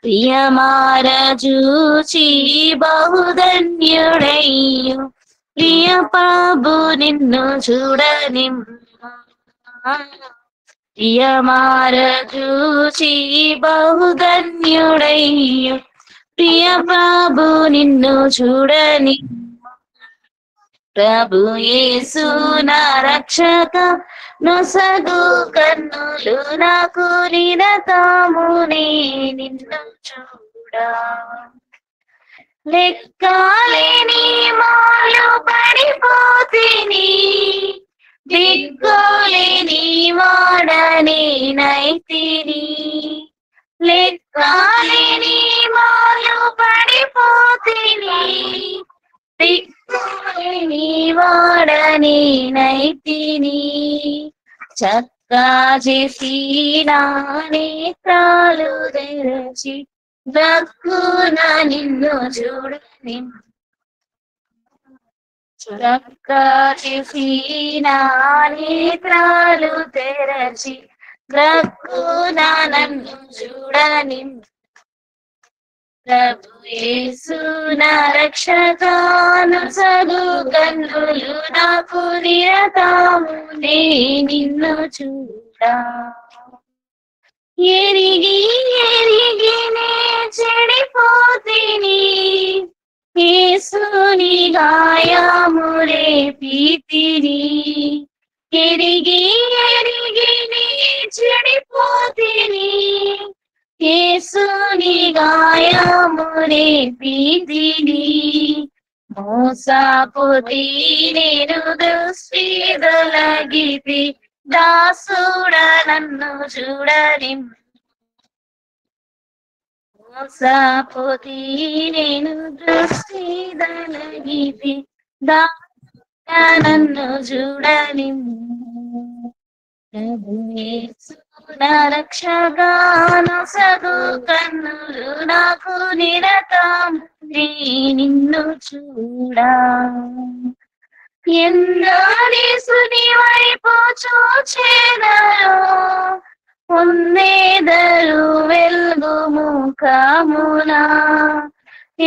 ప్రియమార చూచి బహుధన్యుడయ్యు ప్రియ ప్రభు నిన్ను చూడనిమ్ము. ప్రియమార చూచి బహుధన్యుడయ్యు ప్రియ ప్రభు నిన్ను చూడని. ప్రభు యేసు నా రక్షక నొసగు కన్నులు నాకు నిరతమునే నిన్ను చూడా. లెక్కలేని మాలు పడిపోతిని దిక్కులేని వాడని నైతిని. లెక్కలేని మాలు పడిపోతిని దిక్కులేని వాడని నైతిని. చక్కా చేసి నా నేత్రాలు తెరచి దక్కున నిన్ను చూడని. చక్కా చేసి నా నేత్రాలు తెరచి దక్కున నన్ను చూడని. ప్రభు యేసు నా రక్షక నొసగు కన్నులు నాకు నిరతమునే నిన్ను చూడా. ఎరిగి ఎరిగి నే చెడిపోతిని యేసుని గాయములే పీతిని. ఎరిగి ఎరిగి నే చెడిపోతిని యేసుని గాయములే పీతిని. మోసపోతి నేను దృష్టి తొలగితి దాసుడ నన్ను చూడని. మోసపోతి నేను దృష్టి తొలగితి దాసుడ నన్ను చూడని. ప్రభు యేసు నా రక్షగా నొసగు కన్నులు నాకు నిరతమునే నిన్ను చూడా. ఎందరేసుని వైపు చూచెదరో పొందేదరు వెలుగు ముఖమునా.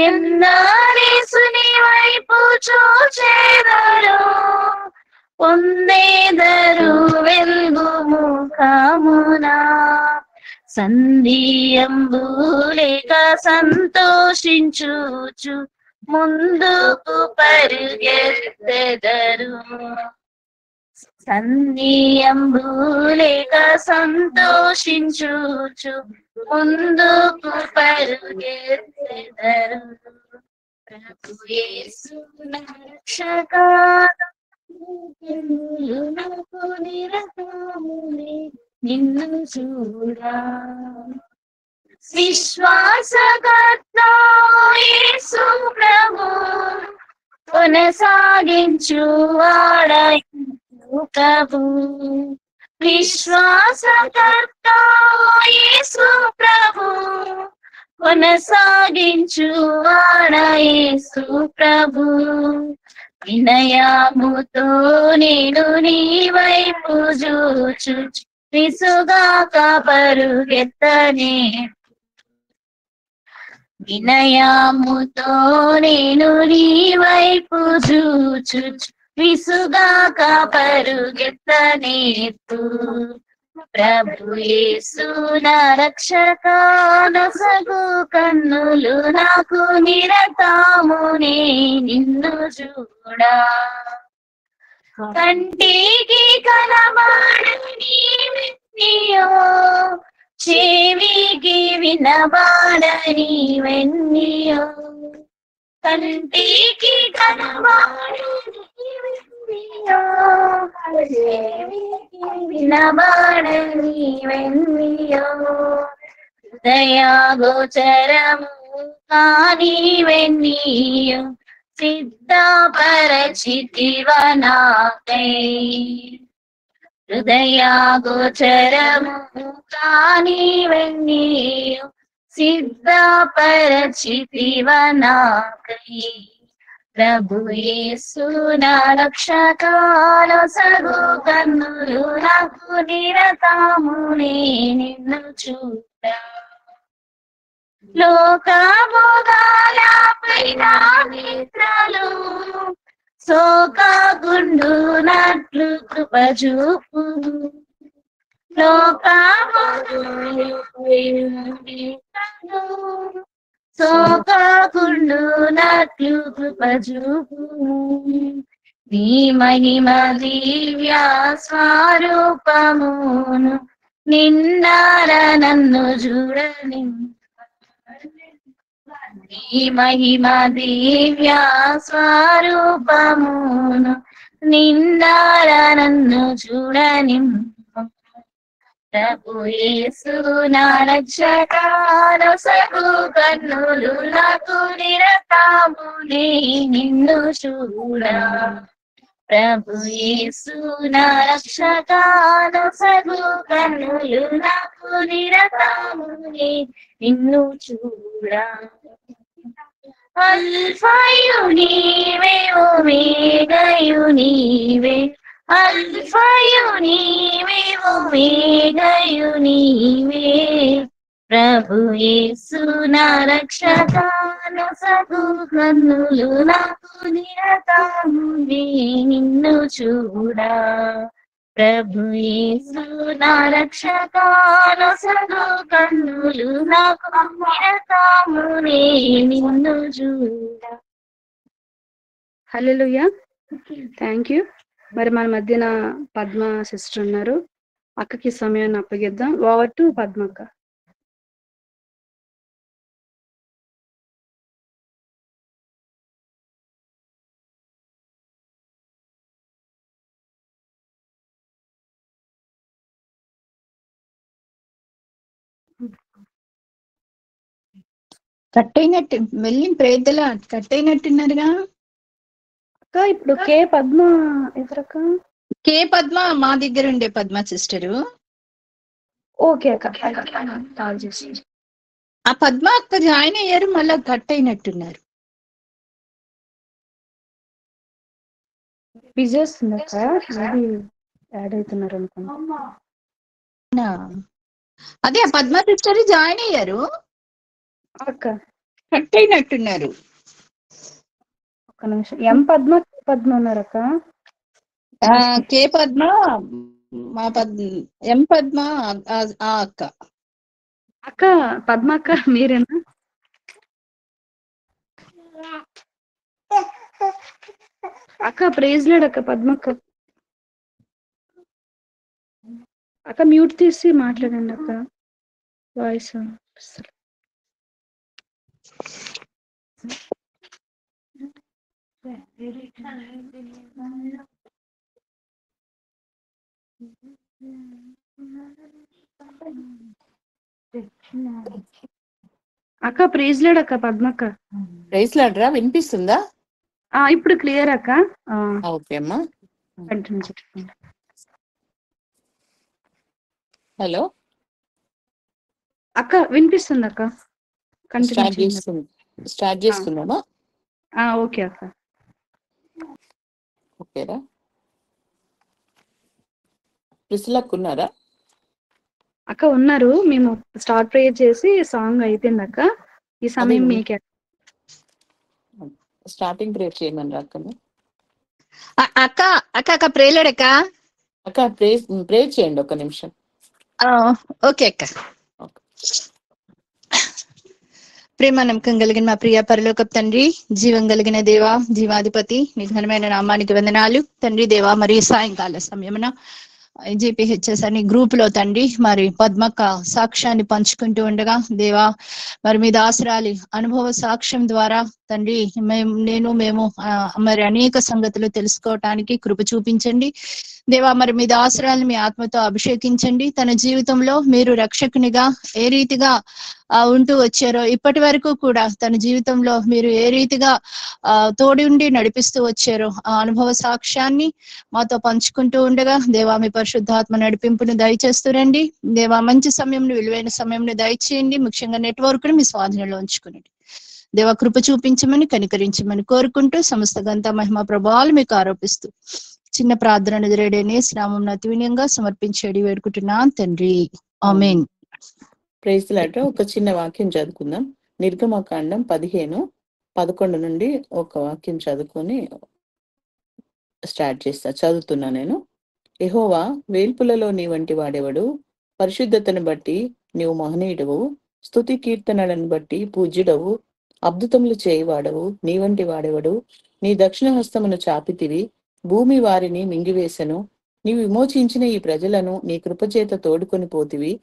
ఎందరేసుని వైపు చూచెదరో పొందేదరు వెలుగు ముఖమునా. సంధియంబులేక సంతోషించుచు ముందుకు పరుగెత్తెదరు. సంధియంబులేక సంతోషించుచు ముందుకు పరుగెత్తెదరు. ప్రభు యేసు నా రక్షక నాకు నిరతమునే నిన్ను చూడా. విశ్వాసకర్త యేసు ప్రభు కొనసాగించు వాడయు ప్రభు. విశ్వాసకర్త యేసు ప్రభు కొనసాగించు వాడయేసు ప్రభు. వినయముతో నేను నీ వైపు చూచు విసుగాక పరుగెత్తనే. వినయముతో నేను నీ వైపు చూచు విసుగాక పరుగెత్తనేతు. ప్రభు యేసు నా రక్షక నొసగు కన్నులు నాకు నిరతమునే నిన్ను చూడా. కంటికి కనబడని వెన్నీయో చెవికి వినబడని వెన్నీయో. కంటికి కనబడని వెన్నీయో చెవికి వినబడని వెన్నీయో. హృదయ గోచరము కాని వెన్నీయో సిద్ధపరచితివ నాకై. హృదయ గోచరము కాని వెన్నీయో సిద్ధపరచితివ నాకై. ప్రభు యేసు నా రక్షక నొసగు కన్నులు నాకు నిరతమునే నిన్ను చూడా. లోకభోగాలపైన నేత్రాలు సోకగుండునట్లు కృప చూపు. సోకగుండునట్లు కృప చూపు. నీ మహిమ దివ్య స్వరూపమును నిన్నార నన్ను చూడని. నీ మహిమ దివ్య స్వరూపమును నిన్నార నన్ను చూడని. ప్రభు యేసు నా రక్షకాను సగు కన్నులు నాకు నిరతామునే నిన్ను చూడా. ప్రభు యేసు నా రక్షకాను సగు కన్నులు నాకు నిరతామునే నిన్ను చూడా. అల్ఫాయు నీవే ఒమేగయు నీవే. అల్ఫాయు నీవే ఒమేగయు నీవే. ప్రభు యేసు నా రక్షకాను సగు కన్నులు నాకు నిరతామునే నిన్ను చూడా. ప్రభు యేసు నా రక్షకాను సగు కన్నులు నాకు నిరతామునే నిన్ను చూడా. హల్లెలూయా. Thank you. మరి మన మధ్యన పద్మ సిస్టర్ ఉన్నారు. అక్కకి సమయాన్ని అప్పగిద్దాం. ఓవర్ టు పద్మక్క. కట్ అయినట్టు వెళ్ళి ప్రేదలా కట్ అయినట్టున్నారుగా అక్క. ఇప్పుడు కే పద్మ ఎవరక్క? కే పద్మ మా దగ్గర ఉండే పద్మ సిస్టరు. ఓకే అక్క, కాల్ చేసి. ఆ పద్మ అక్క జాయిన్ అయ్యారు, మళ్ళా కట్ అయినట్టున్నారు. బిజీ వస్తుంది అక్క, యాడ్ అవుతున్నారు అనుకున్నా. అదే ఆ పద్మ సిస్టర్ జాయిన్ అయ్యారు అక్క, కట్ అయినట్టున్నారు. ఒక్క నిమిషం. ఎం పద్మ పద్మ ఉన్నారక్క. కే పద్మ మా ఎం పద్మ ఆ అక్క. అక్క పద్మ అక్క మీరేనా? అక్క ప్రైజ్ లార్డ్ అక్క. పద్మక్క అక్క మ్యూట్ తీసి మాట్లాడండి అక్క. వాయిస్ అక్క ప్రైజ్ లార్డ్ అక్క. పద్మక్క ప్రైజ్ లార్డ్ రా, వినిపిస్తుందా? ఇప్పుడు క్లియర్ అక్క. ఓకే అమ్మా. కంటిన్యూ చెప్పండి. హలో అక్క వినిపిస్తుంది అక్క. స్టార్ట్ చేసుకుందామా? ఓకే అక్క. ఓకేరా. ప్రిసిలకున్నారా? అక్క ఉన్నారు. మేము స్టార్ట్ ప్రేయర్ చేసి సాంగ్ అయిపోయింది అక్క. ఈ సమయం మీకే. స్టార్టింగ్ ప్రేయర్ చేయమని అక్కని. అక్క అక్క అక్క ప్రేయలేడక్క. అక్క ప్రేయర్ చేయండి ఒక నిమిషం. ఓకే అక్క. ప్రేమ నమ్మకం కలిగిన మా ప్రియ పరలోకపు తండ్రి, జీవం కలిగిన దేవా, జీవాధిపతి, నీ ఘనమైన నామానికి వందనాలు తండ్రి. దేవా మరి సాయంకాల సమయమున జీపీహెచ్ఎస్ అని గ్రూప్ లో తండ్రి మరి పద్మక్క సాక్ష్యాన్ని పంచుకుంటూ ఉండగా దేవా మరి మీ దాసరాలి అనుభవ సాక్ష్యం ద్వారా తండ్రి మేము మరి అనేక సంగతులు తెలుసుకోవటానికి కృప చూపించండి దేవా. మరి మీ దాసరాలు మీ ఆత్మతో అభిషేకించండి. తన జీవితంలో మీరు రక్షకునిగా ఏ రీతిగా ఉంటూ వచ్చారో ఇప్పటి వరకు కూడా తన జీవితంలో మీరు ఏ రీతిగా తోడి ఉండి నడిపిస్తూ వచ్చారో ఆ అనుభవ సాక్ష్యాన్ని మాతో పంచుకుంటూ ఉండగా దేవా మీ పరిశుద్ధాత్మ నడిపింపును దయచేస్తూరండి దేవా. మంచి సమయంలో విలువైన సమయంలో దయచేయండి. ముఖ్యంగా నెట్వర్క్ ను మీ స్వాధీనంలో ఉంచుకునండి దేవా. కృప చూపించమని కనికరించమని కోరుకుంటూ సమస్త గంత మహిమ ప్రభావాలు మీకు ఆరోపిస్తూ చిన్న ప్రార్థన ఎదురేడేనే నామమున అతి వినయంగా సమర్పించేది వేడుకుంటున్నాను తండ్రి. ఆమేన్. ప్రైజ్ లాట ఒక చిన్న వాక్యం చదువుకుందాం. నిర్గమకాండం 15:11 నుండి ఒక వాక్యం చదువుకొని స్టార్ట్ చేస్తా. చదువుతున్నా నేను. యెహోవా, వేల్పులలో నీ వంటి వాడెవడు? పరిశుద్ధతను బట్టి నీవు మహనీయుడవు. స్తుతి కీర్తనలను బట్టి పూజ్యుడవు. అద్భుతములు చేయువాడవు. నీ వంటి వాడెవడు? నీ దక్షిణ హస్తమును చాపితివి, భూమి వారిని మింగివేశెను. నీవు విమోచించిన ఈ ప్రజలను నీ కృపచేత తోడుకొని పోతివి.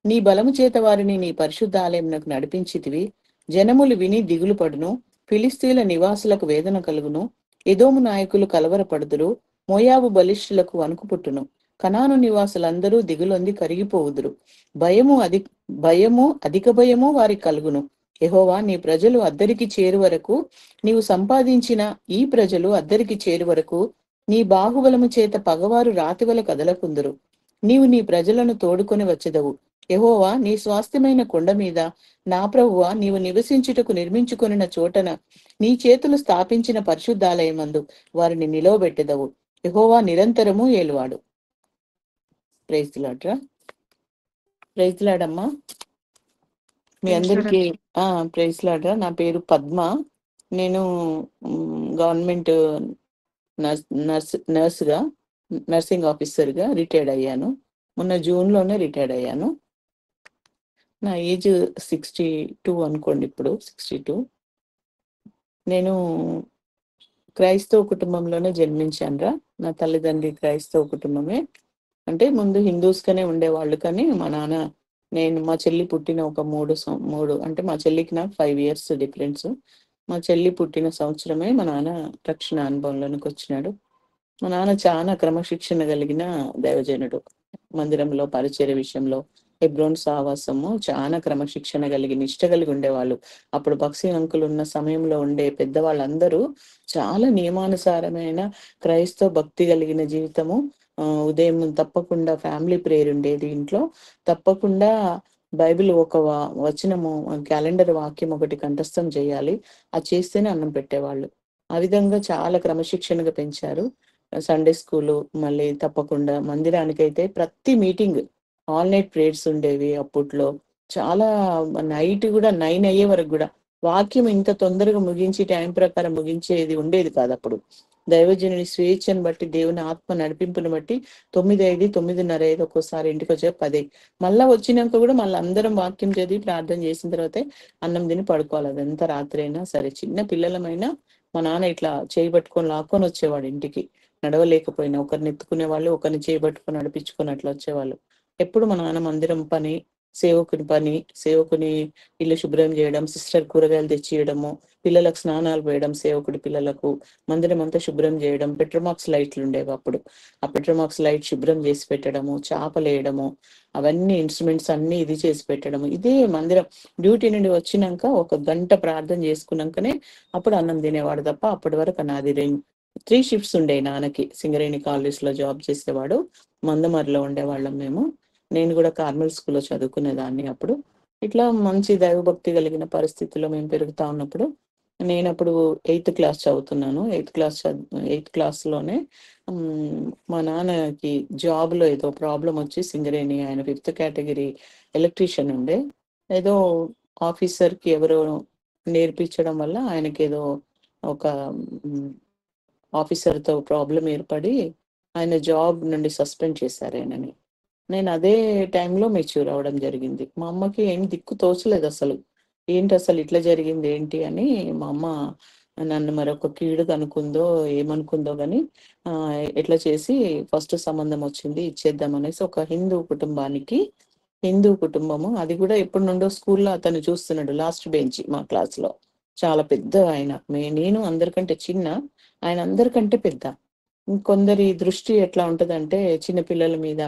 నీ బలము చేత వారిని నీ పరిశుద్ధ ఆలయమునకు నడిపించితివి. జనములు విని దిగులు పడును. ఫిలిస్తీన్ల నివాసులకు వేదన కలుగును. ఎదోము నాయకులు కలవరపడుదురు. మోయాబు బలిష్ఠులకు వణుకు పుట్టును. కనాను నివాసులందరూ దిగులొంది కరిగిపోవుదురు. భయము అధిక భయము వారికి కలుగును. యెహోవా, నీ ప్రజలు అద్దరికి చేరు వరకు, నీవు సంపాదించిన ఈ ప్రజలు అద్దరికి చేరు వరకు నీ బాహుబలము చేత పగవారు రాతివల కదలకుందురు. నీవు నీ ప్రజలను తోడుకొని వచ్చెదవు. యెహోవా, నీ స్వాస్థ్యమైన కొండ మీద నా ప్రభువా, నీవు నివసించుటకు నిర్మించుకొనిన చోటన నీ చేతులు స్థాపించిన పరిశుద్ధాలయమందు వారిని నిలవబెట్టెదవు. యెహోవా నిరంతరము ఏలువాడు. ప్రైజ్ లాడ్రా. ప్రైజ్ లాడమ్మా మీ అందరికి. ప్రైజ్ లాడ్రా. నా పేరు పద్మ. నేను గవర్నమెంట్ నర్సుగా, నర్సింగ్ ఆఫీసర్గా రిటైర్డ్ అయ్యాను. మొన్న జూన్లోనే రిటైర్డ్ అయ్యాను. నా ఏజ్ 62 అనుకోండి, ఇప్పుడు 62. నేను క్రైస్తవ కుటుంబంలోనే జన్మించానురా. నా తల్లిదండ్రి క్రైస్తవ కుటుంబమే. అంటే ముందు హిందూస్గానే ఉండేవాళ్ళు, కానీ మా నాన్న, మా చెల్లి పుట్టిన ఒక మూడు అంటే మా చెల్లికి నాకు 5 years డిఫరెన్స్. మా చెల్లి పుట్టిన సంవత్సరమే మా నాన్న రక్షణ అనుభవంలోనికి వచ్చినాడు. మా నాన్న చాలా క్రమశిక్షణ కలిగిన దైవజనుడు. మందిరంలో పరిచర్య విషయంలో, హెబ్రోన్ సావాసము చాలా క్రమశిక్షణ కలిగి నిష్ట కలిగి ఉండేవాళ్ళు. అప్పుడు బక్సీ అంకులు ఉన్న సమయంలో ఉండే పెద్దవాళ్ళందరూ చాలా నియమానుసారమైన క్రైస్తవ భక్తి కలిగిన జీవితము. ఉదయం తప్పకుండా ఫ్యామిలీ ప్రేయర్ ఉండేది ఇంట్లో. తప్పకుండా బైబిల్ ఒక వచనము, క్యాలెండర్ వాక్యం ఒకటి కంఠస్థం చేయాలి. అది చేస్తేనే అన్నం పెట్టేవాళ్ళు. ఆ విధంగా చాలా క్రమశిక్షణగా పెంచారు. సండే స్కూలు, మళ్ళీ తప్పకుండా మందిరానికైతే ప్రతి మీటింగ్ ఆల్ నైట్ ప్రేయర్స్ ఉండేవి. అప్పట్లో చాలా నైట్ కూడా 9 అయ్యే వరకు కూడా వాక్యం ఇంత తొందరగా ముగించి టైం ప్రకారం ముగించేది ఉండేది కాదు అప్పుడు. దైవజనుని స్వేచ్ఛను బట్టి, దేవుని ఆత్మ నడిపింపుని బట్టి 9:05, 9:30, ఒక్కోసారి ఇంటికి వచ్చే 10. మళ్ళా వచ్చినాక కూడా మళ్ళీ అందరం వాక్యం చదివి ప్రార్థన చేసిన తర్వాతే అన్నం తిని పడుకోవాలి. అదంతా రాత్రి అయినా సరే. చిన్న పిల్లలమైనా మా నాన్న ఇట్లా చేయబట్టుకొని లాక్కొని వచ్చేవాడు ఇంటికి. నడవలేకపోయినా ఒకరిని ఎత్తుకునే వాళ్ళు, ఒకరిని చేయబట్టుకొని నడిపించుకొని అట్లా వచ్చేవాళ్ళు. ఎప్పుడు మా నాన్న మందిరం పని, సేవకుని ఇల్లు శుభ్రం చేయడం, సిస్టర్ కూరగాయలు తెచ్చియడము, పిల్లలకు స్నానాలు పోయడం, సేవకుడి పిల్లలకు మందిరం అంతా శుభ్రం చేయడం. పెట్రోమాక్స్ లైట్లు ఉండేవి అప్పుడు. ఆ పెట్రోమాక్స్ లైట్ శుభ్రం చేసి పెట్టడము, చాపలు వేయడము, అవన్నీ ఇన్స్ట్రుమెంట్స్ అన్ని ఇది చేసి పెట్టడము. ఇదే మందిరం. డ్యూటీ నుండి వచ్చినాక 1 గంట ప్రార్థన చేసుకున్నాకనే అప్పుడు అన్నం తినేవాడు తప్ప అప్పటి వరకు నాది 3 shifts ఉండే. నాన్నకి సింగరేణి కాలేజ్ లో జాబ్ చేసేవాడు. మందమరిలో ఉండేవాళ్ళం మేము. నేను కూడా కార్మల్ స్కూల్లో చదువుకునేదాన్ని అప్పుడు. ఇట్లా మంచి దైవభక్తి కలిగిన పరిస్థితుల్లో మేము పెరుగుతా ఉన్నప్పుడు, నేను అప్పుడు 8th క్లాస్ చదువుతున్నాను. 8th క్లాస్లోనే మా నాన్నకి జాబ్లో ఏదో ప్రాబ్లం వచ్చి, సింగరేణి, ఆయన 5th కేటగిరీ ఎలక్ట్రీషియన్ ఉండే, ఏదో ఆఫీసర్కి ఎవరో నేర్పించడం వల్ల ఆయనకి ఏదో ఒక ఆఫీసర్తో ప్రాబ్లం ఏర్పడి ఆయన జాబ్ నుండి సస్పెండ్ చేశారు ఆయనని. నేను అదే టైంలో మెచ్యూర్ అవ్వడం జరిగింది. మా అమ్మకి ఏం దిక్కు తోచలేదు అసలు. ఏంటి అసలు ఇట్లా జరిగింది ఏంటి అని. మా అమ్మ నన్ను మరొక కీడు అనుకుందో ఏమనుకుందో కానీ ఎట్లా చేసి ఫస్ట్ సంబంధం వచ్చింది, ఇచ్చేద్దాం అనేసి ఒక హిందూ కుటుంబము. అది కూడా ఎప్పటి నుండో స్కూల్లో అతను చూస్తున్నాడు, లాస్ట్ బెంచ్ మా క్లాస్లో. చాలా పెద్ద ఆయన. నేను అందరికంటే చిన్న, ఆయన అందరికంటే పెద్ద. కొందరి దృష్టి ఎట్లా ఉంటదంటే చిన్న పిల్లల మీద,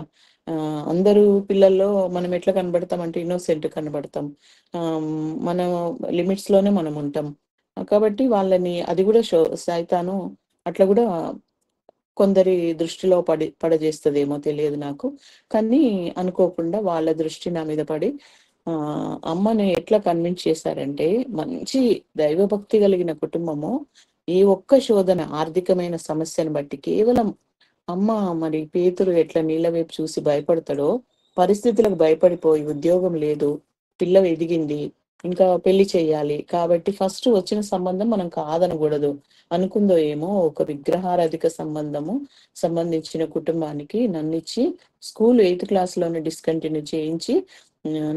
అందరూ పిల్లల్లో మనం ఎట్లా కనబడతాం అంటే ఇన్నోసెంట్ కనబడతాం. మన లిమిట్స్ లోనే మనం ఉంటాం. కాబట్టి వాళ్ళని అది కూడా సైతాను అట్లా కూడా కొందరి దృష్టిలో పడజేస్తుందేమో తెలియదు నాకు. కానీ అనుకోకుండా వాళ్ళ దృష్టి నా మీద పడి అమ్మని ఎట్లా కన్విన్స్ చేశారంటే, మంచి దైవభక్తి కలిగిన కుటుంబము. ఈ ఒక్క శోధన, ఆర్థికమైన సమస్యను బట్టి కేవలం అమ్మ, మరి పేతురు ఎట్లా నీళ్ళ వైపు చూసి భయపడతాడో, పరిస్థితులకు భయపడిపోయి ఉద్యోగం లేదు, పిల్ల ఎదిగింది, ఇంకా పెళ్లి చేయాలి కాబట్టి ఫస్ట్ వచ్చిన సంబంధం మనం కాదనకూడదు. అనుకుందో ఏమో ఒక విగ్రహారాధిక సంబంధించిన కుటుంబానికి నన్నిచ్చి స్కూల్ 8th క్లాస్లోనే డిస్కంటిన్యూ చేయించి,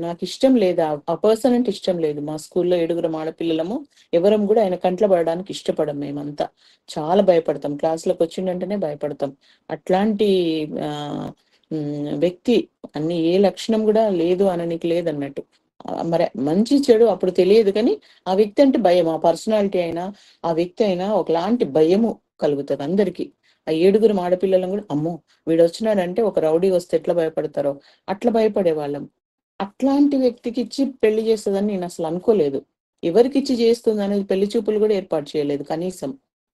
నాకు ఇష్టం లేదు, ఆ పర్సన్ అంటే ఇష్టం లేదు. మా స్కూల్లో 7 ఆడపిల్లలము, ఎవరం కూడా ఆయన కంట్లో పడడానికి ఇష్టపడం. మేమంతా చాలా భయపడతాం, క్లాస్లోకి వచ్చిందంటేనే భయపడతాం. అట్లాంటి ఆ వ్యక్తి, అన్ని ఏ లక్షణం కూడా లేదు అననికి లేదన్నట్టు. మరి మంచి చెడు అప్పుడు తెలియదు, కానీ ఆ వ్యక్తి అంటే భయం. ఆ పర్సనాలిటీ అయినా ఆ వ్యక్తి అయినా ఒకలాంటి భయము కలుగుతుంది అందరికి. ఆ 7 ఆడపిల్లలను కూడా, అమ్మో వీడు వచ్చినాడంటే ఒక రౌడీ వస్తే ఎట్లా భయపడతారో అట్లా భయపడే వాళ్ళం. అట్లాంటి వ్యక్తికి ఇచ్చి పెళ్లి చేస్తుందని నేను అసలు అనుకోలేదు. ఎవరికి ఇచ్చి చేస్తుంది అనేది పెళ్లి చూపులు కూడా ఏర్పాటు చేయలేదు కనీసం.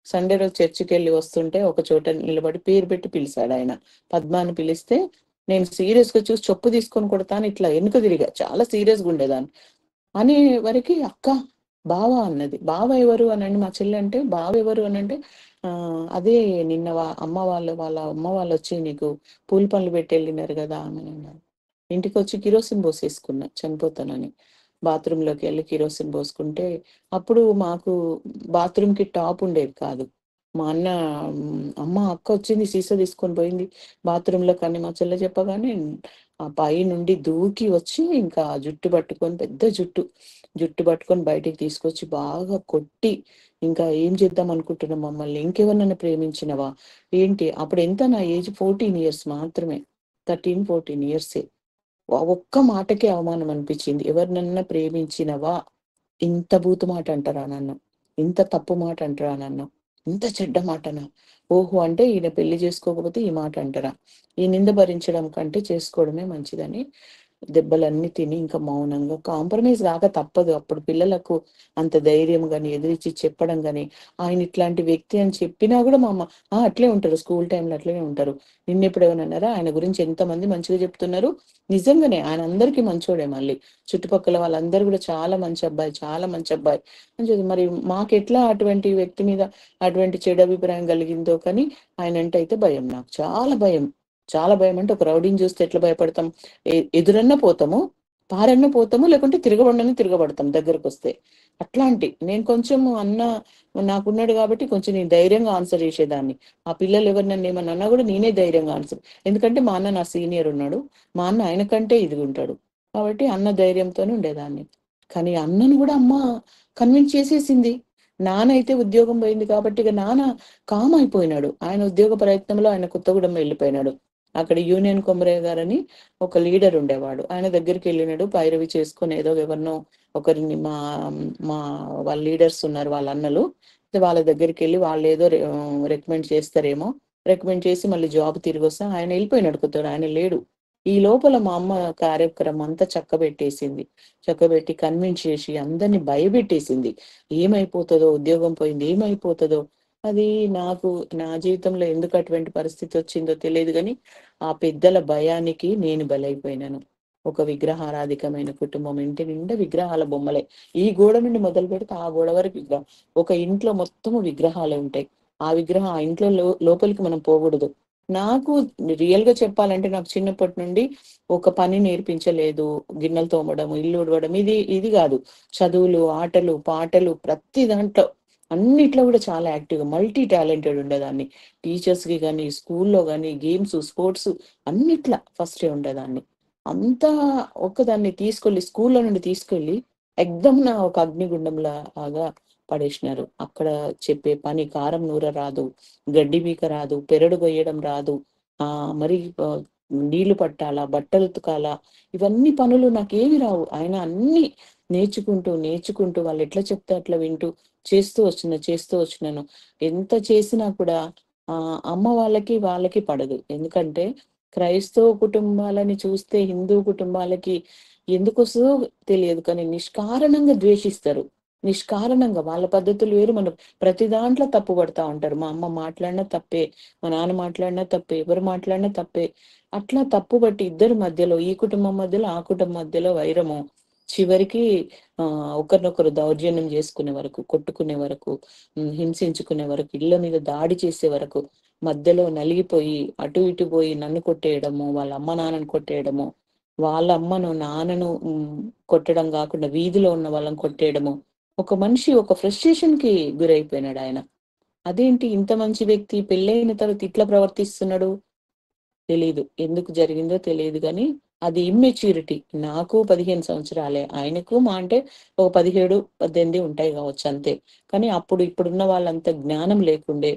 సండే రోజు చర్చికి వెళ్ళి వస్తుంటే ఒక చోట నిలబడి పేరు పెట్టి పిలిచాడు ఆయన. పద్మాని పిలిస్తే నేను సీరియస్ గా చూసి చెప్పు తీసుకొని కొడతాను, ఇట్లా వెనుక తిరిగా, చాలా సీరియస్ గా ఉండేదాన్ని. అనే వరకు అక్క బావ అన్నది. బావ ఎవరు అనండి, మా చెల్లి అంటే బావ ఎవరు అనంటే అదే నిన్న వాళ్ళ అమ్మ వాళ్ళు వచ్చి నీకు పూల పనులు పెట్టి వెళ్ళినారు కదా అని అన్నారు. ఇంటికి వచ్చి కిరోసిన్ పోసేసుకున్నా చనిపోతానని. బాత్రూంలోకి వెళ్ళి కిరోసిన్ పోసుకుంటే, అప్పుడు మాకు బాత్రూమ్ కి టాప్ ఉండేది కాదు. మా అన్న అమ్మ అక్క వచ్చింది సీసా తీసుకొని పోయింది బాత్రూంలో, కానీ మా చెల్లె చెప్పగానే ఆ పై నుండి దూకి వచ్చి ఇంకా జుట్టు పట్టుకొని, పెద్ద జుట్టు పట్టుకొని బయటికి తీసుకొచ్చి బాగా కొట్టి, ఇంకా ఏం చేద్దాం అనుకుంటున్నాం మమ్మల్ని, ఇంకెవరినైనా ప్రేమించినవా ఏంటి? అప్పుడు ఎంత, నా ఏజ్ 14 years మాత్రమే, 13-14 years. ఒక్క మాటకే అవమానం అనిపించింది. ఎవరినన్నా ప్రేమించినవా, ఇంత బూతు మాట అంటారా నన్ను, ఇంత తప్పు మాట అంటారా నన్ను, ఇంత చెడ్డ మాటనా? ఓహో, అంటే ఈయన పెళ్లి చేసుకోకపోతే ఈ మాట అంటారా? ఈ నింద భరించడం కంటే చేసుకోవడమే మంచిదని దెబ్బలన్నీ తిని ఇంకా మౌనంగా కాంప్రమైజ్ కాక తప్పదు. అప్పుడు పిల్లలకు అంత ధైర్యం గాని ఎదిరించి చెప్పడం గాని, ఆయన ఇట్లాంటి వ్యక్తి అని చెప్పినా కూడా మా అమ్మ అట్లే ఉంటారు, స్కూల్ టైంలో అట్లనే ఉంటారు. నిన్నెప్పుడు ఏమన్నారా, ఆయన గురించి ఎంతమంది మంచిగా చెప్తున్నారు, నిజంగానే ఆయన అందరికీ మంచోడే. మళ్ళీ చుట్టుపక్కల వాళ్ళందరూ కూడా చాలా మంచి అబ్బాయి, చాలా మంచి అబ్బాయి అని చెప్పి, మరి మాకెట్లా అటువంటి వ్యక్తి మీద అటువంటి చెడు అభిప్రాయం కలిగిందో, కానీ ఆయన అంటే అయితే భయం, నాకు చాలా భయం. చాలా భయం అంటే, ఒక రౌడీని చూస్తే ఎట్లా భయపడతాం, ఎదురన్నా పోతాము, పారన్నా పోతాము, లేకుంటే తిరగబడతాం దగ్గరకు వస్తే. అట్లాంటి నేను కొంచెం అన్న నాకున్నాడు కాబట్టి కొంచెం నేను ధైర్యంగా ఆన్సర్ చేసేదాన్ని. ఆ పిల్లలు ఎవరు నన్ను ఏమన్నా అన్నా కూడా నేనే ధైర్యంగా ఆన్సర్, ఎందుకంటే మా అన్న నా సీనియర్ ఉన్నాడు, మా అన్న ఆయన కంటే ఉంటాడు కాబట్టి అన్న ధైర్యంతోనే ఉండేదాన్ని. కానీ అన్నను కూడా అమ్మ కన్విన్స్ చేసేసింది. నాన్న అయితే ఉద్యోగం పోయింది కాబట్టి ఇక నాన్న కామ్ అయిపోయినాడు. ఆయన ఉద్యోగ ప్రయత్నంలో ఆయన కొత్తగూడెం వెళ్ళిపోయినాడు. అక్కడ యూనియన్ కొమరయ్య గారని ఒక లీడర్ ఉండేవాడు, ఆయన దగ్గరికి వెళ్ళినాడు. పైరవి చేసుకొని ఏదో ఎవరినో ఒకరిని, మా మా వాళ్ళ లీడర్స్ ఉన్నారు, వాళ్ళ అన్నలు, వాళ్ళ దగ్గరికి వెళ్ళి వాళ్ళు ఏదో రికమెండ్ చేస్తారేమో, రికమెండ్ చేసి మళ్ళీ జాబ్ తిరిగి వస్తే ఆయన వెళ్ళిపోయినాడు కొత్తగా, ఆయన లేడు. ఈ లోపల మా అమ్మ కార్యక్రమం అంతా చక్కబెట్టి కన్విన్స్ చేసి అందరినీ భయపెట్టేసింది. ఏమైపోతుందో, ఉద్యోగం పోయింది ఏమైపోతుందో. అది నాకు నా జీవితంలో ఎందుకు అటువంటి పరిస్థితి వచ్చిందో తెలియదు, కానీ ఆ పెద్దల భయానికి నేను బలైపోయినాను. ఒక విగ్రహారాధికమైన కుటుంబం, ఇంటి నిండా విగ్రహాల బొమ్మలే. ఈ గోడ నుండి మొదలు పెడితే ఆ గోడ వరకు విగ్రహం. ఒక ఇంట్లో మొత్తము విగ్రహాలే ఉంటాయి. ఆ విగ్రహం ఆ ఇంట్లో లోపలికి మనం పోకూడదు. నాకు రియల్ గా చెప్పాలంటే, నాకు చిన్నప్పటి నుండి ఒక పని నేర్పించలేదు. గిన్నెలు తోమడం, ఇల్లు ఉడవడం, ఇది కాదు. చదువులు, ఆటలు, పాటలు, ప్రతి దాంట్లో అన్నిట్లో కూడా చాలా యాక్టివ్గా, మల్టీ టాలెంటెడ్ ఉండేదాన్ని. టీచర్స్ కి కానీ, స్కూల్లో కానీ, గేమ్స్, స్పోర్ట్స్ అన్నిట్లా ఫస్టే ఉండేదాన్ని. అంతా ఒక్కదాన్ని స్కూల్లో నుండి తీసుకెళ్లి ఎగ్దమ్ నా ఒక అగ్నిగుండంలాగా పడేసినారు. అక్కడ చెప్పే పని, కారం నూర రాదు, గడ్డి పీక రాదు, పెరడు కొయ్యడం రాదు, మరి నీళ్లు పట్టాలా, బట్టలు ఉతకాలా, ఇవన్నీ పనులు నాకేమి రావు. ఆయన అన్ని నేర్చుకుంటూ వాళ్ళు ఎట్లా చెప్తే అట్లా వింటూ చేస్తూ వచ్చినాను. ఎంత చేసినా కూడా అమ్మ వాళ్ళకి పడదు. ఎందుకంటే క్రైస్తవ కుటుంబాలని చూస్తే హిందూ కుటుంబాలకి ఎందుకు వస్తుందో తెలియదు, కానీ నిష్కారణంగా ద్వేషిస్తారు. నిష్కారణంగా వాళ్ళ పద్ధతులు వేరు, మనం ప్రతి దాంట్లో తప్పు పడతా ఉంటారు. మా అమ్మ మాట్లాడినా తప్పే, మా నాన్న మాట్లాడినా తప్పే, ఎవరు మాట్లాడినా తప్పే. అట్లా తప్పు బట్టి ఇద్దరి మధ్యలో, ఈ కుటుంబం మధ్యలో ఆ కుటుంబం మధ్యలో వైరము, చివరికి ఒకరినొకరు దౌర్జన్యం చేసుకునే వరకు, కొట్టుకునే వరకు, హింసించుకునే వరకు, ఇళ్ల మీద దాడి చేసే వరకు, మధ్యలో నలిగిపోయి అటు ఇటు పోయి నన్ను కొట్టేయడము, వాళ్ళ అమ్మ నాన్నని కొట్టేయడము, వాళ్ళ అమ్మను నాన్నను కొట్టడం కాకుండా వీధిలో ఉన్న వాళ్ళని కొట్టేయడము. ఒక మనిషి ఒక ఫ్రస్ట్రేషన్ కి గురైపోయినాడు ఆయన. అదేంటి ఇంత మంచి వ్యక్తి పెళ్ళైన తర్వాత ఇట్లా ప్రవర్తిస్తున్నాడు తెలీదు. ఎందుకు జరిగిందో తెలీదు గానీ, అది ఇమ్మెచ్యూరిటీ. నాకు 15 సంవత్సరాలే. ఆయనకు అంటే ఒక 17, 18 ఉంటాయి గావచ్చు అంతే. కానీ అప్పుడు ఇప్పుడున్న వాళ్ళంత జ్ఞానం లేకుండే,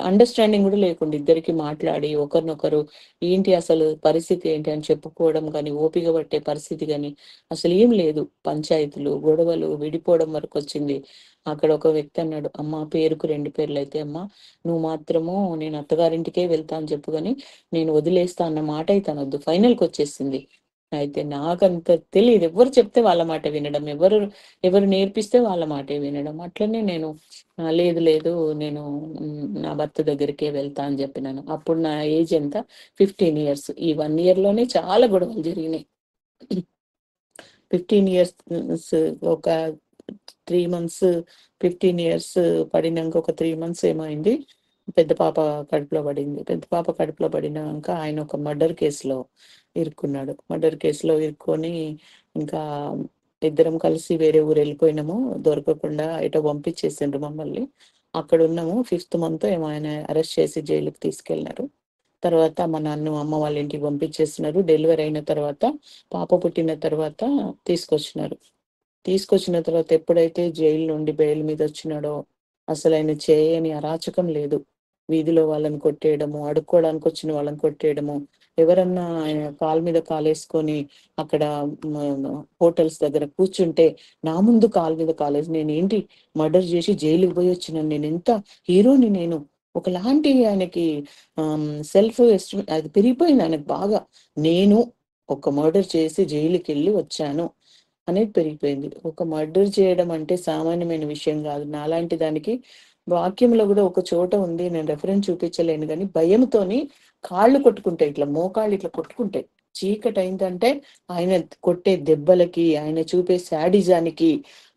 అండర్‌స్టాండింగ్ గూడా లేకుండే. ఇద్దరికి మాట్లాడి ఒకరినొకరు ఏంటి అసలు పరిస్థితి ఏంటి అని చెప్పుకోవడం గానీ, ఓపిక పట్టే పరిస్థితి గానీ అసలేం లేదు. పంచాయతీలు, గొడవలు, విడిపోవడం వరకొచ్చింది. అక్కడ ఒక వ్యక్తి అన్నాడు, "అమ్మ పేరుకు 2 పేర్లయితే అమ్మ నువ్వు మాత్రము నేను అత్తగారింటికే వెళ్తా అని చెప్పు గాని నేను వదిలేస్తా అన్న మాట అయితే అనొద్దు." ఫైనల్‌కొచ్చేసింది. అయితే నాకంత తెలీదు. ఎవరు చెప్తే వాళ్ళ మాట వినడం. ఎవరు నేర్పిస్తే వాళ్ళ మాటే వినడం. అట్లనే నేను లేదు లేదు నేను నా భర్త దగ్గరికే వెళ్తా అని చెప్పినాను. అప్పుడు నా ఏజ్ ఎంత? 15 ఇయర్స్. ఈ 1 ఇయర్‌లోనే చాలా గొడవలు జరిగినాయి. 15 ఇయర్స్ ఒక 3 మంత్స్ 15 ఇయర్స్ పడినంక ఒక 3 మంత్స్ ఏమో అయింది. పెద్ద పాప కడుపులో పడింది. పెద్ద పాప కడుపులో పడినాక ఆయన ఒక మర్డర్ కేస్‌లో ఇరుక్కున్నాడు. మర్డర్ కేస్‌లో ఇరుక్కొని ఇంకా ఇద్దరం కలిసి వేరే ఊరు వెళ్ళిపోయినాము. దొరకకుండా ఎటో పంపించేసిండ్రు మమ్మల్ని. అక్కడున్నాము. 5థ్ మంత్ ఏమో ఆయన అరెస్ట్ చేసి జైలుకి తీసుకెళ్లారు. తర్వాత మా నాన్న అమ్మ వాళ్ళ ఇంటికి పంపించేసినారు. డెలివరీ అయిన తర్వాత పాప పుట్టిన తర్వాత తీసుకొచ్చినారు. తీసుకొచ్చిన తర్వాత ఎప్పుడైతే జైలు నుండి బెయిల్ మీద వచ్చినాడో అసలాయన చేయని అరాచకం లేదు. వీధిలో వాళ్ళని కొట్టేయడము, అడుక్కోవడానికి వచ్చిన వాళ్ళని కొట్టేయడము, ఎవరన్నా ఆయన కాలు మీద కాలేసుకొని అక్కడ హోటల్స్ దగ్గర కూర్చుంటే నా ముందు కాలు మీద కాలేసి నేనేంటి మర్డర్ చేసి జైలుకి పోయి వచ్చినాను. నేనెంత హీరోని నేను. ఒకలాంటి ఆయనకి సెల్ఫ్ ఎస్టీమ్ అది పెరిగిపోయింది ఆయనకు బాగా. నేను ఒక మర్డర్ చేసి జైలుకెళ్ళి వచ్చాను అనేది పెరిగిపోయింది. ఒక మర్డర్ చేయడం అంటే సామాన్యమైన విషయం గాదు. నాలాంటి దానికి వాక్యంలో గూడా ఒక చోట ఉంది. నేను రెఫరెన్స్ చూపించలేను గానీ, భయంతోని కాళ్ళు కొట్టుకుంటాయి. ఇట్లా మోకాళ్ళు ఇట్లా కొట్టుకుంటాయి. చీకటయిందంటే ఆయన కొట్టే దెబ్బలకి, ఆయన చూపే శాడిజానికి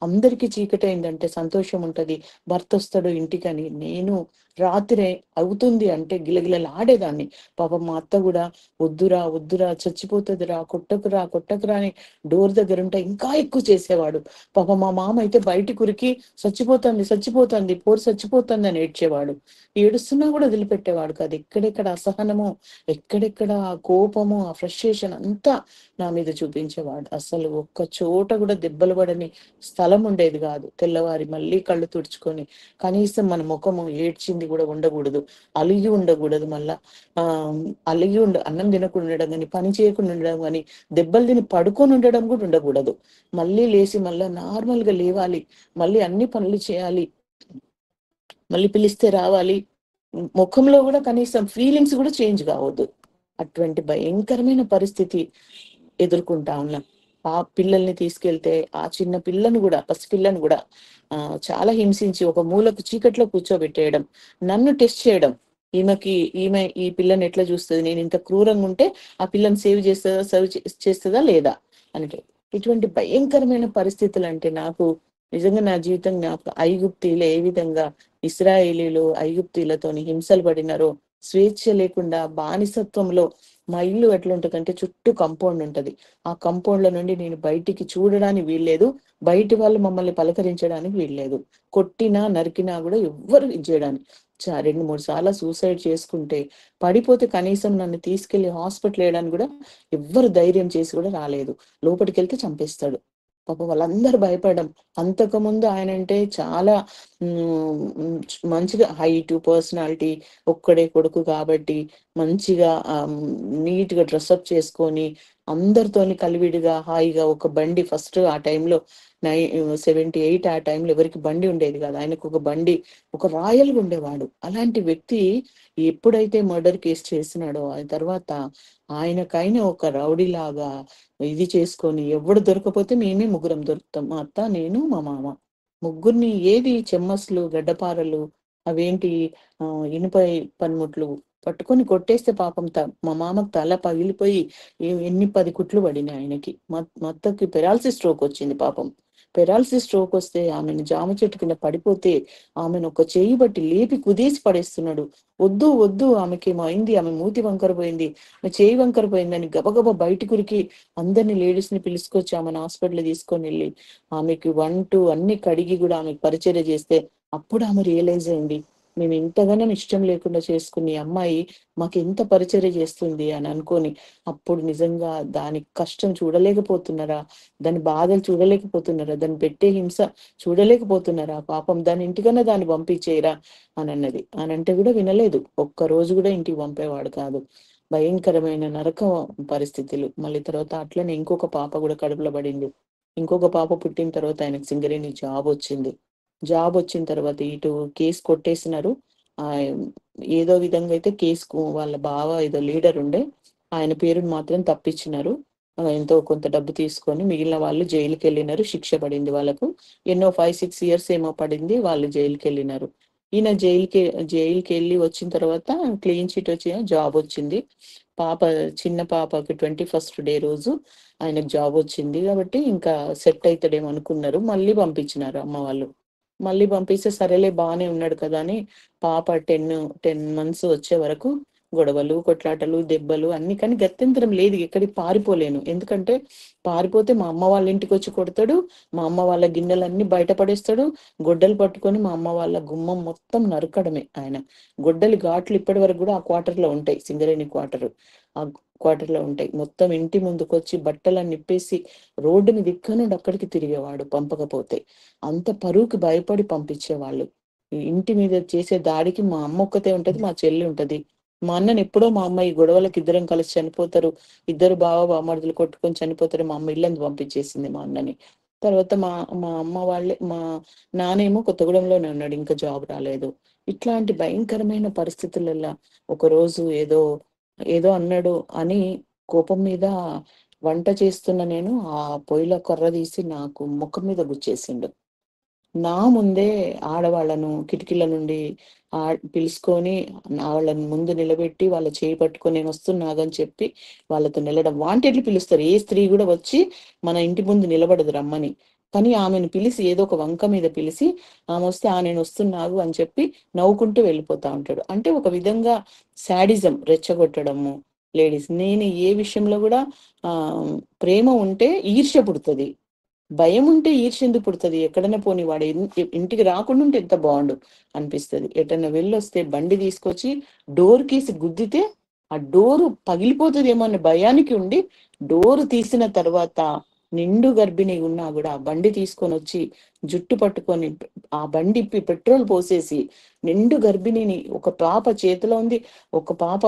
అందరికీ చీకటయిందంటే సంతోషం ఉంటది. భర్తొస్తాడు ఇంటికని. నేను రాత్రే అవుతుంది అంటే గిలగిలలాడేదాన్ని. పాపం మా అత్త గూడా "వద్దురా, వద్దురా చచ్చిపోతదిరా, కొట్టకురా, కొట్టకురా" అని డోర్ దగ్గరుంటే ఇంకా ఎక్కువ చేసేవాడు. పాపం మా మామ అయితే బయటికురికి "సచ్చిపోతంది, సచ్చిపోతంది, పోరు సచ్చిపోతంది" అని ఏడ్చేవాడు. ఏడుస్తున్నా గూడా వదిలిపెట్టేవాడు కాదు. ఎక్కడెక్కడ అసహనమో, ఎక్కడెక్కడ ఆ కోపము, ఆ ఫ్రస్ట్రేషన్ అంతా నా మీద చూపించేవాడు. అసలు ఒక్క చోట గూడా దెబ్బలు పడని స్థలం ఉండేది గాదు. తెల్లవారి మళ్ళీ కళ్ళు తుడుచుకొని, కనీసం మన ముఖము ఏడ్చింది గూడా ఉండగూడదు. అలిగి ఉండగూడదు మళ్ళా. అలిగి అన్నం తినకుండా ఉండడం గాని, పని చేయకుండా ఉండడం గాని, దెబ్బలు తిని పడుకొని ఉండడం కూడా ఉండకూడదు. మళ్ళీ లేసి మళ్ళా నార్మల్‌గా లేవాలి. మళ్ళీ అన్ని పనులు చేయాలి. మళ్ళీ పిలిస్తే రావాలి. ముఖంలో గూడా కనీసం ఫీలింగ్స్ గూడా చేంజ్ గావొద్దు. అటువంటి భయంకరమైన పరిస్థితి ఎదుర్కొంటా ఉన్నాం. ఆ పిల్లల్ని తీసుకెళ్తే, ఆ చిన్న పిల్లను గూడా, పసిపిల్లను గూడా చాలా హింసించి ఒక మూలకు చీకట్లో కూర్చోబెట్టేయడం. నన్ను టెస్ట్ చేయడం. ఈమె ఈ పిల్లని ఎట్లా చూస్తది? నేనింత క్రూరంగుంటే ఆ పిల్లని సర్వ్ చేస్తదా లేదా? అంటే ఇటువంటి భయంకరమైన పరిస్థితులంటే నాకు నిజంగా నా జీవితం ఐగుప్తీయులు ఏ విధంగా ఇశ్రాయేలీయులు ఐగుప్తీయులతోని హింసలు పడినారో, స్వేచ్ఛ లేకుండా బానిసత్వంలో మా ఇల్లు ఎట్లుంటదంటే చుట్టూ కాంపౌండ్ ఉంటది. ఆ కాంపౌండ్‌లో నుండి నేను బయటికి చూడడానికి వీల్లేదు. బయటి వాళ్ళు మమ్మల్ని పలకరించడానికి వీల్లేదు. కొట్టినా, నరికినా గూడా ఎవ్వరు ఇది జేయడానికి 2, 3 సార్లు సూసైడ్ చేసుకుంటే, పడిపోతే కనీసం నన్ను తీసుకెళ్ళి హాస్పిటల్ ఎయడానికి గూడా ఎవ్వరు ధైర్యం చేసి గూడా రాలేదు. లోపటికెళ్తే చంపేస్తాడు. పాపం వాళ్ళందరూ భయపడడం. అంతకుముందు ఆయనంటే చాలా మంచిగా హైటు, పర్సనాలిటీ, ఒక్కడే కొడుకు కాబట్టి మంచిగా నీట్‌గా డ్రెసప్ చేసుకొని, అందరితోని కలివిడిగా, హాయిగా ఒక బండి ఫస్ట్ ఆ టైంలో 78 ఆ టైంలో ఎవరికీ బండి ఉండేది కాదు. ఆయనకొక బండి, ఒక రాయల్‌గా ఉండేవాడు. అలాంటి వ్యక్తి ఎప్పుడైతే మర్డర్ కేస్ చేసినాడో, ఆ తర్వాత ఆయనకైనా ఒక రౌడీలాగా ఇది చేసుకొని ఎవడు దొరకపోతే మేమే ముగ్గురం దొరుకుతాం. మా అత్త, నేను, మా మామ. ముగ్గురిని ఏది చెమ్మస్లు, గడ్డపారలు అవేంటి ఇనుప పనిముట్లు పట్టుకొని కొట్టేస్తే పాపం మా మామకు తల పగిలిపోయి ఎన్ని 10 కుట్లు పడినాయి ఆయనకి. మా అత్తకి పెరాలసిస్ స్ట్రోక్ వచ్చింది పాపం. పెరాలసిస్ స్ట్రోక్ వస్తే ఆమెను జామ చెట్టు కింద పడిపోతే ఆమెను ఒక చేయి బట్టి లేపి కుదేసి పడేస్తున్నాడు. వద్దు వద్దు, ఆమెకేమో అయింది, ఆమె మూతి వంకర పోయింది, ఆమె చేయి వంకర పోయిందని గబగబా బయటి కురికి అందరిని లేడీస్ ని పిలుచుకొచ్చి ఆమెను హాస్పిటల్ తీసుకొని వెళ్ళి ఆమెకి 1, 2 అన్ని కడిగి కూడా ఆమెకు పరిచర్య చేస్తే అప్పుడు ఆమె రియలైజ్ అయింది, మేము ఇంతగానో ఇష్టం లేకుండా చేసుకుని అమ్మాయి మాకు ఎంత పరిచర్య చేస్తుంది అని అనుకొని, అప్పుడు నిజంగా దాని కష్టం చూడలేకపోతున్నారా, దాని బాధలు చూడలేకపోతున్నారా, దాన్ని పెట్టే హింస చూడలేకపోతున్నారా, పాపం దాని ఇంటికన్నా దాన్ని పంపించేయరా అని అన్నది. అని అంటే కూడా వినలేదు, ఒక్క రోజు కూడా ఇంటికి పంపేవాడు కాదు. భయంకరమైన నరక పరిస్థితులు. మళ్ళీ తర్వాత అట్లనే ఇంకొక పాప కూడా కడుపులో పడింది. ఇంకొక పాప పుట్టిన తర్వాత ఆయనకు సింగరేణి జాబ్ వచ్చింది. జాబ్ వచ్చిన తర్వాత ఇటు కేసు కొట్టేసినారు. ఆ ఏదో విధంగా అయితే కేసుకు వాళ్ళ బావ ఏదో లీడర్ ఉండే, ఆయన పేరుని మాత్రం తప్పించినారు. ఎంతో కొంత డబ్బు తీసుకొని మిగిలిన వాళ్ళు జైలుకి వెళ్ళినారు. శిక్ష పడింది వాళ్ళకు. ఎన్నో 5-6 ఇయర్స్ ఏమో పడింది. వాళ్ళు జైలుకి వెళ్ళినారు. ఈయన జైలుకి వెళ్ళి వచ్చిన తర్వాత క్లీన్ చిట్ వచ్చి జాబ్ వచ్చింది. పాప చిన్న పాపకి 21st డే రోజు ఆయనకు జాబ్ వచ్చింది. కాబట్టి ఇంకా సెట్ అవుతాడేమో అనుకున్నారు. మళ్ళీ పంపించినారు అమ్మ వాళ్ళు. మళ్ళీ పంపిస్తే సరేలే బాగానే ఉన్నాడు కదా అని పాప 10 months వచ్చే వరకు గొడవలు, కొట్లాటలు, దెబ్బలు అన్ని. కానీ గత్యంతరం లేదు, ఎక్కడికి పారిపోలేను. ఎందుకంటే పారిపోతే మా అమ్మ వాళ్ళ ఇంటికి వచ్చి కొడతాడు, మా అమ్మ వాళ్ళ గిన్నెలన్నీ బయట పడేస్తాడు, గొడ్డలు పట్టుకొని మా అమ్మ వాళ్ళ గుమ్మం మొత్తం నరకడమే. ఆయన గొడ్డలి ఘాట్లు ఇప్పటి వరకు కూడా ఆ క్వార్టర్ లో ఉంటాయి, సింగరేణి క్వార్టర్, ఆ క్వార్టర్ లో ఉంటాయి. మొత్తం ఇంటి ముందుకు వచ్చి బట్టలన్నీ నిప్పేసి రోడ్డు మీద నుండి అక్కడికి తిరిగేవాడు పంపకపోతే. అంత పరువుకి భయపడి పంపించేవాళ్ళు. ఈ ఇంటి మీద చేసే దాడికి మా అమ్మ ఒక్కతే ఉంటది, మా చెల్లి ఉంటది. మా అన్నని ఎప్పుడో మా అమ్మ ఈ గొడవలకు ఇద్దరం కలిసి చనిపోతారు, ఇద్దరు బామర్దులు కొట్టుకొని చనిపోతారు, మా అమ్మ ఇల్లందు పంపించేసింది మా అన్నని. తర్వాత మా మా అమ్మ వాళ్ళే, మా నానేమో కొత్తగూడెంలోనే ఉన్నాడు, ఇంకా జాబ్ రాలేదు. ఇట్లాంటి భయంకరమైన పరిస్థితులలో ఒక రోజు ఏదో ఏదో అన్నాడు అని కోపం మీద వంట చేస్తున్న నేను ఆ పొయ్యిలో కర్ర తీసి నాకు ముఖం మీద గుచ్చేసిండు. నా ముందే ఆడవాళ్ళను కిటికీల నుండి పిలుచుకొని వాళ్ళని ముందు నిలబెట్టి వాళ్ళ చేయి పట్టుకొని నేను వస్తున్నాగని చెప్పి వాళ్ళతో నిలడం. వాంటెడ్లు పిలుస్తారు, ఏ స్త్రీ కూడా వచ్చి మన ఇంటి ముందు నిలబడదు రమ్మని. కానీ ఆమెను పిలిచి ఏదో ఒక వంక మీద పిలిచి ఆమె వస్తే నేను వస్తున్నాగు అని చెప్పి నవ్వుకుంటూ వెళ్ళిపోతా ఉంటాడు. అంటే ఒక విధంగా శాడిజం, రెచ్చగొట్టడము లేడీస్. నేను ఏ విషయంలో కూడా ఆ ప్రేమ ఉంటే ఈర్ష్య పుడుతుంది, భయం ఉంటే ఈర్ష్య ఎందుకు పుడుతుంది? ఎక్కడైనా పోనీ వాడు ఇంటికి రాకుండా ఉంటే ఎంత బాగుండు అనిపిస్తుంది. ఎటన్నా వెళ్ళొస్తే బండి తీసుకొచ్చి డోర్ కీసి గుద్దితే ఆ డోరు పగిలిపోతుందేమో అనే భయానికి ఉండి డోరు తీసిన తర్వాత నిండు గర్భిణి ఉన్నా కూడా ఆ బండి తీసుకొని వచ్చి జుట్టు పట్టుకొని ఆ బండి ఇప్పి పెట్రోల్ పోసేసి నిండు గర్భిణిని, ఒక పాప చేతిలో ఉంది, ఒక పాప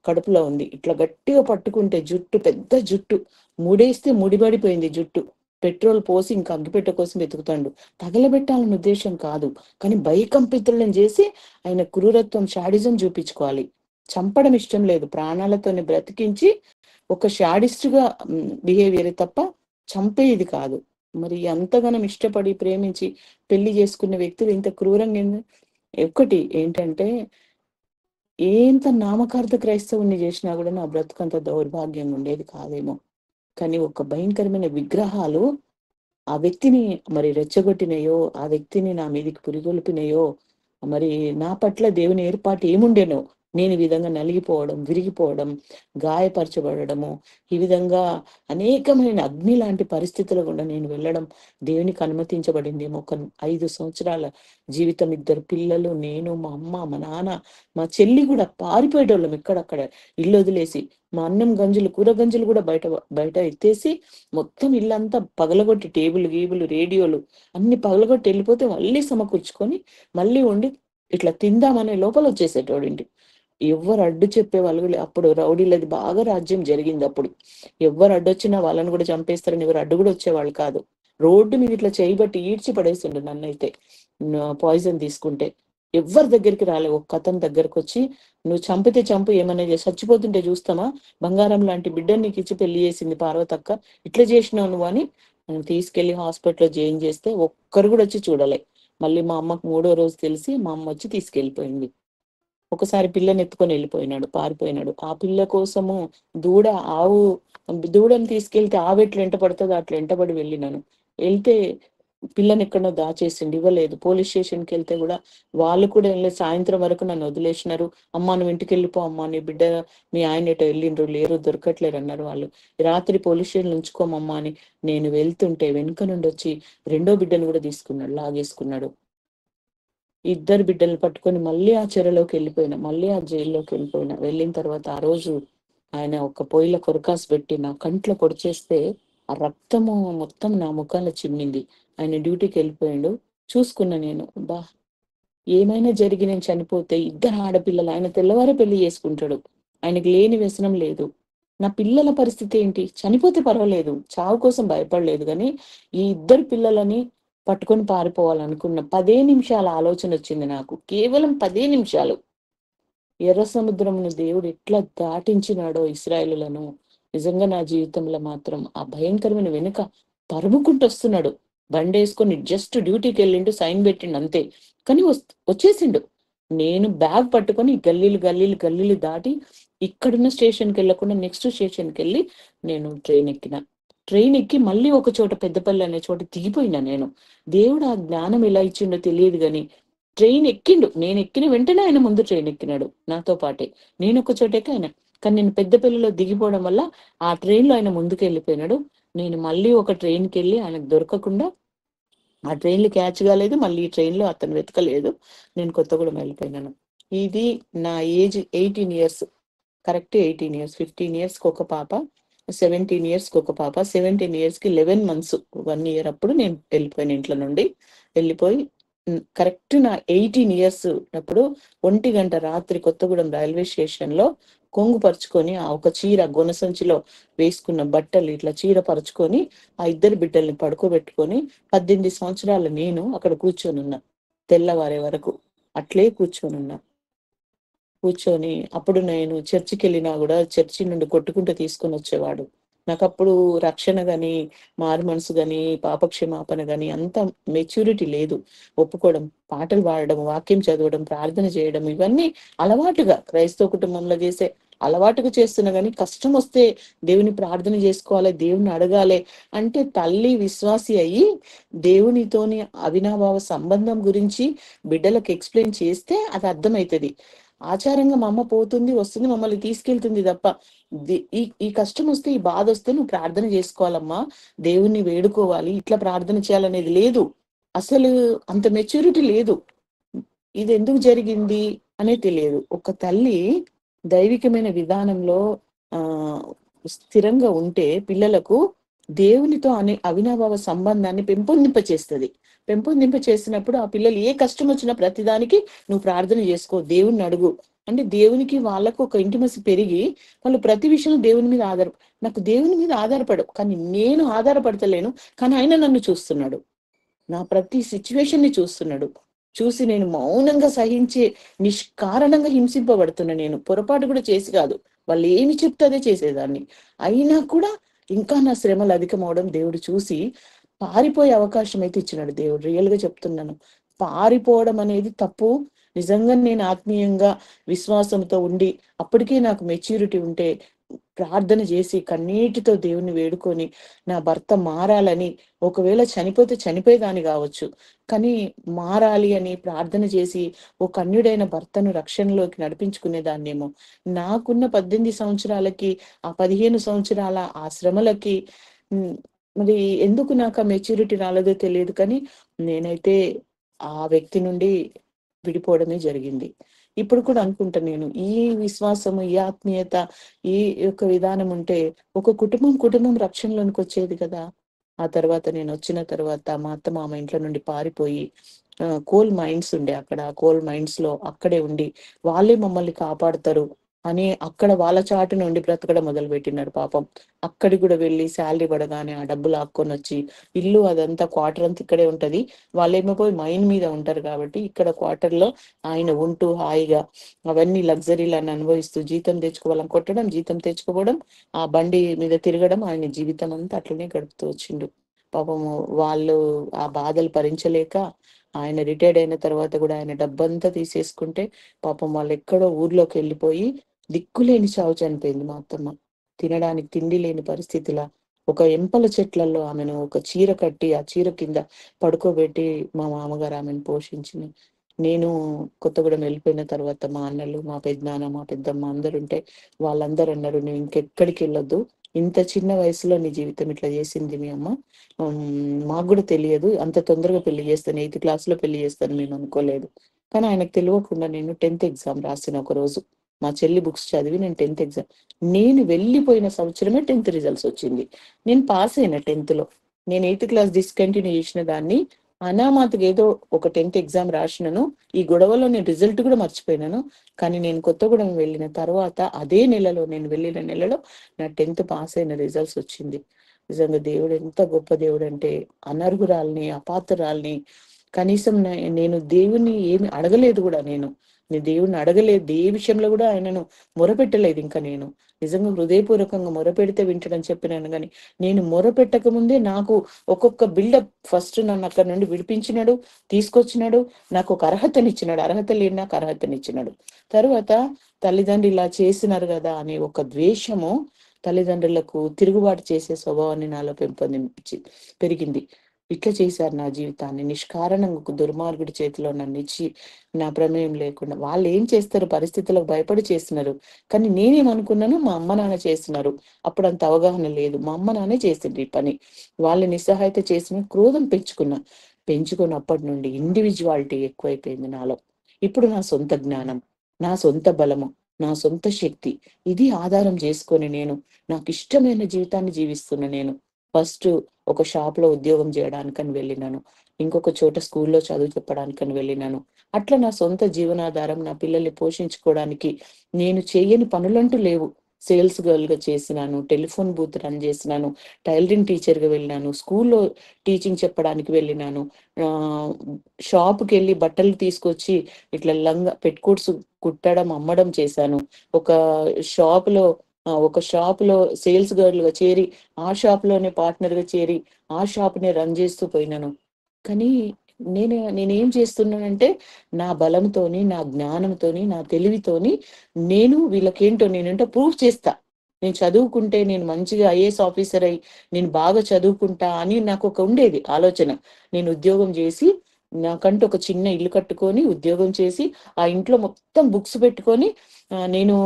కడుపులో ఉంది, ఇట్లా గట్టిగా పట్టుకుంటే జుట్టు, పెద్ద జుట్టు ముడేస్తే ముడిపడిపోయింది జుట్టు, పెట్రోల్ పోసి ఇంకా అగ్గిపెట్ట కోసం వెతుకుతాడు. తగలబెట్టాలన్న ఉద్దేశం కాదు, కానీ భయకంపితులను చేసి ఆయన క్రూరత్వం, షాడిజం చూపించుకోవాలి. చంపడం ఇష్టం లేదు, ప్రాణాలతోనే బ్రతికించి ఒక షాడిస్ట్గా బిహేవియర్ తప్ప చంపేది కాదు. మరి అంతగానం ఇష్టపడి ప్రేమించి పెళ్లి చేసుకున్న వ్యక్తులు ఇంత క్రూరంగా ఒక్కటి ఏంటంటే, ఎంత నామకార్థ క్రైస్తవుని చేసినా కూడా నా బ్రతుకంత దౌర్భాగ్యంగా ఉండేది కాదేమో. కానీ ఒక భయంకరమైన విగ్రహాలు ఆ వ్యక్తిని మరి రెచ్చగొట్టినయో, ఆ వ్యక్తిని నా మీదకి పురిగొల్పినయో, మరి నా పట్ల దేవుని ఏర్పాటు ఏముండేనో, నేను ఈ విధంగా నలిగిపోవడం, విరిగిపోవడం, గాయపరచబడము, ఈ విధంగా అనేకమైన అగ్ని లాంటి పరిస్థితులు కూడా నేను వెళ్ళడం దేవునికి అనుమతించబడింది. ఒక 5 సంవత్సరాల జీవితం, 2 పిల్లలు, నేను, మా అమ్మ, మా నాన్న, మా చెల్లి కూడా పారిపోయేటోళ్ళం ఎక్కడక్కడ ఇల్లు వదిలేసి. మా అన్నం గంజులు, కూర గంజులు కూడా బయట బయట ఎత్తేసి మొత్తం ఇల్లంతా పగలగొట్టి టేబుల్ గీబులు రేడియోలు అన్ని పగలగొట్టి వెళ్ళిపోతే మళ్ళీ సమకూర్చుకొని మళ్ళీ వండి ఇట్లా తిందామనే లోపల వచ్చేసేటోడు ఇంటి. ఎవరు అడ్డు చెప్పే వాళ్ళు అప్పుడు రౌడీలది బాగా రాజ్యం జరిగింది. అప్పుడు ఎవరు అడ్డొచ్చినా వాళ్ళని కూడా చంపేస్తారని ఎవరు అడ్డు కూడా వచ్చేవాళ్ళు కాదు. రోడ్డు మీద ఇట్లా చేయబట్టి ఈడ్చి పడేసిండు నన్నైతే పాయిజన్ తీసుకుంటే. ఎవరి దగ్గరికి రాలే. ఒక అతని దగ్గరకు వచ్చి, నువ్వు చంపితే చంపు, ఏమన్నా చచ్చిపోతుంటే చూస్తామా, బంగారం లాంటి బిడ్డని నీకు ఇచ్చి పెళ్లి చేసింది పార్వతక్క, ఇట్లా చేసినావు నువ్వు అని తీసుకెళ్లి హాస్పిటల్లో జాయిన్ చేస్తే ఒక్కరు కూడా వచ్చి చూడలే. మళ్ళీ మా అమ్మకు 3వ రోజు తెలిసి మా అమ్మ వచ్చి తీసుకెళ్లిపోయింది. ఒకసారి పిల్లని ఎత్తుకొని వెళ్ళిపోయినాడు, పారిపోయినాడు. ఆ పిల్ల కోసము దూడని తీసుకెళ్తే ఆవు ఎట్లా ఎంట పడుతుందో అట్లా ఎంటబడి వెళ్ళినాను. వెళ్తే పిల్లని ఎక్కడో దాచేసిండు, ఇవ్వలేదు. పోలీస్ స్టేషన్కి వెళ్తే కూడా వాళ్ళు కూడా వెళ్ళలేదు. సాయంత్రం వరకు నన్ను వదిలేసినారు. అమ్మ నువ్వు ఇంటికి వెళ్ళిపో అమ్మా, నీ బిడ్డ మీ ఆయన ఎటో వెళ్ళిండ్రు, లేరు, దొరకట్లేరు అన్నారు వాళ్ళు. రాత్రి పోలీస్ స్టేషన్ ఉంచుకోమమ్మా అని నేను వెళ్తుంటే వెనుక నుండి వచ్చి రెండో బిడ్డను కూడా తీసుకున్నాడు, లాగేసుకున్నాడు. ఇద్దరు బిడ్డలు పట్టుకొని మళ్ళీ ఆ చెరలోకి వెళ్ళిపోయినా, మళ్ళీ ఆ జైల్లోకి వెళ్ళిపోయినా. వెళ్ళిన తర్వాత ఆ రోజు ఆయన ఒక పొయ్యిలో కొరకాసు పెట్టి నా కంట్లో పొడిచేస్తే ఆ రక్తము మొత్తం నా ముఖాల్లో చిమ్మింది. ఆయన డ్యూటీకి వెళ్ళిపోయాడు. చూసుకున్నా నేను, బా ఏమైనా జరిగి నేను చనిపోతే ఇద్దరు ఆడపిల్లలు, ఆయన తెల్లవారే పెళ్లి చేసుకుంటాడు, ఆయనకి లేని వ్యసనం లేదు. నా పిల్లల పరిస్థితి ఏంటి? చనిపోతే పర్వాలేదు, చావు కోసం భయపడలేదు, కానీ ఈ ఇద్దరు పిల్లలని పట్టుకొని పారిపోవాలనుకున్న 10 నిమిషాల ఆలోచన వచ్చింది నాకు, కేవలం 10 నిమిషాలు. ఎర్ర సముద్రమును దేవుడు ఎట్లా దాటించినాడో ఇశ్రాయేలులను, నిజంగా నా జీవితంలో మాత్రం ఆ భయంకరమైన వెనుక తరుముకుంటూ వస్తున్నాడు. బండి వేసుకొని జస్ట్ డ్యూటీకి వెళ్ళిండు, సైన్ పెట్టిండు అంతే, కానీ వచ్చేసిండు. నేను బ్యాగ్ పట్టుకొని గల్లీలు గల్లీలు గల్లీలు దాటి ఇక్కడున్న స్టేషన్కి వెళ్ళకుండా నెక్స్ట్ స్టేషన్కి వెళ్ళి నేను ట్రైన్ ఎక్కి మళ్ళీ ఒక చోట పెద్దపల్లి అనే చోట దిగిపోయినా నేను. దేవుడు ఆ జ్ఞానం ఎలా ఇచ్చిండో తెలియదు, కానీ ట్రైన్ ఎక్కిండు. నేను ఎక్కిన వెంటనే ఆయన ముందు ట్రైన్ ఎక్కినాడు నాతో పాటే. నేను ఒక చోటకి ఆయన, కానీ నేను పెద్దపల్లిలో దిగిపోవడం వల్ల ఆ ట్రైన్ లో ఆయన ముందుకు వెళ్ళిపోయినాడు. నేను మళ్ళీ ఒక ట్రైన్కి వెళ్ళి ఆయనకు దొరకకుండా ఆ ట్రైన్లు క్యాచ్ కాలేదు, మళ్ళీ ఈ ట్రైన్ లో అతను వెతకలేదు, నేను కొత్తగూడెం వెళ్ళిపోయినాను. ఇది నా age 18 years, correct 18 years. 15 years కి ఒక పాప, 17 ఇయర్స్ కి ఒక పాప, 17 ఇయర్స్ కి 11 మంత్స్, 1 ఇయర్ అప్పుడు నేను వెళ్ళిపోయిన ఇంట్లో నుండి. వెళ్ళిపోయి కరెక్ట్ నా 18 ఇయర్స్ అప్పుడు 1 గంట రాత్రి కొత్తగూడెం రైల్వే స్టేషన్ లో కొంగు పరుచుకొని ఆ ఒక చీర గొనసంచిలో వేసుకున్న బట్టలు ఇట్లా చీర పరుచుకొని ఆ ఇద్దరు బిడ్డల్ని పడుకోబెట్టుకొని 18 సంవత్సరాలు నేను అక్కడ కూర్చొని ఉన్నా. తెల్లవారే వరకు అట్లే కూర్చొని అప్పుడు నేను చర్చికి వెళ్ళినా కూడా చర్చి నుండి కొట్టుకుంటూ తీసుకొని వచ్చేవాడు. నాకు అప్పుడు రక్షణ గాని, మారు మనసు గాని, పాపక్షమాపణ గాని అంత మెచ్యూరిటీ లేదు. ఒప్పుకోవడం, పాటలు పాడడం, వాక్యం చదవడం, ప్రార్థన చేయడం, ఇవన్నీ అలవాటుగా క్రైస్తవ కుటుంబంలో చేసే అలవాటుగా చేస్తున్నా, కానీ కష్టం వస్తే దేవుని ప్రార్థన చేసుకోవాలి, దేవుని అడగాలి అంటే తల్లి విశ్వాసి అయ్యి దేవునితోని అవినాభావ సంబంధం గురించి బిడ్డలకు ఎక్స్ప్లెయిన్ చేస్తే అది అర్థమవుతుంది. ఆచారంగా మా అమ్మ పోతుంది వస్తుంది మమ్మల్ని తీసుకెళ్తుంది తప్ప ఈ కష్టం వస్తే, ఈ బాధ వస్తే నువ్వు ప్రార్థన చేసుకోవాలమ్మా, దేవుణ్ణి వేడుకోవాలి, ఇట్లా ప్రార్థన చేయాలనేది లేదు. అసలు అంత మెచ్యూరిటీ లేదు. ఇది ఎందుకు జరిగింది అనే తెలియదు. ఒక తల్లి దైవికమైన విధానంలో ఆ స్థిరంగా ఉంటే పిల్లలకు దేవునితో అవినాభావ సంబంధాన్ని పెంపొందింప చేసినప్పుడు ఆ పిల్లలు ఏ కష్టం వచ్చినా ప్రతిదానికి నువ్వు ప్రార్థన చేసుకో, దేవుణ్ణి అడుగు అంటే దేవునికి వాళ్ళకు ఒక ఇంటిమసి పెరిగి వాళ్ళు ప్రతి విషయంలో దేవుని మీద నాకు దేవుని మీద ఆధారపడవు, కానీ నేను ఆధారపడతలేను, కానీ ఆయన నన్ను చూస్తున్నాడు, నా ప్రతి సిచ్యువేషన్ ని చూస్తున్నాడు. చూసి నేను మౌనంగా సహించే, నిష్కారణంగా హింసింపబడుతున్నా. నేను పొరపాటు కూడా చేసి కాదు, వాళ్ళు ఏమి చెప్తే అదే చేసేదాన్ని. అయినా కూడా ఇంకా నా శ్రమలు అధికమవడం దేవుడు చూసి పారిపోయే అవకాశం అయితే ఇచ్చినాడు దేవుడు. రియల్ గా చెప్తున్నాను, పారిపోవడం అనేది తప్పు. నిజంగా నేను ఆత్మీయంగా విశ్వాసంతో ఉండి అప్పటికే నాకు మెచ్యూరిటీ ఉంటే ప్రార్థన చేసి కన్నీటితో దేవుని వేడుకొని నా భర్త మారాలని, ఒకవేళ చనిపోతే చనిపోయేదాన్ని కావచ్చు, కానీ మారాలి అని ప్రార్థన చేసి ఓ కన్యుడైన భర్తను రక్షణలోకి నడిపించుకునేదాన్నేమో. నాకున్న 18 సంవత్సరాలకి ఆ 15 సంవత్సరాల ఆ శ్రమలకి మరి ఎందుకు నాకు ఆ మెచ్యూరిటీ రాలేదో తెలియదు, కానీ నేనైతే ఆ వ్యక్తి నుండి విడిపోవడమే జరిగింది. ఇప్పుడు కూడా అనుకుంటా నేను, ఈ విశ్వాసము, ఈ ఆత్మీయత, ఈ యొక్క విధానం ఉంటే ఒక కుటుంబం రక్షణలోనికి వచ్చేది కదా. ఆ తర్వాత నేను వచ్చిన తర్వాత మా అత్త మామ ఇంట్లో నుండి పారిపోయి కోల్ మైన్స్ ఉండే, అక్కడ కోల్ మైన్స్ లో అక్కడే ఉండి వాళ్ళే మమ్మల్ని కాపాడుతారు అని అక్కడ వాళ్ళ చాటు నుండి బ్రతకడం మొదలు పెట్టినారు పాపం. అక్కడికి కూడా వెళ్ళి శాలరీ పడగానే ఆ డబ్బులు ఆక్కొని వచ్చి, ఇల్లు అదంతా క్వార్టర్ అంతా ఇక్కడే ఉంటది, వాళ్ళేమో పోయి మైన్ మీద ఉంటారు కాబట్టి ఇక్కడ క్వార్టర్ లో ఆయన ఉంటూ హాయిగా అవన్నీ లగ్జరీలను అనుభవిస్తూ జీతం తెచ్చుకోవాలని కొట్టడం, జీతం తెచ్చుకోవడం, ఆ బండి మీద తిరగడం, ఆయన జీవితం అంతా అట్లనే గడుపుతూ వచ్చిండు. పాపము వాళ్ళు ఆ బాధలు భరించలేక ఆయన రిటైర్డ్ అయిన తర్వాత కూడా ఆయన డబ్బంతా తీసేసుకుంటే పాపం వాళ్ళు ఎక్కడో ఊర్లోకి వెళ్ళిపోయి దిక్కులేని చావు చనిపోయింది మా అత్తమ్మ. తినడానికి తిండి లేని పరిస్థితిలా ఒక ఎంపల చెట్లలో ఆమెను ఒక చీర కట్టి ఆ చీర కింద పడుకోబెట్టి మా మామగారు ఆమెను పోషించింది. నేను కొత్తగూడెం వెళ్ళిపోయిన తర్వాత మా అన్నలు, మా పెద్దనాన్న, మా పెద్దమ్మ అందరు ఉంటే వాళ్ళందరూ అన్నారు, నువ్వు ఇంకెక్కడికి వెళ్ళొద్దు, ఇంత చిన్న వయసులో నీ జీవితం ఇట్లా చేసింది మీ అమ్మ. మాకు కూడా తెలియదు, అంత తొందరగా పెళ్లి చేస్తాను, 8th క్లాస్లో పెళ్లి చేస్తాను మేము అనుకోలేదు. కానీ ఆయనకు తెలియకుండా నేను 10th ఎగ్జామ్ రాసిన ఒక రోజు, మా చెల్లి బుక్స్ చదివి నేను 10th ఎగ్జామ్, నేను వెళ్ళిపోయిన సంవత్సరమే 10th రిజల్ట్స్ వచ్చింది. నేను పాస్ అయిన 10th లో. నేను 8th క్లాస్ డిస్కంటిన్యూ చేసిన దాన్ని అనామాతగా ఏదో ఒక 10th ఎగ్జామ్ రాసినాను. ఈ గొడవలో నేను రిజల్ట్ కూడా మర్చిపోయినాను. కానీ నేను కొత్తగూడెం వెళ్ళిన తర్వాత అదే నెలలో, నేను వెళ్ళిన నెలలో నా 10th పాస్ అయిన రిజల్ట్స్ వచ్చింది. నిజంగా దేవుడు ఎంత గొప్ప దేవుడు అంటే, అనర్హురాల్ని, అపాత్రురాల్ని, కనీసం నేను దేవుణ్ణి ఏమి అడగలేదు కూడా. నేను దేవుణ్ణి అడగలేదు, ఏ విషయంలో కూడా ఆయనను మొరపెట్టలేదు. ఇంకా నేను నిజంగా హృదయపూర్వకంగా మొరపెడితే వింటాడని చెప్పినాను. కానీ నేను మొరపెట్టక ముందే నాకు ఒక్కొక్క బిల్డప్, ఫస్ట్ నన్ను అక్కడ నుండి విడిపించినాడు, తీసుకొచ్చినాడు, నాకు ఒక అర్హతనిచ్చినాడు, అర్హత లేని నాకు అర్హతనిచ్చినాడు. తర్వాత తల్లిదండ్రులు ఇలా చేసినారు కదా అనే ఒక ద్వేషము, తల్లిదండ్రులకు తిరుగుబాటు చేసే స్వభావాన్ని నాలో పెరిగింది. ఇట్లా చేశారు నా జీవితాన్ని, నిష్కారణంగా ఒక దుర్మార్గుడి చేతిలో నన్ను ఇచ్చి, నా ప్రమేయం లేకుండా. వాళ్ళు ఏం చేస్తారు, పరిస్థితులకు భయపడి చేస్తున్నారు. కానీ నేనేమనుకున్నాను, మా అమ్మ నాన్న చేస్తున్నారు. అప్పుడు అంత అవగాహన లేదు, మా అమ్మ నాన్నే చేసిండ్రు ఈ పని. వాళ్ళు నిస్సహాయత చేసిన క్రోధం పెంచుకున్నప్పటి నుండి ఇండివిజువాలిటీ ఎక్కువైపోయింది నాలో. ఇప్పుడు నా సొంత జ్ఞానం, నా సొంత బలము, నా సొంత శక్తి, ఇది ఆధారం చేసుకొని నేను నాకు ఇష్టమైన జీవితాన్ని జీవిస్తున్నా. నేను ఫస్ట్ ఒక షాప్ లో ఉద్యోగం చేయడానికని వెళ్ళినాను, ఇంకొక చోట స్కూల్లో చదువు చెప్పడానికని వెళ్ళినాను. అట్లా నా సొంత జీవనాధారం, నా పిల్లల్ని పోషించుకోవడానికి నేను చేయని పనులంటూ లేవు. సేల్స్ గర్ల్ గా చేసినాను, టెలిఫోన్ బూత్ రన్ చేసినాను, టైలరింగ్ టీచర్ గా వెళ్ళినాను, స్కూల్లో టీచింగ్ చెప్పడానికి వెళ్ళినాను, ఆ షాప్కి వెళ్ళి బట్టలు తీసుకొచ్చి ఇట్లా పెట్టుకోట్స్ కుట్టడం, అమ్మడం చేశాను. ఒక షాప్ లో సేల్స్ గర్ల్ గా చేరి, ఆ షాప్ లోనే పార్ట్నర్ గా చేరి, ఆ షాప్ నే రన్ చేస్తూ పోయినాను. కానీ నేనేం చేస్తున్నానంటే, నా బలంతోని, నా జ్ఞానంతోని, నా తెలివితోని నేను వీళ్ళకేంటో నేనంటే ప్రూవ్ చేస్తా. నేను చదువుకుంటే నేను మంచిగా ఐఏఎస్ ఆఫీసర్ అయి నేను బాగా చదువుకుంటా అని నాకు ఒక ఉండేది ఆలోచన. నేను ఉద్యోగం చేసి, నాకంటూ ఒక చిన్న ఇల్లు కట్టుకొని ఉద్యోగం చేసి, ఆ ఇంట్లో మొత్తం బుక్స్ పెట్టుకొని నేను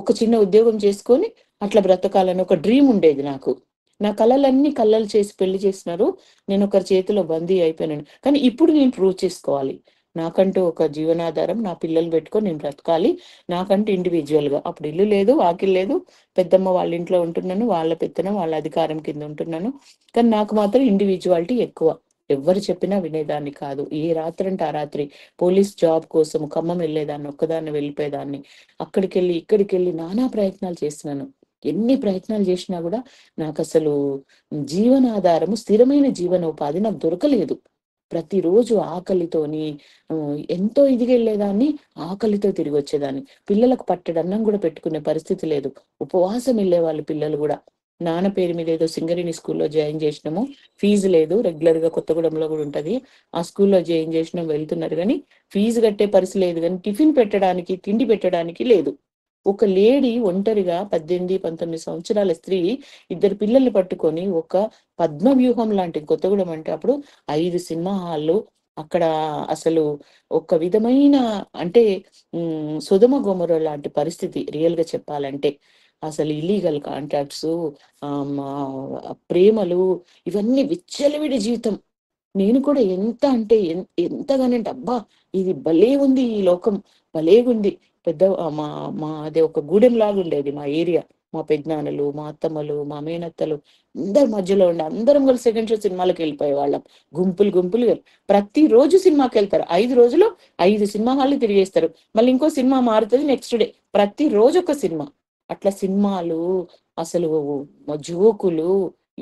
ఒక చిన్న ఉద్యోగం చేసుకొని అట్లా బ్రతకాలని ఒక డ్రీమ్ ఉండేది నాకు. నా కళలన్నీ కళ్ళలు చేసి పెళ్లి చేసినారు, నేను ఒకరి చేతిలో బందీ అయిపోయినాను. కానీ ఇప్పుడు నేను ప్రూవ్ చేసుకోవాలి, నాకంటూ ఒక జీవనాధారం, నా పిల్లలు పెట్టుకొని నేను బ్రతకాలి, నాకంటూ ఇండివిజువల్ గా. అప్పుడు ఇల్లు లేదు, వాకిల్ లేదు, పెద్దమ్మ వాళ్ళ ఇంట్లో ఉంటున్నాను, వాళ్ళ పెత్తనం, వాళ్ళ అధికారం కింద ఉంటున్నాను. కానీ నాకు మాత్రం ఇండివిజువాలిటీ ఎక్కువ. ఎవరు చెప్పినా వినేదాన్ని కాదు. ఏ రాత్రి అంటే ఆ రాత్రి పోలీస్ జాబ్ కోసం ఖమ్మం వెళ్ళేదాన్ని, ఒక్కదాన్ని వెళ్ళిపోయేదాన్ని. ఇక్కడికి వెళ్ళి నానా ప్రయత్నాలు చేస్తున్నాను. ఎన్ని ప్రయత్నాలు చేసినా కూడా నాకు అసలు జీవనాధారము, స్థిరమైన జీవనోపాధి నాకు దొరకలేదు. ప్రతిరోజు ఆకలితోని ఎంతో ఇదిగా వెళ్ళేదాన్ని, ఆకలితో తిరిగి వచ్చేదాన్ని. పిల్లలకు పట్టెడన్నం కూడా పెట్టుకునే పరిస్థితి లేదు, ఉపవాసం వెళ్ళే వాళ్ళు పిల్లలు కూడా. నాన్న పేరు మీద ఏదో సింగరేణి స్కూల్లో జాయిన్ చేసినాము, ఫీజు లేదు, రెగ్యులర్ గా కొత్తగూడెంలో కూడా ఉంటది, ఆ స్కూల్లో జాయిన్ చేసినాం, వెళ్తున్నారు. కానీ ఫీజు కట్టే పరిస్థితి లేదు, కానీ టిఫిన్ పెట్టడానికి, తిండి పెట్టడానికి లేదు. ఒక లేడీ ఒంటరిగా 18-19 సంవత్సరాల స్త్రీ 2 పిల్లల్ని పట్టుకొని ఒక పద్మవ్యూహం లాంటి కొత్తగూడెం అంటే అప్పుడు 5 సినిమా హాళ్ళు అక్కడ, అసలు ఒక విధమైన అంటే సుధమ గుమర లాంటి పరిస్థితి. రియల్ గా చెప్పాలంటే అసలు ఇల్లీగల్ కాంట్రాక్ట్స్, ప్రేమలు, ఇవన్నీ విచ్చలవిడి జీవితం. నేను కూడా ఎంత అంటే ఎంతగానంటే, అబ్బా ఇది భలే ఉంది, ఈ లోకం భలేగుంది. పెద్ద మా మా అదే ఒక గూడెం లాగా ఉండేది మా ఏరియా. మా పెద్దనాన్నలు, మా అత్తమ్మలు, మా మేనత్తలు అందరి మధ్యలో ఉండి అందరం కలిసి సెకండ్ షో సినిమాలకు వెళ్ళిపోయే వాళ్ళం. గుంపులు ప్రతి రోజు సినిమాకి వెళ్తారు. 5 రోజులు 5 సినిమా హాళ్ళు తిరిగేస్తారు. మళ్ళీ ఇంకో సినిమా మారుతుంది నెక్స్ట్ డే. ప్రతి రోజు ఒక సినిమా. అట్లా సినిమాలు, అసలు జోకులు,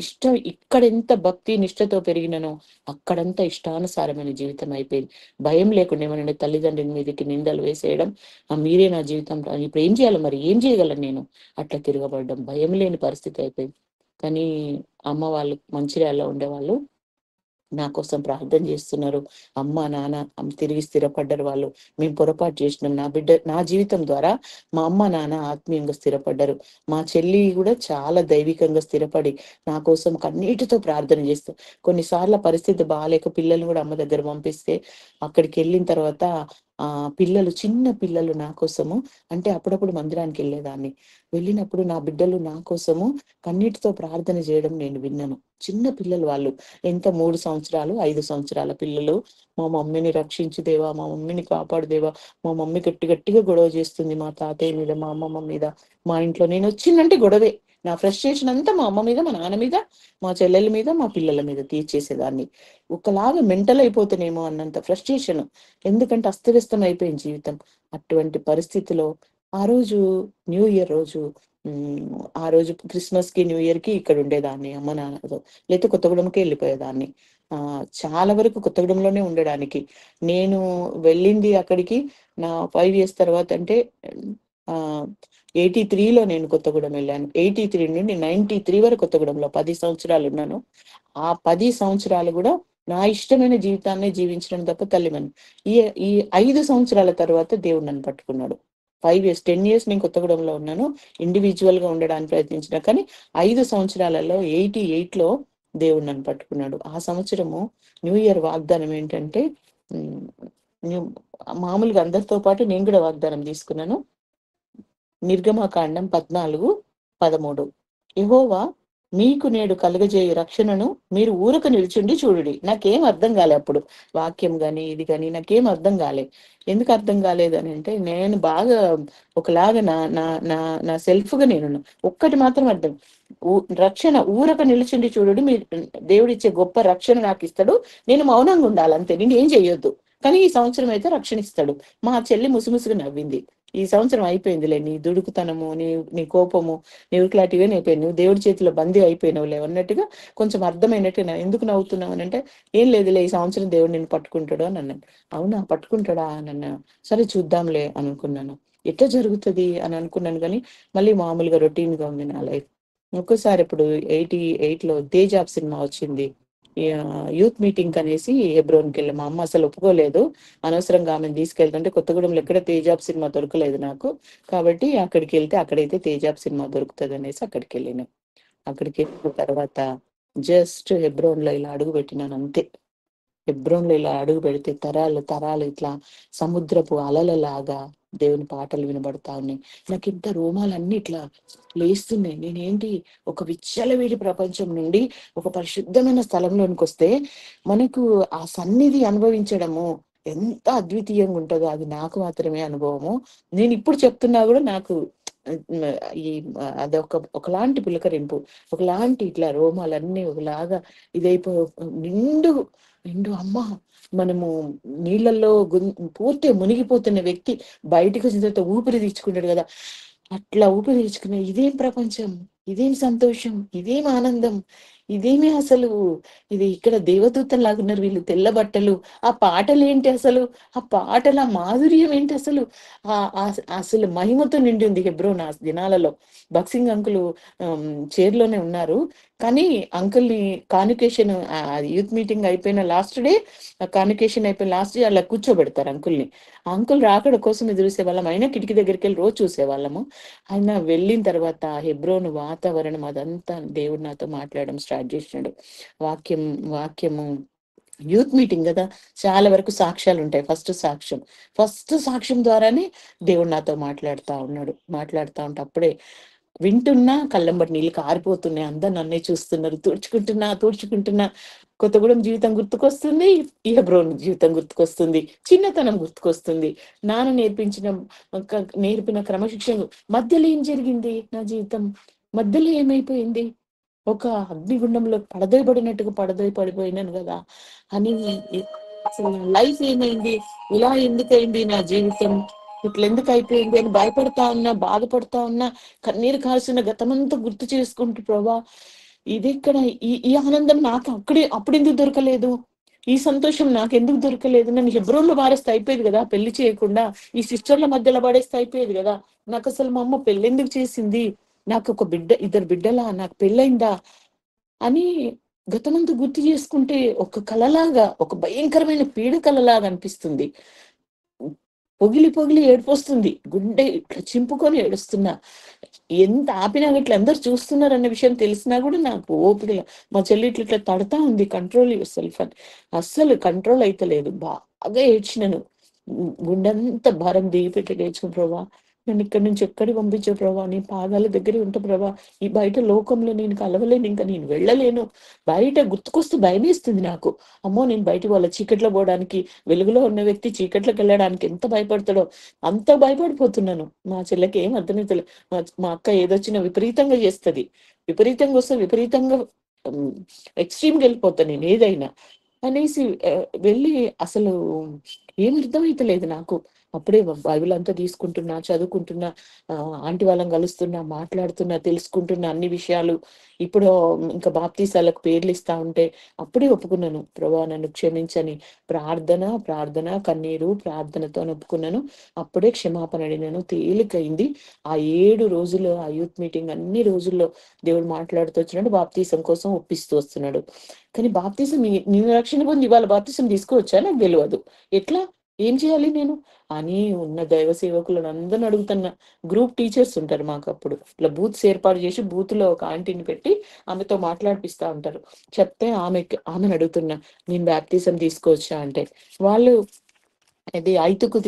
ఇష్టం. ఇక్కడ ఎంత భక్తి నిష్ఠతో పెరిగిననో అక్కడంతా ఇష్టానుసారమైన జీవితం అయిపోయింది. భయం లేకుండా ఏమన్నా తల్లిదండ్రుల మీదకి నిందలు వేసేయడం, మీరే నా జీవితం, ఇప్పుడు ఏం చేయాలి, మరి ఏం చేయగలను నేను, అట్లా తిరగబడడం, భయం లేని పరిస్థితి అయిపోయింది. కానీ అమ్మ వాళ్ళు మంచిర్యాలలో ఉండేవాళ్ళు, నా కోసం ప్రార్థన చేస్తున్నారు. అమ్మ నాన్న తిరిగి స్థిరపడ్డారు వాళ్ళు. మేము పొరపాటు చేసినాం, నా జీవితం ద్వారా మా అమ్మ నాన్న ఆత్మీయంగా స్థిరపడ్డారు. మా చెల్లి కూడా చాలా దైవికంగా స్థిరపడి నా కోసం కన్నీటితో ప్రార్థన చేస్తారు. కొన్నిసార్లు పరిస్థితి బాగాలేక పిల్లల్ని కూడా అమ్మ దగ్గర పంపిస్తే అక్కడికి వెళ్ళిన తర్వాత పిల్లలు, చిన్న పిల్లలు నా కోసము, అంటే అప్పుడప్పుడు మందిరానికి వెళ్ళేదాన్ని, వెళ్ళినప్పుడు నా బిడ్డలు నా కోసము కన్నీటితో ప్రార్థన చేయడం నేను విన్నాను. చిన్న పిల్లలు వాళ్ళు, ఎంత 3 సంవత్సరాలు 5 సంవత్సరాల పిల్లలు. మా మమ్మీని రక్షించు దేవా, మా మమ్మీని కాపాడు దేవా, మా మమ్మీ గట్టిగా గొడవ చేస్తుంది మా తాతయ్య మీద, మా అమ్మమ్మ మీద. మా ఇంట్లో నేను వచ్చిందంటే గొడవే. నా ఫ్రస్ట్రేషన్ అంతా మా అమ్మ మీద, మా నాన్న మీద, మా చెల్లెల మీద, మా పిల్లల మీద తీర్చేసేదాన్ని. ఒకలాగా మెంటల్ అయిపోతానేమో అన్నంత ఫ్రస్ట్రేషన్, ఎందుకంటే అస్తవ్యస్తం అయిపోయింది జీవితం. అటువంటి పరిస్థితిలో ఆ రోజు న్యూ ఇయర్ రోజు, ఆ రోజు క్రిస్మస్ కి న్యూ ఇయర్ కి ఇక్కడ ఉండేదాన్ని అమ్మ నాన్నతో, లేకపోతే కొత్తగూడెంకి వెళ్ళిపోయేదాన్ని. చాలా వరకు కొత్తగూడెంలోనే ఉండడానికి. నేను వెళ్ళింది అక్కడికి నా 5 years తర్వాత, అంటే 83లో నేను కొత్తగూడెం వెళ్ళాను. 83 నుండి 93 వరకు కొత్తగూడెంలో 10 సంవత్సరాలు ఉన్నాను. ఆ 10 సంవత్సరాలు కూడా నా ఇష్టమైన జీవితాన్ని జీవించడం తప్ప తల్లిమని. ఈ ఈ 5 సంవత్సరాల తర్వాత దేవుడు నన్ను పట్టుకున్నాడు. 5 years 10 years నేను కొత్తగూడెంలో ఉన్నాను, ఇండివిజువల్ గా ఉండడానికి ప్రయత్నించిన. కానీ 5 సంవత్సరాలలో 88లో దేవుడు నన్ను పట్టుకున్నాడు. ఆ సంవత్సరము న్యూ ఇయర్ వాగ్దానం ఏంటంటే, మామూలుగా అందరితో పాటు నేను కూడా వాగ్దానం తీసుకున్నాను. నిర్గమకాండం 14:13, యెహోవా మీకు నేడు కలుగజేయు రక్షణను మీరు ఊరక నిల్చుండి చూడుడి. నాకేం అర్థం కాలే అప్పుడు, వాక్యం గాని ఇది కానీ నాకేం అర్థం కాలే. ఎందుకు అర్థం కాలేదు అని అంటే, నేను బాగా ఒకలాగా నా నా నా నా సెల్ఫ్ గా నేను ఒక్కటి మాత్రం అర్థం, రక్షణ ఊరక నిల్చుండి చూడుడి, మీరు దేవుడిచ్చే గొప్ప రక్షణ నాకు ఇస్తాడు, నేను మౌనంగా ఉండాలి అంతే, నేను ఏం చెయ్యొద్దు, కానీ ఈ సంవత్సరం అయితే రక్షణ ఇస్తాడు. మా చెల్లి ముసుముసుగా నవ్వింది. ఈ సంవత్సరం అయిపోయిందిలే, నీ దుడుకుతనము, నీ కోపము, నీ ఉట్లాంటివే అయిపోయింది, నువ్వు దేవుడి చేతిలో బందీ అయిపోయినావులే అన్నట్టుగా కొంచెం అర్థమైనట్టు. ఎందుకు నవ్వుతున్నావు అని అంటే, ఏం లేదులే, ఈ సంవత్సరం దేవుడు నిన్ను పట్టుకుంటాడు అని అన్నాను. అవునా, పట్టుకుంటాడా అని అన్నా. సరే చూద్దాంలే అనుకున్నాను. ఎట్లా జరుగుతుంది అని అనుకున్నాను, కానీ మళ్ళీ మామూలుగా రొటీన్ గా ఉంది నా లైఫ్. ఒక్కసారి ఇప్పుడు 88లో తేజాబ్ సినిమా వచ్చింది, యూత్ మీటింగ్ అనేసి హెబ్రోన్కి వెళ్ళి, మా అమ్మ అసలు ఒప్పుకోలేదు, అనవసరంగా ఆమెను తీసుకెళ్తుంటే, కొత్తగూడెంలో ఎక్కడ తేజాబ్ సినిమా దొరకలేదు నాకు, కాబట్టి అక్కడికి వెళ్తే అక్కడైతే తేజాబ్ సినిమా దొరుకుతుంది అనేసి అక్కడికి వెళ్ళిన. అక్కడికి వెళ్ళిన తర్వాత జస్ట్ హెబ్రోన్ లో ఇలా అడుగు పెట్టినాను అంతే. హెబ్రోన్లో ఇలా అడుగు పెడితే తరాలు తరాలు ఇట్లా సముద్రపు అలలలాగా దేవుని పాటలు వినబడతా ఉన్నాయి. నాకు ఇంత రోమాలన్నీ ఇట్లా లేస్తున్నాయి. నేనేంటి, ఒక విచ్చలవిడి ప్రపంచం నుండి ఒక పరిశుద్ధమైన స్థలంలోనికి వస్తే మనకు ఆ సన్నిధి అనుభవించడము ఎంత అద్వితీయంగా ఉంటుందో అది నాకు మాత్రమే అనుభవము. నేను ఇప్పుడు చెప్తున్నా కూడా నాకు ఈ ఒకలాంటి పులకరింపు, ఒకలాంటి ఇట్లా రోమాలన్నీ ఒకలాగా ఇదైపో నిండు నిండు అమ్మ. మనము నీళ్ళల్లో పూర్తిగా మునిగిపోతున్న వ్యక్తి బయటకు వచ్చిన తర్వాత ఊపిరి తీర్చుకుంటాడు కదా, అట్లా ఊపిరి తీర్చుకునే, ఇదేం ప్రపంచం, ఇదేం సంతోషం, ఇదేం ఆనందం, ఇదేమి అసలు, ఇది ఇక్కడ దేవదూతలాగా ఉన్నారు వీళ్ళు, తెల్ల బట్టలు, ఆ పాటలు ఏంటి అసలు, ఆ పాటల మాధుర్యం ఏంటి అసలు, అసలు మహిమతో నిండి ఉంది హెబ్రోన్ ఆ దినాలలో. బక్సింగ్ అంకుల్ చైర్లోనే ఉన్నారు, కానీ అంకుల్ని కాన్వికేషన్, యూత్ మీటింగ్ అయిపోయిన లాస్ట్ డే, కాన్వికేషన్ అయిపోయిన లాస్ట్ డే అలా కూర్చోబెడతారు అంకుల్ని. ఆ అంకుల్ రాకడ కోసం ఎదురు చూసేవాళ్ళం, అయినా కిటికీ దగ్గరికి వెళ్ళి రోజు చూసేవాళ్ళము. ఆయన వెళ్ళిన తర్వాత హెబ్రోన్ వాతావరణం అదంతా దేవుడు నాతో మాట్లాడడం స్టార్ట్ చేసినాడు. వాక్యము యూత్ మీటింగ్ కదా, చాలా వరకు సాక్ష్యాలు ఉంటాయి. ఫస్ట్ సాక్ష్యం ద్వారానే దేవుడు నాతో మాట్లాడుతా ఉంటే అప్పుడే వింటున్నా కళ్ళంబడి నీళ్ళు కారిపోతున్నాయి. అందరు నన్నే చూస్తున్నారు, తుడుచుకుంటున్నా. కొత్తగూడెం జీవితం గుర్తుకొస్తుంది, ఈ హెబ్రోన్ జీవితం గుర్తుకొస్తుంది, చిన్నతనం గుర్తుకొస్తుంది, నాన్న నేర్పిన క్రమశిక్షణ. మధ్యలో ఏం జరిగింది, నా జీవితం మధ్యలో ఏమైపోయింది, ఒక అగ్నిగుండంలో పడిపోయినాను కదా అని. అసలు లైఫ్ ఏమైంది, ఇలా ఎందుకైంది నా జీవితం, ఇట్లా ఎందుకు అయిపోయింది అని భయపడతా ఉన్నా, బాధపడతా ఉన్నా, కన్నీరు కాల్సిన గతమంతా గుర్తు చేసుకుంటూ, ప్రభా ఇది ఇక్కడ, ఈ ఆనందం నాకు అప్పుడెందుకు దొరకలేదు, ఈ సంతోషం నాకు ఎందుకు దొరకలేదు, నన్ను హెబ్రోన్లో పారేస్తే అయిపోయేది కదా పెళ్లి చేయకుండా, ఈ సిస్టర్ల మధ్యలో పడేస్తే అయిపోయేది కదా, నాకు అసలు మా అమ్మ పెళ్ళెందుకు చేసింది, నాకు ఒక ఇద్దరు బిడ్డలా, నాకు పెళ్ళైందా అని గతమంతా గుర్తు చేసుకుంటే ఒక కలలాగా, ఒక భయంకరమైన పీడ కలలాగా అనిపిస్తుంది. పొగిలి పొగిలి ఏడుపొస్తుంది. గుండె ఇట్లా చింపుకొని ఏడుస్తున్నా. ఎంత ఆపినా ఇట్లా అందరూ చూస్తున్నారన్న విషయం తెలిసినా కూడా నాకు ఓపిక మా చెల్లి ఇట్లా తడతా ఉంది, కంట్రోల్ యువర్ సెల్ఫ్ అని. అస్సలు కంట్రోల్ అయితలేదు. బాగా ఏడ్చినాను. గుండెంతా భారం దిగిపెట్టి లేచుకుని, ప్రభా నేను ఇక్కడి నుంచి ఎక్కడికి పంపించు ప్రభా, నీ పాదాల దగ్గర ఉంటా ప్రభా, ఈ బయట లోకంలో నేను కలవలేను, ఇంకా నేను వెళ్ళలేను. బయట గుర్తుకొస్తే భయమేస్తుంది నాకు. అమ్మో, నేను బయటకు వాళ్ళ చీకట్లో పోవడానికి, వెలుగులో ఉన్న వ్యక్తి చీకట్లోకి వెళ్ళడానికి ఎంత భయపడతాడో అంత భయపడిపోతున్నాను. మా చెల్లెకి ఏం అర్థమైతలే. మా అక్క ఏదొచ్చినా విపరీతంగా చేస్తుంది. విపరీతంగా వస్తే విపరీతంగా ఎక్స్ట్రీమ్కి వెళ్ళిపోతాను నేను ఏదైనా అనేసి వెళ్ళి అసలు ఏం అర్థమైతలేదు నాకు. అప్పుడే బైబిల్ అంతా తీసుకుంటున్నా, చదువుకుంటున్నా, ఆంటీ వాళ్ళని కలుస్తున్నా, మాట్లాడుతున్నా, తెలుసుకుంటున్నా అన్ని విషయాలు. ఇప్పుడు ఇంకా బాప్తీసాలకు పేర్లు ఇస్తా ఉంటే అప్పుడే ఒప్పుకున్నాను, ప్రభా నన్ను క్షమించని. ప్రార్థన ప్రార్థన కన్నీరు ప్రార్థనతో ఒప్పుకున్నాను. అప్పుడే క్షమాపణ అడిగినాను. తేలికైంది. ఆ 7 రోజులు ఆ యూత్ మీటింగ్ అన్ని రోజుల్లో దేవుడు మాట్లాడుతూ వచ్చినాడు, బాప్తీసం కోసం ఒప్పిస్తూ వస్తున్నాడు. కానీ బాప్తీసం నేను రక్షణ పొంది ఇవాళ బాప్తీసం తీసుకోవచ్చా నాకు తెలియదు. ఎట్లా, ఏం చేయాలి నేను అని ఉన్న దైవ సేవకులను అందరిని అడుగుతున్నా. గ్రూప్ టీచర్స్ ఉంటారు మాకు. అప్పుడు ఇట్లా బూత్స్ ఏర్పాటు చేసి బూత్ లో ఒక ఆంటీని పెట్టి ఆమెతో మాట్లాడిపిస్తా ఉంటారు. చెప్తే ఆమెను అడుగుతున్నా, నేను బాప్తీసం తీసుకోవచ్చా అంటే వాళ్ళు ఇది ఐతుకు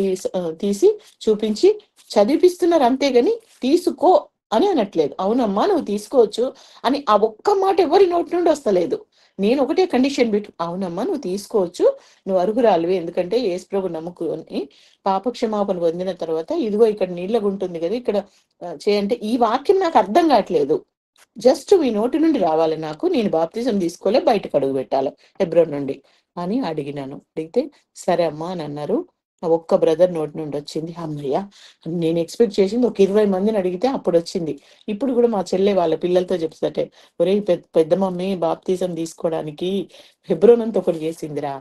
తీసి చూపించి చదివిపిస్తున్నారు అంతేగాని తీసుకో అని అనట్లేదు. అవునమ్మా నువ్వు తీసుకోవచ్చు అని ఆ ఒక్క మాట ఎవరి నోటి నుండి వస్తలేదు. నేను ఒకటే కండిషన్ పెట్టి, అవునమ్మా నువ్వు తీసుకోవచ్చు, నువ్వు అర్హురాలివి, ఎందుకంటే యేసు ప్రభు నమ్ముకుని పాపక్షమాపణ పొందిన తర్వాత ఇదిగో ఇక్కడ నీళ్ళగా ఉంటుంది కదా, ఇక్కడ చేయంటే ఈ వాక్యం నాకు అర్థం కావట్లేదు. జస్ట్ మీ నోటి నుండి రావాలి నాకు, నేను బాప్తిజం తీసుకోలే, బయటకు అడుగు పెట్టాలి హెబ్రోన్ నుండి అని అడిగినాను. అడిగితే సరే అమ్మా అని అన్నారు. ఒక్క బ్రదర్ నోటి నుండి వచ్చింది. అమ్మయ్య, నేను ఎక్స్పెక్ట్ చేసింది ఒక 20 మందిని అడిగితే అప్పుడు వచ్చింది. ఇప్పుడు కూడా మా చెల్లె వాళ్ళ పిల్లలతో చెప్తుంటే, ఒరే పెద్ద మమ్మీ బాప్తిజం తీసుకోవడానికి హెబ్రోన్ అంతా ఒకటి చేసిందిరా,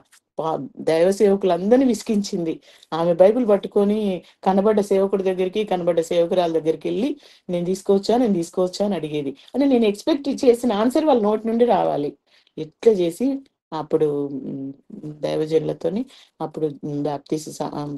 దైవ సేవకులందరినీ విసికించింది. ఆమె బైబిల్ పట్టుకొని కనబడ్డ సేవకుడి దగ్గరికి, కనబడ్డ సేవకురాల దగ్గరికి వెళ్ళి నేను తీసుకోవచ్చా అని అడిగేది. అంటే నేను ఎక్స్పెక్ట్ చేసిన ఆన్సర్ వాళ్ళ నోటి నుండి రావాలి. ఎట్లా చేసి అప్పుడు దైవజనులతోని అప్పుడు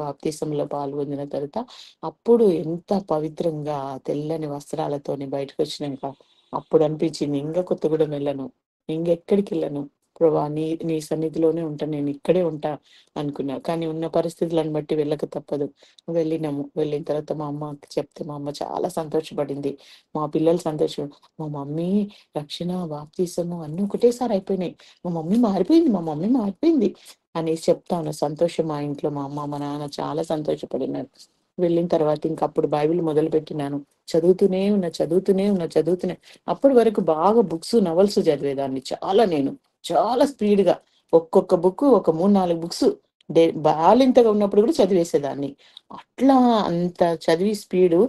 బాప్తిసంలో పాల్గొందిన తర్వాత అప్పుడు ఎంత పవిత్రంగా తెల్లని వస్త్రాలతోని బయటకు వచ్చినాక అప్పుడు అనిపించింది, ఇంకా కొత్తగూడెం వెళ్ళను, ఇంకెక్కడికి వెళ్ళను ప్రభా, నీ సన్నిధిలోనే ఉంటా, నేను ఇక్కడే ఉంటా అనుకున్నా. కానీ ఉన్న పరిస్థితులను బట్టి వెళ్ళక తప్పదు. వెళ్ళినాము. వెళ్ళిన తర్వాత మా అమ్మకి చెప్తే మా అమ్మ చాలా సంతోషపడింది. మా పిల్లలు సంతోషం, మా మమ్మీ రక్షణ బాప్తీసము అన్ని ఒకటేసారి అయిపోయినాయి, మా మమ్మీ మారిపోయింది అనేసి చెప్తాను. సంతోషం మా ఇంట్లో మా అమ్మ మా నాన్న చాలా సంతోషపడినారు. వెళ్ళిన తర్వాత ఇంకప్పుడు బైబిల్ మొదలు పెట్టినాను. చదువుతూనే ఉన్నా. అప్పటి వరకు బాగా బుక్స్ నవల్స్ చదివేదాన్ని నేను చాలా స్పీడ్ గా ఒక్కొక్క బుక్ ఒక 3-4 బుక్స్ బాలింతగా ఉన్నప్పుడు కూడా చదివేసేదాన్ని. అట్లా అంత చదివి స్పీడు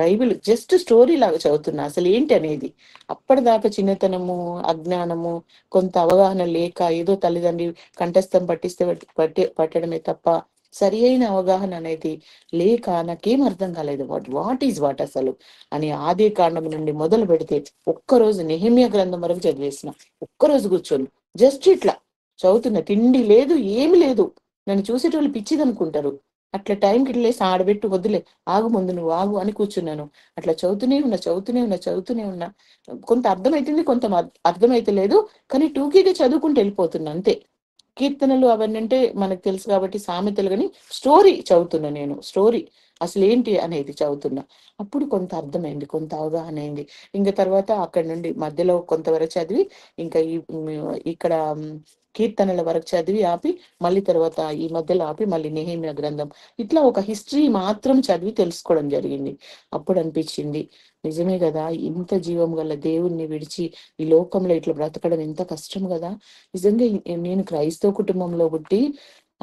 బైబిల్ జస్ట్ స్టోరీ లాగా చదువుతున్నా, అసలు ఏంటి అనేది. అప్పటిదాకా చిన్నతనము, అజ్ఞానము, కొంత అవగాహన లేక ఏదో తల్లిదండ్రి కంఠస్థం పట్టిస్తే పట్టడమే తప్ప సరి అయిన అవగాహన అనేది లేక నాకేం అర్థం కాలేదు. వాట్ ఈజ్ వాట్ అసలు అని ఆది కాండం నుండి మొదలు పెడితే ఒక్కరోజు నెహెమ్యా గ్రంథం వరకు చదివేసిన. ఒక్కరోజు కూర్చొని జస్ట్ ఇట్లా చదువుతున్నా, తిండి లేదు ఏమి లేదు. నన్ను చూసేటోళ్ళు పిచ్చిది అనుకుంటారు. అట్లా టైంకి ఇట్లేసి ఆడబెట్టు, వద్దులే ఆగు, ముందు నువ్వు ఆగు అని కూర్చున్నాను. అట్లా చదువుతూనే ఉన్నా. కొంత అర్థమైతుంది, కొంత అర్థమైతలేదు. కానీ టూకీగా చదువుకుంటూ వెళ్ళిపోతున్నా అంతే. కీర్తనలు అవన్నీ అంటే మనకు తెలుసు కాబట్టి సామెతలు, కానీ స్టోరీ చదువుతున్నా నేను. స్టోరీ అసలు ఏంటి అనేది చదువుతున్నా. అప్పుడు కొంత అర్థమైంది, కొంత అవగాహన అయింది. ఇంకా తర్వాత అక్కడి నుండి మధ్యలో కొంతవరకు చదివి ఇంకా ఇక్కడ కీర్తనల వరకు చదివి ఆపి మళ్ళీ తర్వాత ఈ మధ్యలో ఆపి మళ్ళీ నెహెమ్యా గ్రంథం ఇట్లా ఒక హిస్టరీ మాత్రం చదివి తెలుసుకోవడం జరిగింది. అప్పుడు అనిపించింది, నిజమే కదా, ఇంత జీవం గల దేవుణ్ణి విడిచి ఈ లోకంలో ఇట్లా బ్రతకడం ఎంత కష్టం కదా. నిజంగా నేను క్రైస్తవ కుటుంబంలో పుట్టి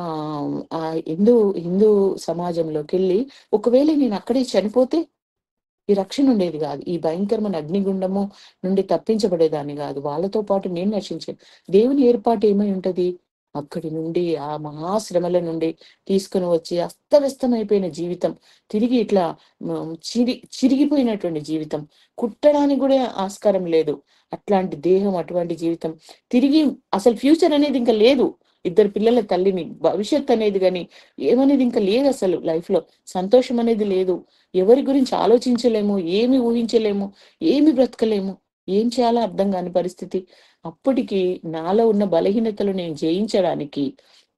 ఆ హిందూ సమాజంలోకి వెళ్ళి ఒకవేళ నేను అక్కడే చనిపోతే ఈ రక్షణ ఉండేది కాదు. ఈ భయంకరమైన అగ్నిగుండము నుండి తప్పించబడేదాన్ని కాదు. వాళ్ళతో పాటు నేను నశించాను. దేవుని ఏర్పాటు ఏమై ఉంటది? అక్కడి నుండి ఆ మహాశ్రమల నుండి తీసుకుని వచ్చి అస్తవ్యస్తమైపోయిన జీవితం, తిరిగి ఇట్లా చిరిగిపోయినటువంటి జీవితం, కుట్టడానికి కూడా ఆస్కారం లేదు. అట్లాంటి దేహం, అటువంటి జీవితం, తిరిగి అసలు ఫ్యూచర్ అనేది ఇంకా లేదు. ఇద్దరు పిల్లల తల్లిని, భవిష్యత్ అనేది కానీ ఏమనేది ఇంకా లేదు. అసలు లైఫ్ లో సంతోషం అనేది లేదు. ఎవరి గురించి ఆలోచించలేము, ఏమి ఊహించలేము, ఏమి బ్రతకలేము, ఏం చేయాలో అర్థం కాని పరిస్థితి. అప్పటికి నాలో ఉన్న బలహీనతలు నేను జయించడానికి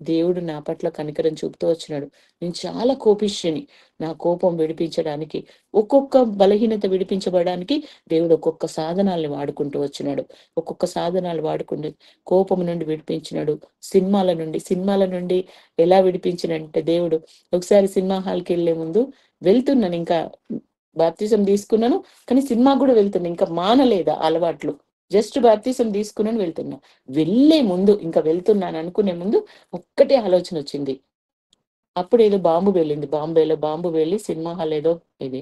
దేవుడు నా పట్ల కనికరం చూపుతూ వచ్చినాడు. నేను చాలా కోపిష్యని. నా కోపం విడిపించడానికి, ఒక్కొక్క బలహీనత విడిపించబడడానికి దేవుడు ఒక్కొక్క సాధనాల్ని వాడుకుంటూ వచ్చినాడు. ఒక్కొక్క సాధనాలు వాడుకుంటూ కోపం నుండి విడిపించినాడు. సినిమాల నుండి ఎలా విడిపించినంటే దేవుడు, ఒకసారి సినిమా హాల్కి వెళ్లే ముందు వెళ్తున్నాను, ఇంకా బాప్తిజం తీసుకున్నాను కానీ సినిమా కూడా వెళ్తున్నా, ఇంకా మానలేదా అలవాట్లు. జస్ట్ బాప్తిజం తీసుకున్నాను, వెళ్తున్నా. వెళ్లే ముందు, ఇంకా వెళ్తున్నాను అనుకునే ముందు ఒక్కటే ఆలోచన వచ్చింది. అప్పుడు ఏదో బాంబు వెళ్ళింది, బాంబేలో బాంబు వెళ్ళి సినిమా హాల్ ఏదో ఇది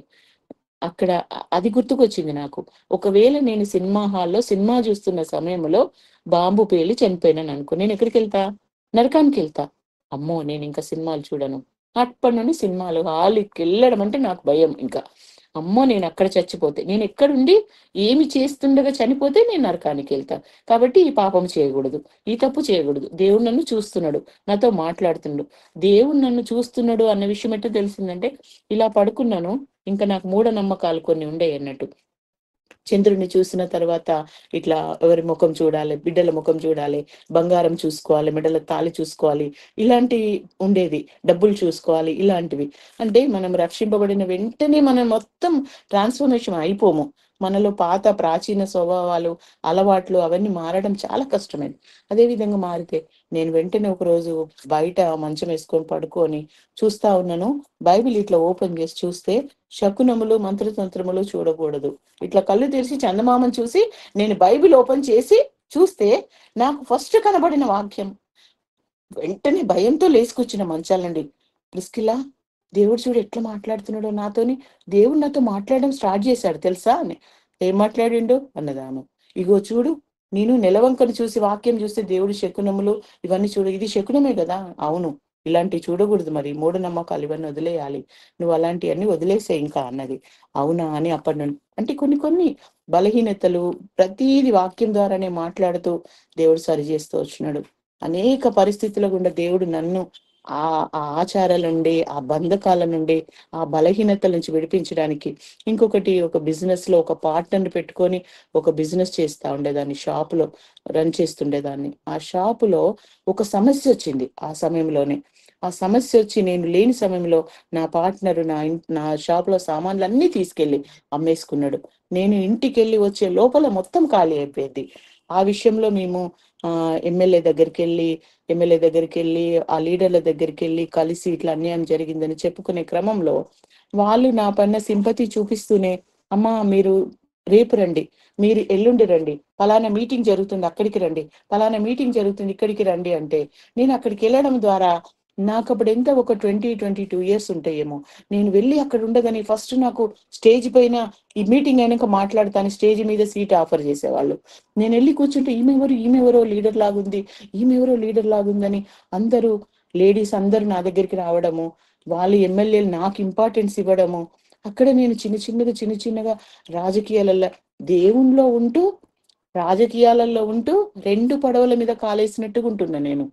అక్కడ అది గుర్తుకొచ్చింది నాకు. ఒకవేళ నేను సినిమా హాల్లో సినిమా చూస్తున్న సమయంలో బాంబు పేలి చనిపోయినాను అనుకో, నేను ఎక్కడికి వెళ్తా? నరకానికి వెళ్తా. అమ్మో, నేను ఇంకా సినిమాలు చూడను. అప్పటి నుండి సినిమాలు హాల్కి వెళ్ళడం అంటే నాకు భయం. ఇంకా అమ్మో, నేను అక్కడ చచ్చిపోతే, నేను ఎక్కడుండి ఏమి చేస్తుండగా చనిపోతే నేను నరకానికి వెళ్తా. కాబట్టి ఈ పాపం చేయకూడదు, ఈ తప్పు చేయకూడదు. దేవుడు నన్ను చూస్తున్నాడు, నాతో మాట్లాడుతున్నాడు. దేవుడు నన్ను చూస్తున్నాడు అన్న విషయం ఎట్లా తెలిసిందంటే, ఇలా పడుకున్నాను, ఇంకా నాకు మూఢనమ్మకాలు కొన్ని ఉండే అన్నట్టు. చంద్రుడిని చూసిన తర్వాత ఇట్లా ఎవరి ముఖం చూడాలి, బిడ్డల ముఖం చూడాలి, బంగారం చూసుకోవాలి, మెడల తాళి చూసుకోవాలి, ఇలాంటి ఉండేది. డబ్బులు చూసుకోవాలి, ఇలాంటివి. అంటే మనం రక్షింపబడిన వెంటనే మనం మొత్తం ట్రాన్స్ఫర్మేషన్ అయిపోము. మనలో పాత ప్రాచీన స్వభావాలు, అలవాట్లు అవన్నీ మారడం చాలా కష్టమైంది. అదే విధంగా మారితే నేను వెంటనే ఒక రోజు బయట మంచం వేసుకొని పడుకొని చూస్తా ఉన్నాను. బైబిల్ ఇట్లా ఓపెన్ చేసి చూస్తే శకునములు, మంత్రతంత్రములు చూడకూడదు. ఇట్లా కళ్ళు తెరిచి చందమామను చూసి నేను బైబిల్ ఓపెన్ చేసి చూస్తే నాకు ఫస్ట్ కనబడిన వాక్యం. వెంటనే భయంతో లేసుకొచ్చిన మంచాలండి. ప్రిస్కిల్లా, దేవుడు చూడు ఎట్లా మాట్లాడుతున్నాడో నాతోని. దేవుడు నాతో మాట్లాడడం స్టార్ట్ చేశాడు తెలుసా అని. ఏం మాట్లాడిండు అన్నదాను. ఇగో చూడు, నేను నెలవంకను చూసి వాక్యం చూస్తే దేవుడు శకునములు ఇవన్నీ చూడు, ఇది శకునమే కదా. అవును, ఇలాంటివి చూడకూడదు, మరి మూఢనమ్మకాలు ఇవన్నీ వదిలేయాలి, నువ్వు అలాంటివన్నీ వదిలేసే ఇంకా అన్నది. అవునా అని అప్పటి నుండి అంటే కొన్ని కొన్ని బలహీనతలు ప్రతీది వాక్యం ద్వారానే మాట్లాడుతూ దేవుడు సరి చేస్తూ వచ్చినాడు. అనేక పరిస్థితుల గుండా దేవుడు నన్ను ఆ ఆ ఆచారాల నుండి, ఆ బంధకాల నుండి, ఆ బలహీనతల నుంచి విడిపించడానికి. ఇంకొకటి, ఒక బిజినెస్ లో ఒక పార్ట్నర్ పెట్టుకొని ఒక బిజినెస్ చేస్తా ఉండేదాన్ని, షాపులో రన్ చేస్తుండేదాన్ని. ఆ షాపులో ఒక సమస్య వచ్చింది. ఆ సమయంలోనే ఆ సమస్య వచ్చి నేను లేని సమయంలో నా పార్ట్నర్ నా షాప్ లో సామాన్లు అన్ని తీసుకెళ్లి అమ్మేసుకున్నాడు. నేను ఇంటికి వెళ్ళి వచ్చే లోపల మొత్తం ఖాళీ అయిపోయింది. ఆ విషయంలో మేము ఆ ఎమ్మెల్యే దగ్గరికి వెళ్ళి ఆ లీడర్ల దగ్గరికి వెళ్ళి కలిసి ఇట్లా అన్యాయం జరిగిందని చెప్పుకునే క్రమంలో వాళ్ళు నా పైన సింపతి చూపిస్తూనే, అమ్మా మీరు రేపు రండి, మీరు ఎల్లుండి రండి, ఫలానా మీటింగ్ జరుగుతుంది అక్కడికి రండి, ఫలానా మీటింగ్ జరుగుతుంది ఇక్కడికి రండి అంటే, నేను అక్కడికి వెళ్ళడం ద్వారా నాకు అప్పుడు ఎంత ఒక 22 years ఉంటాయేమో. నేను వెళ్ళి అక్కడ ఉండగానే ఫస్ట్ నాకు స్టేజ్ పైన ఈ మీటింగ్ అయినాక మాట్లాడతాను, స్టేజ్ మీద సీట్ ఆఫర్ చేసేవాళ్ళు. నేను వెళ్ళి కూర్చుంటే ఈమెవరో లీడర్ లాగుంది, ఈమెవరో లీడర్ లాగుందని అందరూ లేడీస్ అందరూ నా దగ్గరికి రావడము, వాళ్ళు ఎమ్మెల్యేలు నాకు ఇంపార్టెన్స్ ఇవ్వడము. అక్కడ నేను చిన్న చిన్నగా రాజకీయాలలో దేవుణ్ణిలో ఉంటూ రాజకీయాలలో ఉంటూ రెండు పడవల మీద కాలేసినట్టుగా ఉంటున్నా నేను.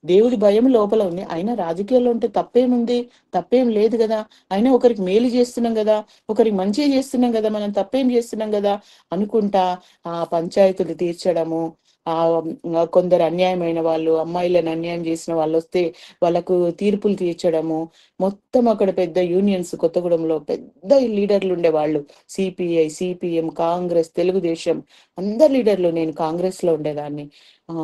దేవుడి భయం లోపల ఉంది, అయినా రాజకీయాల్లో ఉంటే తప్పేముంది, తప్పేం లేదు కదా, అయినా ఒకరికి మేలు చేస్తున్నాం కదా, ఒకరికి మంచి చేస్తున్నాం కదా, మనం తప్పేం చేస్తున్నాం కదా అనుకుంటా ఆ పంచాయతీలు తీర్చడము, ఆ కొందరు అన్యాయమైన వాళ్ళు, అమ్మాయిలను అన్యాయం చేసిన వాళ్ళు వస్తే వాళ్ళకు తీర్పులు తీర్చడము. మొత్తం అక్కడ పెద్ద యూనియన్స్, కొత్తగూడెంలో పెద్ద లీడర్లు ఉండేవాళ్ళు, సిపిఐ, సిపిఎం, కాంగ్రెస్, తెలుగుదేశం, అందరు లీడర్లు. నేను కాంగ్రెస్ లో ఉండేదాన్ని.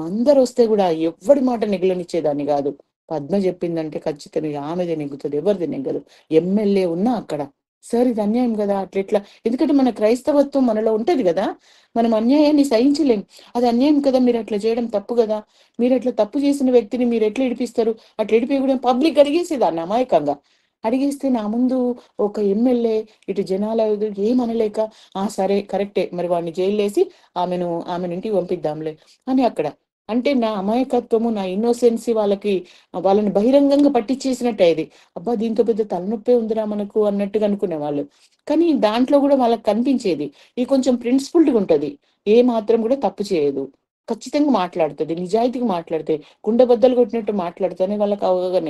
అందరు వస్తే కూడా ఎవరి మాట నెగ్లనిచ్చేదాన్ని కాదు. పద్మ చెప్పిందంటే ఖచ్చితంగా ఆమెది నెగ్గుతుంది, ఎవరిది నెగ్గదు. ఎమ్మెల్యే ఉన్నా అక్కడ, సార్ ఇది అన్యాయం కదా అట్లా, ఎందుకంటే మన క్రైస్తవత్వం మనలో ఉంటది కదా, మనం అన్యాయాన్ని సహించలేం. అది అన్యాయం కదా, మీరు అట్లా చేయడం తప్పు కదా, మీరు అట్లా తప్పు చేసిన వ్యక్తిని మీరు ఎట్లా ఇడిపిస్తారు, అట్లా ఇడిపి కూడా పబ్లిక్ అడిగేసేదాన్ని అమాయకంగా. అడిగేస్తే నా ముందు ఒక ఎమ్మెల్యే ఇటు జనాల ఏమనలేక, సరే కరెక్టే, మరి వాడిని జైలు వేసి ఆమెను ఇంటికి పంపిద్దాంలే అని అక్కడ అంటే నా అమాయకత్వము, నా ఇన్నోసెన్సీ వాళ్ళని బహిరంగంగా పట్టించేసినట్టు అయ్యేది. అబ్బా దీంతో పెద్ద తలనొప్పే ఉందిరా మనకు అన్నట్టుగా అనుకునేవాళ్ళు. కానీ దాంట్లో కూడా వాళ్ళకి కనిపించేది ఇది కొంచెం ప్రిన్సిపుల్డ్గా ఉంటది, ఏ మాత్రం కూడా తప్పు చేయదు, ఖచ్చితంగా మాట్లాడుతుంది, నిజాయితీగా మాట్లాడితే కుండబద్దలు కొట్టినట్టు మాట్లాడితేనే వాళ్ళకి అవగాహన.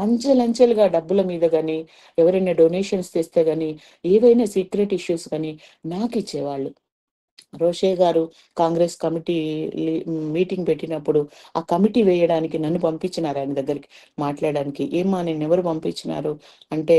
అంచెలంచెలుగా డబ్బుల మీద కానీ, ఎవరైనా డొనేషన్స్ తెస్తే గానీ, ఏవైనా సీక్రెట్ ఇష్యూస్ కానీ నాకు ఇచ్చేవాళ్ళు. రోషే గారు కాంగ్రెస్ కమిటీ మీటింగ్ పెట్టినప్పుడు ఆ కమిటీ వేయడానికి నన్ను పంపించినారు ఆయన దగ్గరికి మాట్లాడడానికి. ఏమ్మా నేను ఎవరు పంపించినారు అంటే,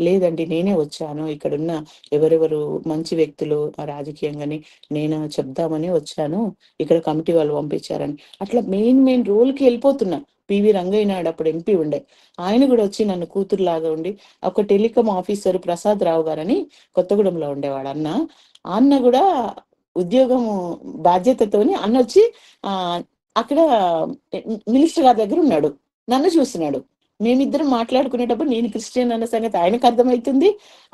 లేదండి నేనే వచ్చాను, ఇక్కడున్న ఎవరెవరు మంచి వ్యక్తులు రాజకీయంగాని నేను చెప్దామని వచ్చాను, ఇక్కడ కమిటీ వాళ్ళు పంపించారని. అట్లా మెయిన్ రోల్కి వెళ్ళిపోతున్నా. పివి రంగయ్య నాయుడు అప్పుడు ఎంపీ ఉండే, ఆయన కూడా వచ్చి నన్ను కూతురులాగా ఉండి, ఒక టెలికాం ఆఫీసర్ ప్రసాద్ రావు గారని కొత్తగూడెంలో ఉండేవాడు అన్న, అన్న కూడా ఉద్యోగము బాధ్యతతోని అన్న వచ్చి ఆ అక్కడ మినిస్టర్ గారి దగ్గర ఉన్నాడు, నన్ను చూస్తున్నాడు. మేమిద్దరం మాట్లాడుకునేటప్పుడు నేను క్రిస్టియన్ అన్న సంగతి ఆయనకు అర్థమవుతుంది,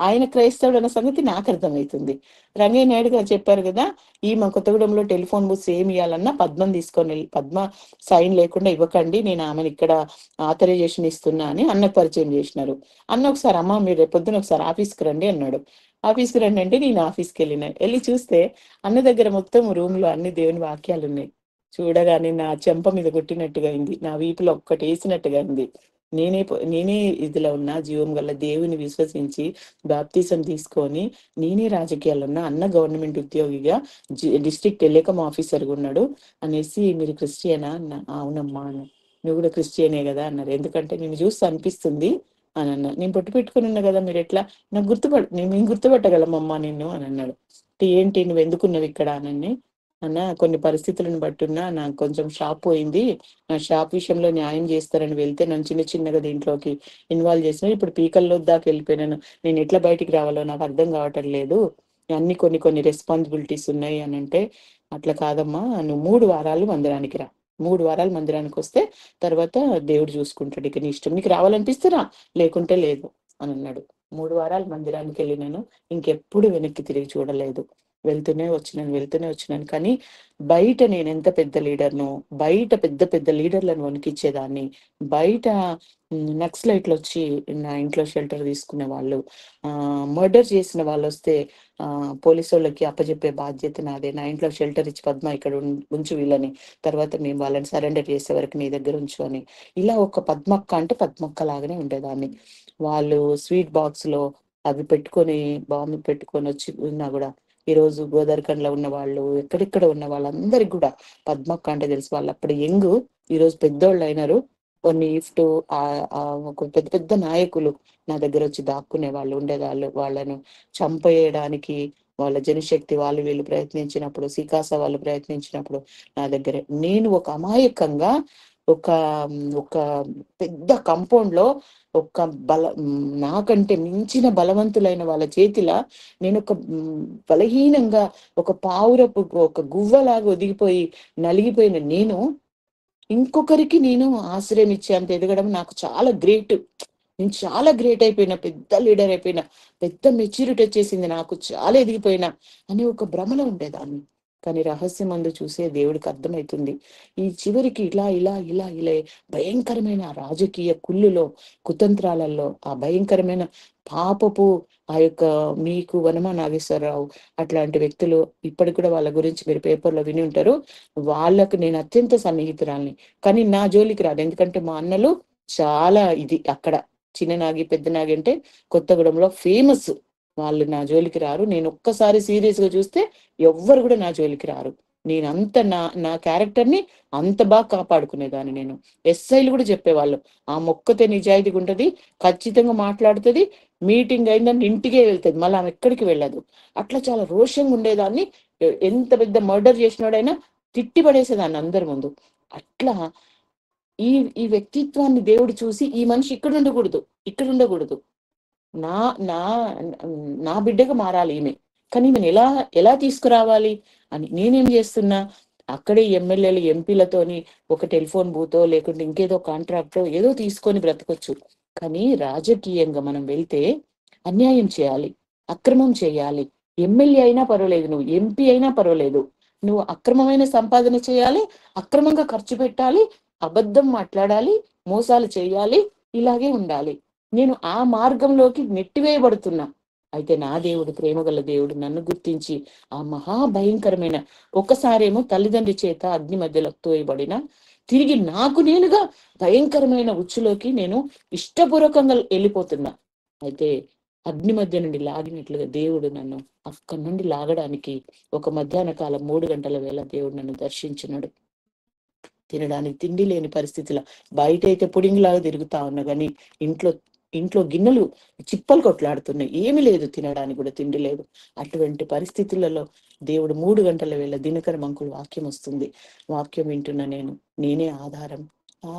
ఆయన క్రైస్తవుడు అన్న సంగతి నాకు అర్థమవుతుంది. రంగయ్య నాయుడు గారు చెప్పారు కదా, ఈ మా కొత్తగూడెంలో టెలిఫోన్ బుక్స్ ఏమి ఇవ్వాలన్నా పద్మం తీసుకొని వెళ్ళి, పద్మ సైన్ లేకుండా ఇవ్వకండి, నేను ఆమెను ఇక్కడ ఆథరైజేషన్ ఇస్తున్నా అని అన్నకు పరిచయం చేసినారు. అన్న ఒకసారి అమ్మ మీరు రేపు పొద్దున ఒకసారి ఆఫీస్కి రండి అన్నాడు. ఆఫీస్కి రండి అంటే నేను ఆఫీస్కి వెళ్ళి చూస్తే అన్న దగ్గర మొత్తం రూమ్ లో అన్ని దేవుని వాక్యాలు ఉన్నాయి. చూడగానే నా చెంప మీద కొట్టినట్టుగా అయింది, నా వీపులో ఒక్కటి వేసినట్టుగా అయింది. నేనే ఇదిలో ఉన్నా, జీవం గల దేవుని విశ్వసించి బాప్తిసం తీసుకొని నేనే రాజకీయాల్లో ఉన్నా, అన్న గవర్నమెంట్ ఉద్యోగిగా డిస్ట్రిక్ట్ టెలికాం ఆఫీసర్గా ఉన్నాడు అనేసి, మీరు క్రిస్టియనా అన్న. అవునమ్మా అన్న. నువ్వు కూడా క్రిస్టియనే కదా అన్నారు. ఎందుకంటే నేను చూస్తే అనిపిస్తుంది అని అన్నా. నేను పొట్టు పెట్టుకుని ఉన్నా కదా, మీరు ఎట్లా నాకు మేము గుర్తుపట్టగలమమ్మా నిన్ను అని అన్నాడు. ఏంటి నువ్వు ఎందుకున్నావు ఇక్కడ అని అన్న, కొన్ని పరిస్థితులను బట్టున్నా నాకు కొంచెం షాప్ పోయింది, నా షాప్ విషయంలో న్యాయం చేస్తారని వెళ్తే నన్ను చిన్నగా దీంట్లోకి ఇన్వాల్వ్ చేసిన, ఇప్పుడు పీకల్లో దాకా వెళ్ళిపోయినాను, నేను ఎట్లా బయటికి రావాలో నాకు అర్థం కావటం లేదు, అన్ని కొన్ని రెస్పాన్సిబిలిటీస్ ఉన్నాయి అని అంటే, అట్లా కాదమ్మా నువ్వు 3 వారాలు మందిరానికి రా, 3 వారాలు మందిరానికి వస్తే తర్వాత దేవుడు చూసుకుంటాడు, ఇక నీ ఇష్టం, నీకు రావాలనిపిస్తే రా, లేకుంటే లేదు అని అన్నాడు. 3 వారాలు మందిరానికి వెళ్ళినాను, ఇంకెప్పుడు వెనక్కి తిరిగి చూడలేదు. వెళ్తూనే వచ్చినాను. కానీ బయట నేను ఎంత పెద్ద లీడర్ను, బయట పెద్ద లీడర్లను వణికిచ్చేదాన్ని, బయట నక్సలైట్లు వచ్చి నా ఇంట్లో షెల్టర్ తీసుకునే వాళ్ళు, మర్డర్ చేసిన వాళ్ళు వస్తే పోలీసు వాళ్ళకి అప్పచెప్పే బాధ్యత నాదే, నా ఇంట్లో షెల్టర్ ఇచ్చి పద్మ ఇక్కడ ఉంచు వీళ్ళని, తర్వాత మేము వాళ్ళని సరెండర్ చేసే వరకు నీ దగ్గర ఉంచు అని, ఇలా ఒక పద్మక్క అంటే పద్మక్క లాగానే ఉండేదాన్ని. వాళ్ళు స్వీట్ బాక్స్ లో అవి పెట్టుకొని బాంబు పెట్టుకొని వచ్చి ఉన్నా కూడా, ఈ రోజు గోదావరిఖండ్లో ఉన్న వాళ్ళు, ఎక్కడెక్కడ ఉన్న వాళ్ళందరికి కూడా పద్మక్క అంటే తెలుసు. వాళ్ళు అప్పుడు యంగ్, ఈ రోజు పెద్దోళ్ళు అయినారు. కొన్ని ఇఫ్ట్ ఒక పెద్ద నాయకులు నా దగ్గర వచ్చి దాక్కునే వాళ్ళు ఉండేవాళ్ళు. వాళ్ళను చంపేయడానికి వాళ్ళ జనశక్తి వీళ్ళు ప్రయత్నించినప్పుడు, సికాస వాళ్ళు ప్రయత్నించినప్పుడు నా దగ్గర నేను ఒక అమాయకంగా ఒక ఒక పెద్ద కంపౌండ్ లో ఒక నాకంటే మించిన బలవంతులైన వాళ్ళ చేతిలా నేను ఒక బలహీనంగా, ఒక పావురపు ఒక గువ్వలాగా ఒదిగిపోయి నలిగిపోయిన నేను ఇంకొకరికి నేను ఆశ్రయం ఇచ్చేంత ఎదగడం నాకు చాలా గ్రేట్. నేను చాలా గ్రేట్ అయిపోయినా, పెద్ద లీడర్ అయిపోయినా, పెద్ద మెచ్యూరిటీ వచ్చేసింది, నాకు చాలా ఎదిగిపోయినా అని ఒక భ్రమలో ఉండేదాన్ని. కానీ రహస్యం అందు చూసే దేవుడికి అర్థమవుతుంది, ఈ చివరికి ఇలా భయంకరమైన రాజకీయ కుళ్ళులో, కుతంత్రాలలో, ఆ భయంకరమైన పాపపు ఆ యొక్క మీకు వనమా నాగేశ్వరరావు అట్లాంటి వ్యక్తులు ఇప్పటికి కూడా వాళ్ళ గురించి మీరు పేపర్లో విని ఉంటారు. వాళ్ళకు నేను అత్యంత సన్నిహితురాల్ని, కానీ నా జోలికి రాదు. ఎందుకంటే మా అన్నలు చాలా ఇది అక్కడ చిన్ననాగి పెద్దనాగి అంటే కొత్తగూడెంలో ఫేమస్, వాళ్ళు నా జోలికి రారు. నేను ఒక్కసారి సీరియస్ గా చూస్తే ఎవ్వరు కూడా నా జోలికి రారు. నేను అంత నా క్యారెక్టర్ ని అంత బాగా కాపాడుకునేదాన్ని. నేను ఎస్ఐలు కూడా చెప్పేవాళ్ళు, ఆ మొక్కతే నిజాయితీగా ఉంటది, ఖచ్చితంగా మాట్లాడుతుంది, మీటింగ్ అయిందని ఇంటికే వెళ్తుంది, మళ్ళీ ఆమె ఎక్కడికి వెళ్ళదు. అట్లా చాలా రోషంగా ఉండేదాన్ని. ఎంత పెద్ద మర్డర్ చేసినాడైనా తిట్టి పడేసేదాన్ని అందరి ముందు. అట్లా ఈ ఈ వ్యక్తిత్వాన్ని దేవుడు చూసి, ఈ మనిషి ఇక్కడ ఉండకూడదు, నా నా నా బిడ్డగా మారాలి ఈమె, కానీ ఈమెను ఎలా తీసుకురావాలి అని నేనేం చేస్తున్నా, అక్కడే ఎమ్మెల్యేలు ఎంపీలతోని ఒక టెలిఫోన్ బూతో లేకుంటే ఇంకేదో కాంట్రాక్టో ఏదో తీసుకొని బ్రతకొచ్చు. కానీ రాజకీయంగా మనం వెళ్తే అన్యాయం చేయాలి, అక్రమం చేయాలి. ఎమ్మెల్యే అయినా పర్వాలేదు, నువ్వు ఎంపీ అయినా పర్వాలేదు, నువ్వు అక్రమమైన సంపాదన చేయాలి, అక్రమంగా ఖర్చు పెట్టాలి, అబద్ధం మాట్లాడాలి, మోసాలు చేయాలి, ఇలాగే ఉండాలి. నేను ఆ మార్గంలోకి నెట్టివేయబడుతున్నా. అయితే నా దేవుడు, ప్రేమగల దేవుడు, నన్ను గుర్తించి ఆ మహాభయంకరమైన, ఒక్కసారేమో తల్లిదండ్రి చేత అగ్ని మధ్యలో తోయబడిన, తిరిగి నాకు నేనుగా భయంకరమైన ఉచ్చులోకి నేను ఇష్టపూర్వకంగా వెళ్ళిపోతున్నా. అయితే అగ్ని మధ్య నుండి లాగినట్లుగా దేవుడు నన్ను అక్కడి నుండి లాగడానికి ఒక మధ్యాహ్న కాలం 3 గంటల వేళ దేవుడు నన్ను దర్శించినాడు. తినడానికి తిండి లేని పరిస్థితిలో, బయట అయితే పుడింగిలాగా తిరుగుతా ఉన్నా కానీ ఇంట్లో ఇంట్లో గిన్నెలు చిప్పలు కొట్లాడుతున్నాయి. ఏమి లేదు, తినడానికి కూడా తిండి లేదు. అటువంటి పరిస్థితులలో దేవుడు 3 గంటల వేళ దినకర మంకులు వాక్యం వస్తుంది. వాక్యం వింటున్నా నేను. నేనే ఆధారం,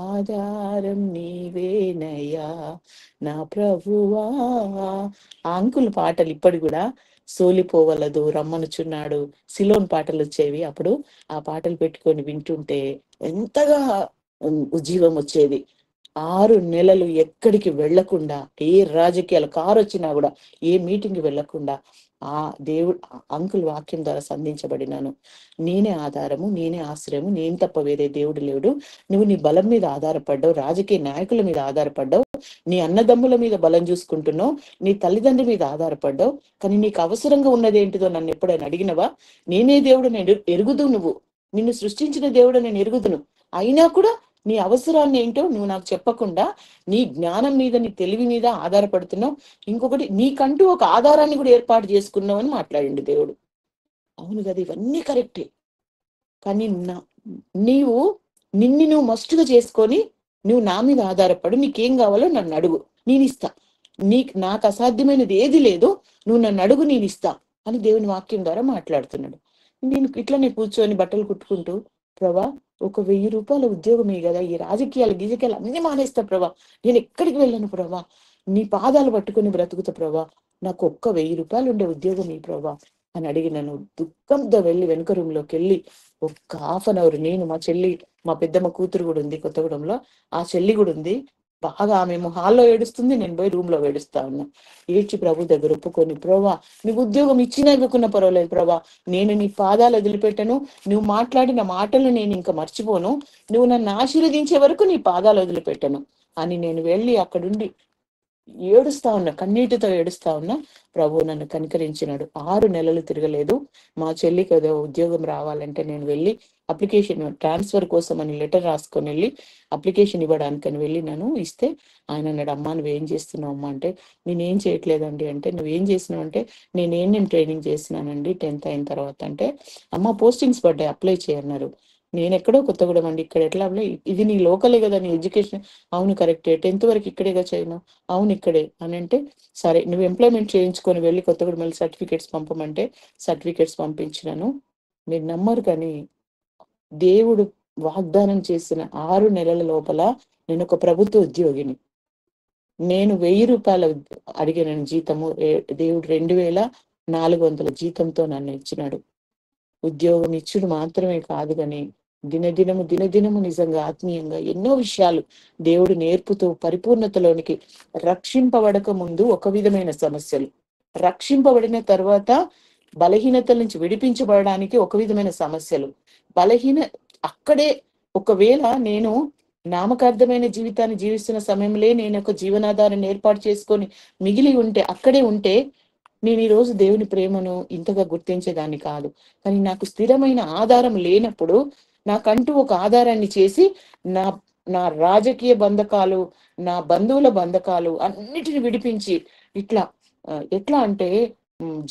ఆధారం నీవేనయ్యా నా ప్రభువా. ఆ అంకుల్ పాటలు ఇప్పటి కూడా సోలిపోవలదు, రమ్మనుచున్నాడు, సిలోన్ పాటలు వచ్చేవి. అప్పుడు ఆ పాటలు పెట్టుకొని వింటుంటే ఎంతగా ఉజ్జీవం వచ్చేది. 6 నెలలు ఎక్కడికి వెళ్లకుండా, ఏ రాజకీయాలు కారు వచ్చినా కూడా ఏ మీటింగ్ వెళ్లకుండా ఆ దేవుడు అంకుల్ వాక్యం ద్వారా సంధించబడినాను. నేనే ఆధారము, నేనే ఆశ్రయము, నేను తప్ప వేరే దేవుడు లేడు. నువ్వు నీ బలం మీద ఆధారపడ్డావు, రాజకీయ నాయకుల మీద ఆధారపడ్డావు, నీ అన్నదమ్ముల మీద బలం చూసుకుంటున్నావు, నీ తల్లిదండ్రి మీద ఆధారపడ్డావు. కానీ నీకు అవసరంగా ఉన్నది ఏంటిదో నన్ను ఎప్పుడైనా అడిగినవా? నేనే దేవుడు, నేను ఎరుగుదు. నువ్వు నిన్ను సృష్టించిన దేవుడు నేను ఎరుగుదును. అయినా కూడా నీ అవసరాన్ని ఏంటో నువ్వు నాకు చెప్పకుండా నీ జ్ఞానం మీద, నీ తెలివి మీద ఆధారపడుతున్నావు. ఇంకొకటి, నీకంటూ ఒక ఆధారాన్ని కూడా ఏర్పాటు చేసుకున్నావు అని మాట్లాడిండు దేవుడు. అవును కదా, ఇవన్నీ కరెక్టే. కానీ నీవు నువ్వు మస్టుగా చేసుకొని నువ్వు నా మీద ఆధారపడు. నీకేం కావాలో నన్ను అడుగు, నేను ఇస్తా. నాకు అసాధ్యమైనది ఏది లేదు, నువ్వు నన్ను అడుగు, నేను ఇస్తా అని దేవుని వాక్యం ద్వారా మాట్లాడుతున్నాడు. నేను ఇట్లనే కూర్చొని బట్టలు కుట్టుకుంటూ, ప్రభా ఒక 1000 రూపాయల ఉద్యోగమే కదా, ఈ రాజకీయాలు గీజకీయాలు అన్ని మానేస్తా ప్రభా, నేను ఎక్కడికి వెళ్ళను ప్రభా, నీ పాదాలు పట్టుకుని బ్రతుకుతా ప్రభా, నాకు ఒక్క 1000 రూపాయలు ఉండే ఉద్యోగం ఈ ప్రభా అని అడిగినాను. దుఃఖంతో వెళ్ళి వెనుక రూమ్ లోకి వెళ్ళి ఒక్క హాఫ్ అన్ అవర్, నేను, మా చెల్లి, మా పెద్దమ్మ కూతురు కూడా ఉంది కొత్తగూడెంలో, ఆ చెల్లి కూడా ఉంది, బాగా ఆమె హాల్లో ఏడుస్తుంది, నేను పోయి రూమ్ లో ఏడుస్తా ఉన్నా. ఏడ్చి ప్రభు దగ్గర ఒప్పుకొని, ప్రభా నీకు ఉద్యోగం ఇచ్చినా ఇవ్వకున్నా పర్వాలేదు ప్రభా, నేను నీ పాదాలు వదిలిపెట్టను, నువ్వు మాట్లాడిన మాటలు నేను ఇంకా మర్చిపోను, నువ్వు నన్ను ఆశీర్వదించే వరకు నీ పాదాలు వదిలిపెట్టను అని నేను వెళ్ళి అక్కడుండి ఏడుస్తా ఉన్నా, కన్నీటితో ఏడుస్తా ఉన్నా. ప్రభు నన్ను కనికరించినాడు. 6 నెలలు తిరగలేదు. మా చెల్లికి ఏదో ఉద్యోగం రావాలంటే నేను వెళ్ళి అప్లికేషన్ ట్రాన్స్ఫర్ కోసం అని లెటర్ రాసుకొని వెళ్ళి అప్లికేషన్ ఇవ్వడానికని వెళ్ళి నేను ఇస్తే ఆయన అన్నాడు, అమ్మా నువ్వేం చేస్తున్నావు అమ్మా అంటే, నేనేం చేయట్లేదండి అంటే, నువ్వేం చేసినావు అంటే, నేను ట్రైనింగ్ చేసినానండి 10th అయిన తర్వాత అంటే, అమ్మ పోస్టింగ్స్ పడ్డాయి అప్లై చేయన్నారు. నేను ఎక్కడో కొత్తగూడెం అండి, ఇక్కడ ఎట్లా అప్లై, ఇది నీ లోకలే కదా, నీ ఎడ్యుకేషన్, అవును కరెక్టే, 10th వరకు ఇక్కడేగా చేయను, అవును ఇక్కడే అని అంటే, సరే నువ్వు ఎంప్లాయ్మెంట్ చేయించుకొని వెళ్ళి కొత్తగూడెం మళ్ళీ సర్టిఫికేట్స్ పంపమంటే సర్టిఫికేట్స్ పంపించినాను. మీరు నమ్మరు కానీ దేవుడు వాగ్దానం చేసిన 6 నెలల లోపల నేను ఒక ప్రభుత్వ ఉద్యోగిని. నేను 1000 రూపాయల అడిగిన జీతము దేవుడు 2400 జీతంతో నన్ను ఇచ్చినాడు. ఉద్యోగం ఇచ్చుడు మాత్రమే కాదు కానీ దినదినము నిజంగా ఆత్మీయంగా ఎన్నో విషయాలు దేవుడు నేర్పుతూ పరిపూర్ణతలోనికి, రక్షింపబడక ముందు ఒక విధమైన సమస్యలు, రక్షింపబడిన తర్వాత బలహీనతల నుంచి విడిపించబడడానికి ఒక విధమైన సమస్యలు, అక్కడే ఒకవేళ నేను నామకార్థమైన జీవితాన్ని జీవిస్తున్న సమయంలో నేను ఒక జీవనాధారాన్ని ఏర్పాటు చేసుకొని మిగిలి ఉంటే, అక్కడే ఉంటే నేను ఈ రోజు దేవుని ప్రేమను ఇంతగా గుర్తించేదాన్ని కాదు. కానీ నాకు స్థిరమైన ఆధారం లేనప్పుడు నాకంటూ ఒక ఆధారాన్ని చేసి నా నా రాజకీయ బంధకాలు, నా బంధువుల బంధకాలు అన్నిటిని విడిపించి ఎట్లా అంటే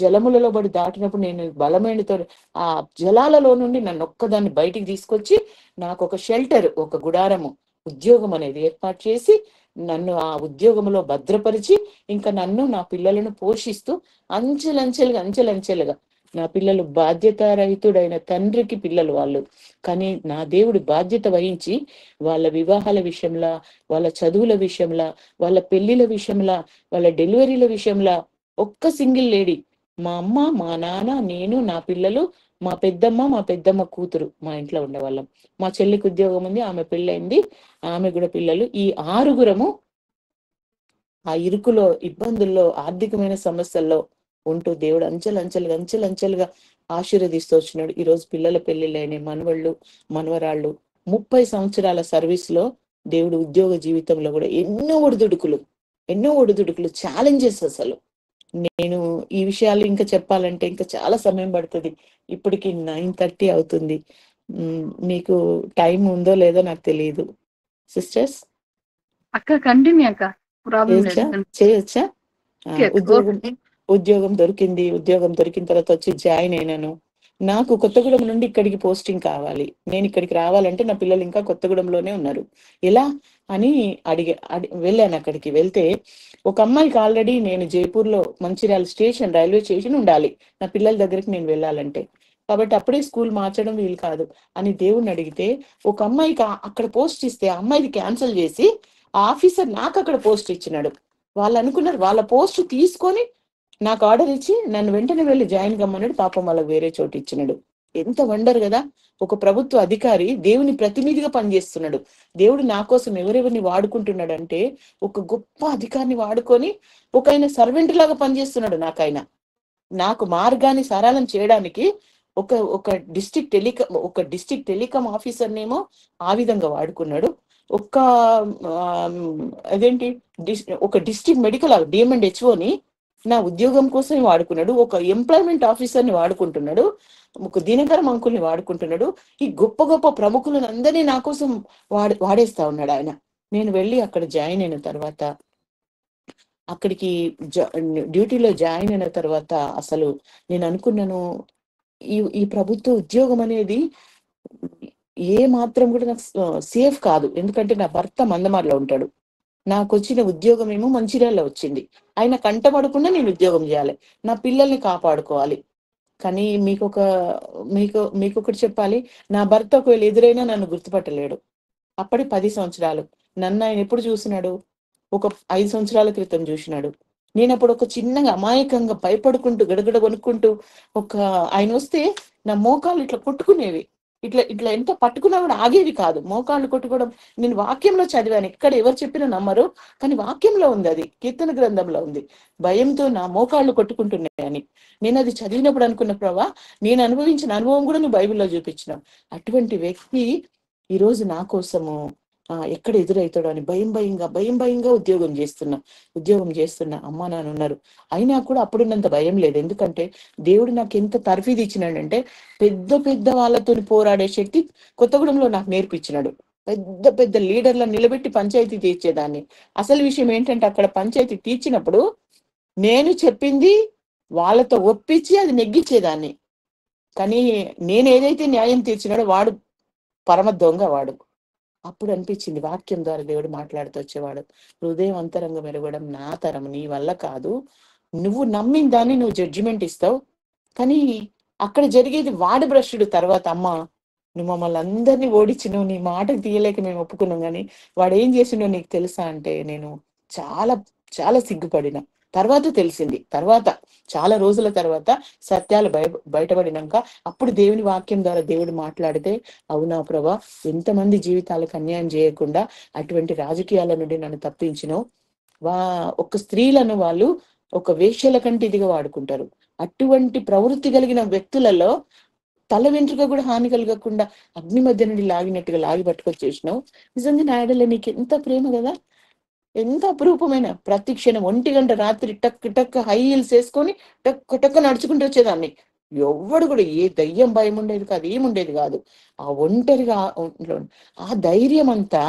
జలములలో బడి దాటినప్పుడు నేను బలమైనతో ఆ జలాలలో నుండి నన్ను ఒక్కదాన్ని బయటికి తీసుకొచ్చి నాకు ఒక షెల్టర్, ఒక గుడారము, ఉద్యోగం అనేది ఏర్పాటు చేసి నన్ను ఆ ఉద్యోగంలో భద్రపరిచి ఇంకా నన్ను, నా పిల్లలను పోషిస్తూ అంచెలంచెలుగా నా పిల్లలు బాధ్యతారహితుడైన తండ్రికి పిల్లలు వాళ్ళు. కానీ నా దేవుడు బాధ్యత వహించి వాళ్ళ వివాహాల విషయంలో, వాళ్ళ చదువుల విషయంలో, వాళ్ళ పెళ్లిల విషయంలో, వాళ్ళ డెలివరీల విషయంలో ఒక్క సింగిల్ లేడీ, మా అమ్మ, మా నాన్న, నేను, నా పిల్లలు, మా పెద్దమ్మ కూతురు మా ఇంట్లో ఉండేవాళ్ళం. మా చెల్లికి ఉద్యోగం ఉంది, ఆమె పెళ్ళైంది, ఆమె కూడా పిల్లలు. ఈ 6గురము ఆ ఇరుకులో, ఇబ్బందుల్లో, ఆర్థికమైన సమస్యల్లో ఉంటూ దేవుడు అంచెలంచెలుగా ఆశీర్వదిస్తూ వచ్చినాడు. ఈ రోజు పిల్లల పెళ్లిళ్ళైన మనవళ్ళు మనవరాళ్ళు 30 సంవత్సరాల సర్వీస్ లో దేవుడు ఉద్యోగ జీవితంలో కూడా ఎన్నో ఒడిదుడుకులు ఛాలెంజెస్. అసలు నేను ఈ విషయాలు ఇంకా చెప్పాలంటే ఇంకా చాలా సమయం పడుతుంది. ఇప్పటికి 9:30 అవుతుంది. మీకు టైం ఉందో లేదో నాకు తెలియదు. సిస్టర్స్ అక్క కంటిన్యూ అక్క, ప్రాబ్లం చేయొచ్చా? లేదు. ఉద్యోగం దొరికింది. ఉద్యోగం దొరికిన తర్వాత వచ్చి జాయిన్ అయినాను. నాకు కొత్తగూడెం నుండి ఇక్కడికి పోస్టింగ్ కావాలి. నేను ఇక్కడికి రావాలంటే నా పిల్లలు ఇంకా కొత్తగూడెంలోనే ఉన్నారు. ఎలా అని వెళ్ళాను. అక్కడికి వెళ్తే ఒక అమ్మాయికి ఆల్రెడీ నేను జైపూర్ లో మంచిర్యాల స్టేషన్ రైల్వే స్టేషన్ ఉండాలి నా పిల్లల దగ్గరికి నేను వెళ్ళాలంటే. కాబట్టి అప్పుడే స్కూల్ మార్చడం వీలు కాదు అని దేవుణ్ణి అడిగితే ఒక అమ్మాయికి అక్కడ పోస్ట్ ఇస్తే ఆ అమ్మాయిది క్యాన్సిల్ చేసి ఆ ఆఫీసర్ నాకు అక్కడ పోస్ట్ ఇచ్చినాడు. వాళ్ళు అనుకున్నారు వాళ్ళ పోస్ట్ తీసుకొని నాకు ఆర్డర్ ఇచ్చి నన్ను వెంటనే వెళ్ళి జాయిన్ కమ్మన్నాడు. పాపం వాళ్ళకి వేరే చోటు ఇచ్చినాడు. ఎంత వండర్ కదా! ఒక ప్రభుత్వ అధికారి దేవుని ప్రతినిధిగా పనిచేస్తున్నాడు. దేవుడు నా కోసం ఎవరెవరిని వాడుకుంటున్నాడు అంటే ఒక గొప్ప అధికారిని వాడుకొని ఒక ఆయన సర్వెంట్ లాగా పనిచేస్తున్నాడు. నాకు మార్గాన్ని సరళం చేయడానికి ఒక డిస్ట్రిక్ట్ టెలికాం ఆఫీసర్ నేమో ఆ విధంగా వాడుకున్నాడు. ఒక డిస్ట్రిక్ట్ మెడికల్ DMHOని నా ఉద్యోగం కోసం వాడుకున్నాడు. ఒక ఎంప్లాయ్మెంట్ ఆఫీసర్ ని వాడుకుంటున్నాడు. ఒక దినకరం అంకుల్ని వాడుకుంటున్నాడు. ఈ గొప్ప గొప్ప ప్రముఖులను అందరినీ నా కోసం వాడేస్తా ఉన్నాడు ఆయన. నేను వెళ్ళి అక్కడ జాయిన్ అయిన తర్వాత అక్కడికి డ్యూటీలో జాయిన్ అయిన తర్వాత అసలు నేను అనుకున్నాను ఈ ప్రభుత్వ ఉద్యోగం అనేది ఏ మాత్రం కూడా నాకు సేఫ్ కాదు. ఎందుకంటే నా భర్త మందమారిలో ఉంటాడు. నాకు వచ్చిన ఉద్యోగం ఏమో మంచిర్యాలలో వచ్చింది. ఆయన కంటపడకుండా నేను ఉద్యోగం చేయాలి, నా పిల్లల్ని కాపాడుకోవాలి. కానీ మీకు ఒకటి చెప్పాలి, నా భర్త ఒకవేళ ఎదురైనా నన్ను గుర్తుపట్టలేడు. అప్పటి 10 సంవత్సరాలు నన్ను ఆయన ఎప్పుడు చూసినాడు? ఒక 5 సంవత్సరాల క్రితం చూసినాడు. నేను అప్పుడు ఒక చిన్నగా అమాయకంగా భయపడుకుంటూ గడగడ వణుకుంటూ ఆయన వస్తే నా మోకాళ్ళు ఇట్లా కొట్టుకునేవి. ఇట్లా ఎంత పట్టుకున్నా కూడా ఆగేవి కాదు. మోకాళ్ళు కొట్టుకోవడం నేను వాక్యంలో చదివాను. ఎక్కడ ఎవరు చెప్పినా నమ్మరు, కానీ వాక్యంలో ఉంది, అది కీర్తన గ్రంథంలో ఉంది. భయంతో నా మోకాళ్ళు కొట్టుకుంటున్నాయని నేను అది చదివినప్పుడు అనుకున్న ప్రభా, నేను అనుభవించిన అనుభవం కూడా నువ్వు బైబిల్లో చూపించినావు. అటువంటి వ్యక్తి ఈరోజు నా కోసము ఎక్కడ ఎదురవుతాడో అని భయంగా ఉద్యోగం చేస్తున్నా అమ్మా నాన్న ఉన్నారు. అయినా కూడా అప్పుడున్నంత భయం లేదు. ఎందుకంటే దేవుడు నాకు ఎంత తర్ఫీదు ఇచ్చినాడంటే పెద్ద వాళ్ళతో పోరాడే శక్తి కొత్తగూడెంలో నాకు నేర్పించినాడు. పెద్ద లీడర్లను నిలబెట్టి పంచాయతీ తీర్చేదాన్ని. అసలు విషయం ఏంటంటే అక్కడ పంచాయతీ తీర్చినప్పుడు నేను చెప్పింది వాళ్ళతో ఒప్పించి అది నెగ్గించేదాన్ని. కానీ నేను ఏదైతే న్యాయం తీర్చినాడో వాడు పరమ దొంగ. అప్పుడు అనిపించింది వాక్యం ద్వారా దేవుడు మాట్లాడుతూ వచ్చేవాడు, హృదయం అంతరంగం ఎరగడం నా తరం, నీ వల్ల కాదు. నువ్వు నమ్మిన దాన్ని నువ్వు జడ్జిమెంట్ ఇస్తావు, కానీ అక్కడ జరిగేది వాడి భ్రష్టుడు. తర్వాత అమ్మ నువ్వు మమ్మల్ని అందరినీ ఓడించి నువ్వు నీ మాటకు తీయలేక మేము ఒప్పుకున్నాం, కానీ వాడు ఏం చేసిండో నీకు తెలుసా అంటే నేను చాలా చాలా సిగ్గుపడిన. తర్వాత తెలిసింది, చాలా రోజుల తర్వాత సత్యాలు బయటపడినాక అప్పుడు దేవుని వాక్యం ద్వారా దేవుడు మాట్లాడితే అవునా ప్రభా, ఎంతమంది జీవితాలకు అన్యాయం చేయకుండా అటువంటి రాజకీయాల నుండి నన్ను తప్పించినావు. ఒక స్త్రీలను వాళ్ళు ఒక వేశ్యల కంటే ఇదిగా వాడుకుంటారు. అటువంటి ప్రవృత్తి కలిగిన వ్యక్తులలో తల వెంట్రుక కూడా హాని కలగకుండా అగ్ని మధ్య నుండి లాగినట్టుగా లాగి పట్టుకొచ్చేసినావు. నిజంగా నా ఆడలే నీకు ఎంత ప్రేమ కదా, ఎంత అపురూపమైన. ప్రతి క్షణం 1 గంట రాత్రి టక్ హై హీల్స్ వేసుకొని టక్ నడుచుకుంటూ వచ్చేదాన్ని. ఎవ్వడు కూడా ఏ దయ్యం భయం ఉండేది కాదు, ఏముండేది కాదు. ఆ ఒంటరిగా ఆ ధైర్యం అంతా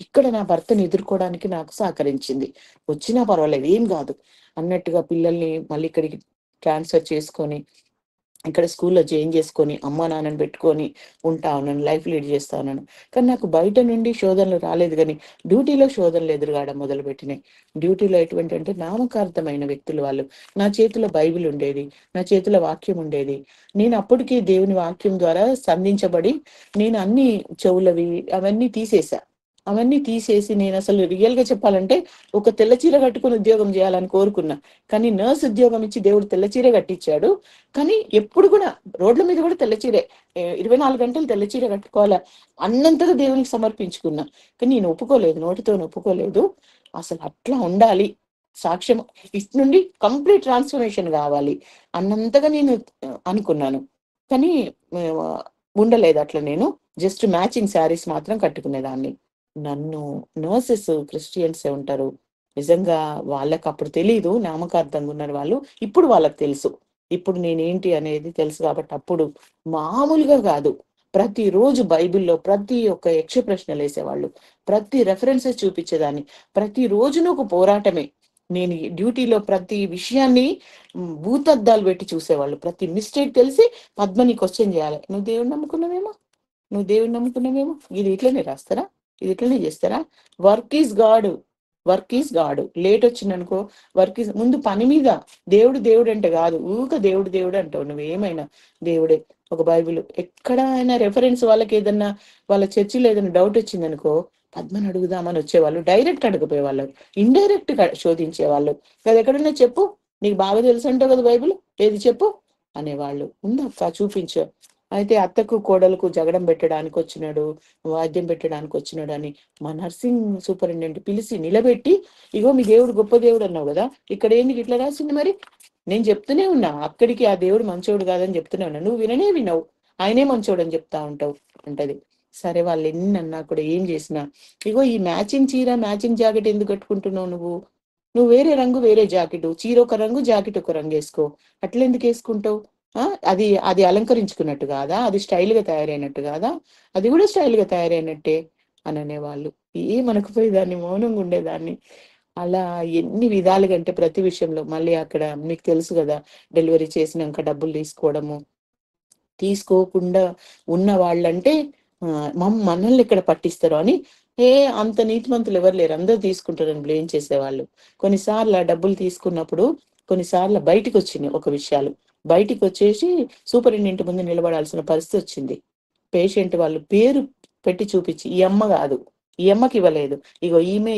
ఇక్కడ నా భర్తను ఎదుర్కోవడానికి నాకు సహకరించింది. వచ్చినా పర్వాలేదు, ఏం కాదు అన్నట్టుగా పిల్లల్ని మళ్ళీ ఇక్కడికి ట్రాన్స్ఫర్ చేసుకొని ఇక్కడ స్కూల్లో జాయిన్ చేసుకొని అమ్మా నాన్నని పెట్టుకొని ఉంటా ఉన్నాను, లైఫ్ లీడ్ చేస్తా ఉన్నాను. కానీ నాకు బయట నుండి శోధనలు రాలేదు, కానీ డ్యూటీలో శోధనలు ఎదురుగాడం మొదలుపెట్టినాయి. డ్యూటీలో ఎటువంటి అంటే నామకార్థమైన వ్యక్తులు వాళ్ళు. నా చేతిలో బైబిల్ ఉండేది, నా చేతిలో వాక్యం ఉండేది. నేను అప్పటికి దేవుని వాక్యం ద్వారా సంధించబడి నేను అన్ని చెవులవి అవన్నీ తీసేసి నేను అసలు రియల్ గా చెప్పాలంటే ఒక తెల్ల చీర కట్టుకుని ఉద్యోగం చేయాలని కోరుకున్నా. కానీ నర్స్ ఉద్యోగం ఇచ్చి దేవుడు తెల్ల చీర కట్టించాడు. కానీ ఎప్పుడు కూడా రోడ్ల మీద కూడా తెల్ల చీరే, 24 గంటలు తెల్ల చీర కట్టుకోవాలా అన్నంతగా దేవునికి సమర్పించుకున్నా. కానీ నేను ఒప్పుకోలేదు, నోటితో ఒప్పుకోలేదు. అసలు అట్లా ఉండాలి, సాక్ష్యం ఇటు నుండి కంప్లీట్ ట్రాన్స్ఫర్మేషన్ కావాలి అన్నంతగా నేను అనుకున్నాను. కానీ ఉండలేదు అట్లా. నేను జస్ట్ మ్యాచింగ్ శారీస్ మాత్రం కట్టుకునేదాన్ని. నన్ను నర్సెస్ క్రిస్టియన్సే ఉంటారు, నిజంగా వాళ్ళకి అప్పుడు తెలీదు, నామకార్థంగా ఉన్నారు వాళ్ళు. ఇప్పుడు వాళ్ళకి తెలుసు, ఇప్పుడు నేనేంటి అనేది తెలుసు. కాబట్టి అప్పుడు మామూలుగా కాదు, ప్రతిరోజు బైబిల్లో ప్రతి ఒక్క యక్ష ప్రశ్నలు వేసేవాళ్ళు, ప్రతి రెఫరెన్సెస్ చూపించేదాన్ని, ప్రతి రోజున ఒక పోరాటమే. నేను డ్యూటీలో ప్రతి విషయాన్ని భూతద్దాలు పెట్టి చూసేవాళ్ళు. ప్రతి మిస్టేక్ తెలిసి పద్మని క్వశ్చన్ చేయాలి, నువ్వు దేవుడిని నమ్ముకున్నావేమో, నువ్వు దేవుడిని నమ్ముకున్నావేమో, ఇది ఇట్లనే రాస్తారా, ఇది ఇట్లనే చేస్తారా. Work is God, work is God. Late వచ్చిందనుకో వర్క్ ఈజ్ ముందు పని మీద. దేవుడు దేవుడు అంటే కాదు, ఊక దేవుడు దేవుడు అంటావు, నువ్వేమైనా దేవుడే. ఒక బైబిల్ ఎక్కడ అయినా రెఫరెన్స్, వాళ్ళకి ఏదన్నా వాళ్ళ చర్చిలో ఏదైనా డౌట్ వచ్చిందనుకో పద్మని అడుగుదామని వచ్చేవాళ్ళు, డైరెక్ట్ అడగపోయేవాళ్ళు, ఇండైరెక్ట్ గా శోధించేవాళ్ళు. అది ఎక్కడున్నా చెప్పు, నీకు బాగా తెలుసు అంటావు కదా బైబిల్, ఏది చెప్పు అనేవాళ్ళు. ఉందక్క చూపించు. అయితే అత్తకు కోడలకు జగడం పెట్టడానికి వచ్చినాడు, వాద్యం పెట్టడానికి వచ్చినాడు అని మా నర్సింగ్ సూపరింటెండెంట్ పిలిచి నిలబెట్టి, ఇగో మీ దేవుడు గొప్ప దేవుడు అన్నావు కదా, ఇక్కడ ఏంటి ఇట్లా రాసింది మరి. నేను చెప్తూనే ఉన్నా అక్కడికి, ఆ దేవుడు మంచోడు కాదని చెప్తూనే ఉన్నా, నువ్వు వినవు, ఆయనే మంచోడు అని చెప్తా ఉంటావు అంటది. సరే వాళ్ళు ఎన్ని అన్నా కూడా ఏం చేసినా, ఇగో ఈ మ్యాచింగ్ చీర మ్యాచింగ్ జాకెట్ ఎందుకు కట్టుకుంటున్నావు, నువ్వు వేరే రంగు వేరే జాకెట్, చీర ఒక రంగు జాకెట్ ఒక రంగు వేసుకో, అట్లా ఎందుకు వేసుకుంటావు, అది అది అలంకరించుకున్నట్టు కాదా, అది స్టైల్ గా తయారైనట్టు కాదా, అది కూడా స్టైల్ గా తయారైనట్టే అని అనేవాళ్ళు. ఏమనకపోయేదాన్ని, మౌనంగా ఉండేదాన్ని. అలా ఎన్ని విధాలుగా అంటే ప్రతి విషయంలో. మళ్ళీ అక్కడ మీకు తెలుసు కదా, డెలివరీ చేసినాక డబ్బులు తీసుకోకుండా ఉన్న వాళ్ళంటే మనల్ని ఇక్కడ పట్టిస్తారు అని, అంత నీతిమంతులు ఎవరు లేరు, అందరూ తీసుకుంటారని బ్లేమ్ చేసేవాళ్ళు. కొన్నిసార్లు ఆ డబ్బులు తీసుకున్నప్పుడు కొన్నిసార్లు బయటికి వచ్చినాయి ఒక విషయాలు, బయటికి వచ్చేసి సూపరింటెండెంట్ ముందు నిలబడాల్సిన పరిస్థితి వచ్చింది. పేషెంట్ వాళ్ళు పేరు పెట్టి చూపించి, ఈ అమ్మ కాదు, ఈ అమ్మకి ఇవ్వలేదు, ఇగో ఈమె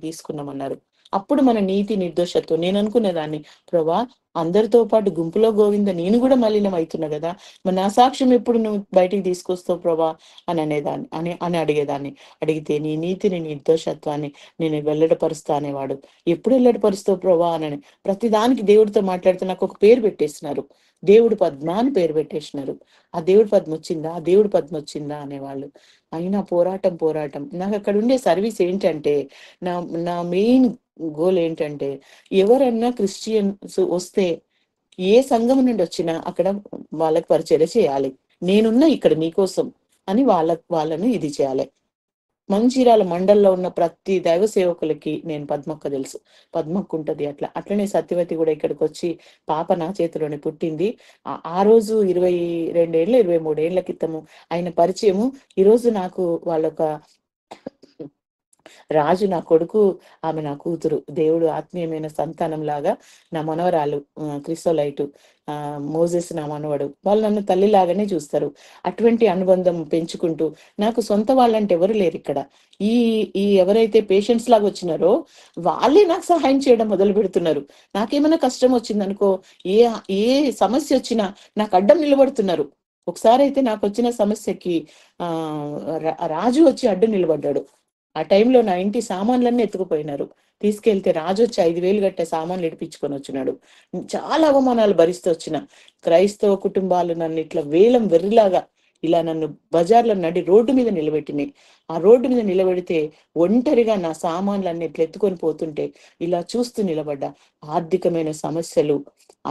తీసుకున్నామన్నారు. అప్పుడు మన నీతి నిర్దోషత్వం. నేను అనుకునేదాన్ని, ప్రభా అందరితో పాటు గుంపులో గోవింద నేను కూడా మలినం అవుతున్నా కదా, మరి నా సాక్ష్యం ఎప్పుడు నువ్వు బయటికి తీసుకొస్తావు ప్రభా అని అనేదాన్ని అని అడిగేదాన్ని. అడిగితే నీ నీతిని నిర్దోషత్వాన్ని నేను వెల్లడిపరుస్తా అనేవాడు. ఎప్పుడు వెల్లడిపరుస్తావు ప్రభా అని ప్రతి దానికి దేవుడితో మాట్లాడితే నాకు ఒక పేరు పెట్టేసినారు, దేవుడు పద్మ అని పేరు పెట్టేసినారు. ఆ దేవుడి పద్మ వచ్చిందా, ఆ దేవుడి పద్మ వచ్చిందా అనేవాళ్ళు. అయినా పోరాటం. నాకు అక్కడ ఉండే సర్వీస్ ఏంటంటే, నా నా మెయిన్ గోల్ ఏంటంటే, ఎవరన్నా క్రిస్టియన్స్ వస్తే ఏ సంఘం నుండి వచ్చినా అక్కడ వాళ్ళకి పరిచర్య చేయాలి, నేనున్నా ఇక్కడ మీకోసం అని వాళ్ళను ఇది చేయాలి. మంచిర్యాల మండల్లో ఉన్న ప్రతి దైవ సేవకులకి నేను పద్మక్క తెలుసు, పద్మక్క ఉంటది అట్లనే సత్యవతి కూడా ఇక్కడికి వచ్చి, పాప నా చేతిలోనే పుట్టింది. ఆ రోజు 22 ఏళ్ళ 23 ఏళ్ల క్రితము ఆయన పరిచయము. ఈరోజు నాకు వాళ్ళొక రాజు నా కొడుకు, ఆమె నా కూతురు, దేవుడు ఆత్మీయమైన సంతానం లాగా. నా మనవరాలు క్రిసోలైటు, మోజెస్ నా మనవడు, వాళ్ళు నన్ను తల్లిలాగానే చూస్తారు. అటువంటి అనుబంధం పెంచుకుంటూ, నాకు సొంత వాళ్ళంటే ఎవరు లేరు ఇక్కడ. ఈ ఈ ఎవరైతే పేషెంట్స్ లాగా వచ్చినారో వాళ్ళే నాకు సహాయం చేయడం మొదలు పెడుతున్నారు. నాకేమైనా కష్టం వచ్చిందనుకో, ఏ ఏ సమస్య వచ్చినా నాకు అడ్డం నిలబడుతున్నారు. ఒకసారి అయితే నాకు వచ్చిన సమస్యకి రాజు వచ్చి అడ్డు నిలబడ్డాడు. ఆ టైంలో నా ఇంటి సామాన్లన్నీ ఎత్తుకుపోయినారు. తీసుకెళ్తే రాజు వచ్చి 5,000 కట్టే సామాన్లు ఇడిపించుకొని వచ్చినాడు. చాలా అవమానాలు భరిస్తూ వచ్చిన క్రైస్తవ కుటుంబాలు నన్ను ఇట్లా వేలం వెర్రిలాగా ఇలా నన్ను బజార్లో రోడ్డు మీద నిలబెట్టినాయి. ఆ రోడ్డు మీద నిలబెడితే ఒంటరిగా నా సామాన్లన్నీ ఇట్లా ఎత్తుకొని పోతుంటే ఇలా చూస్తూ నిలబడ్డా. ఆర్థికమైన సమస్యలు,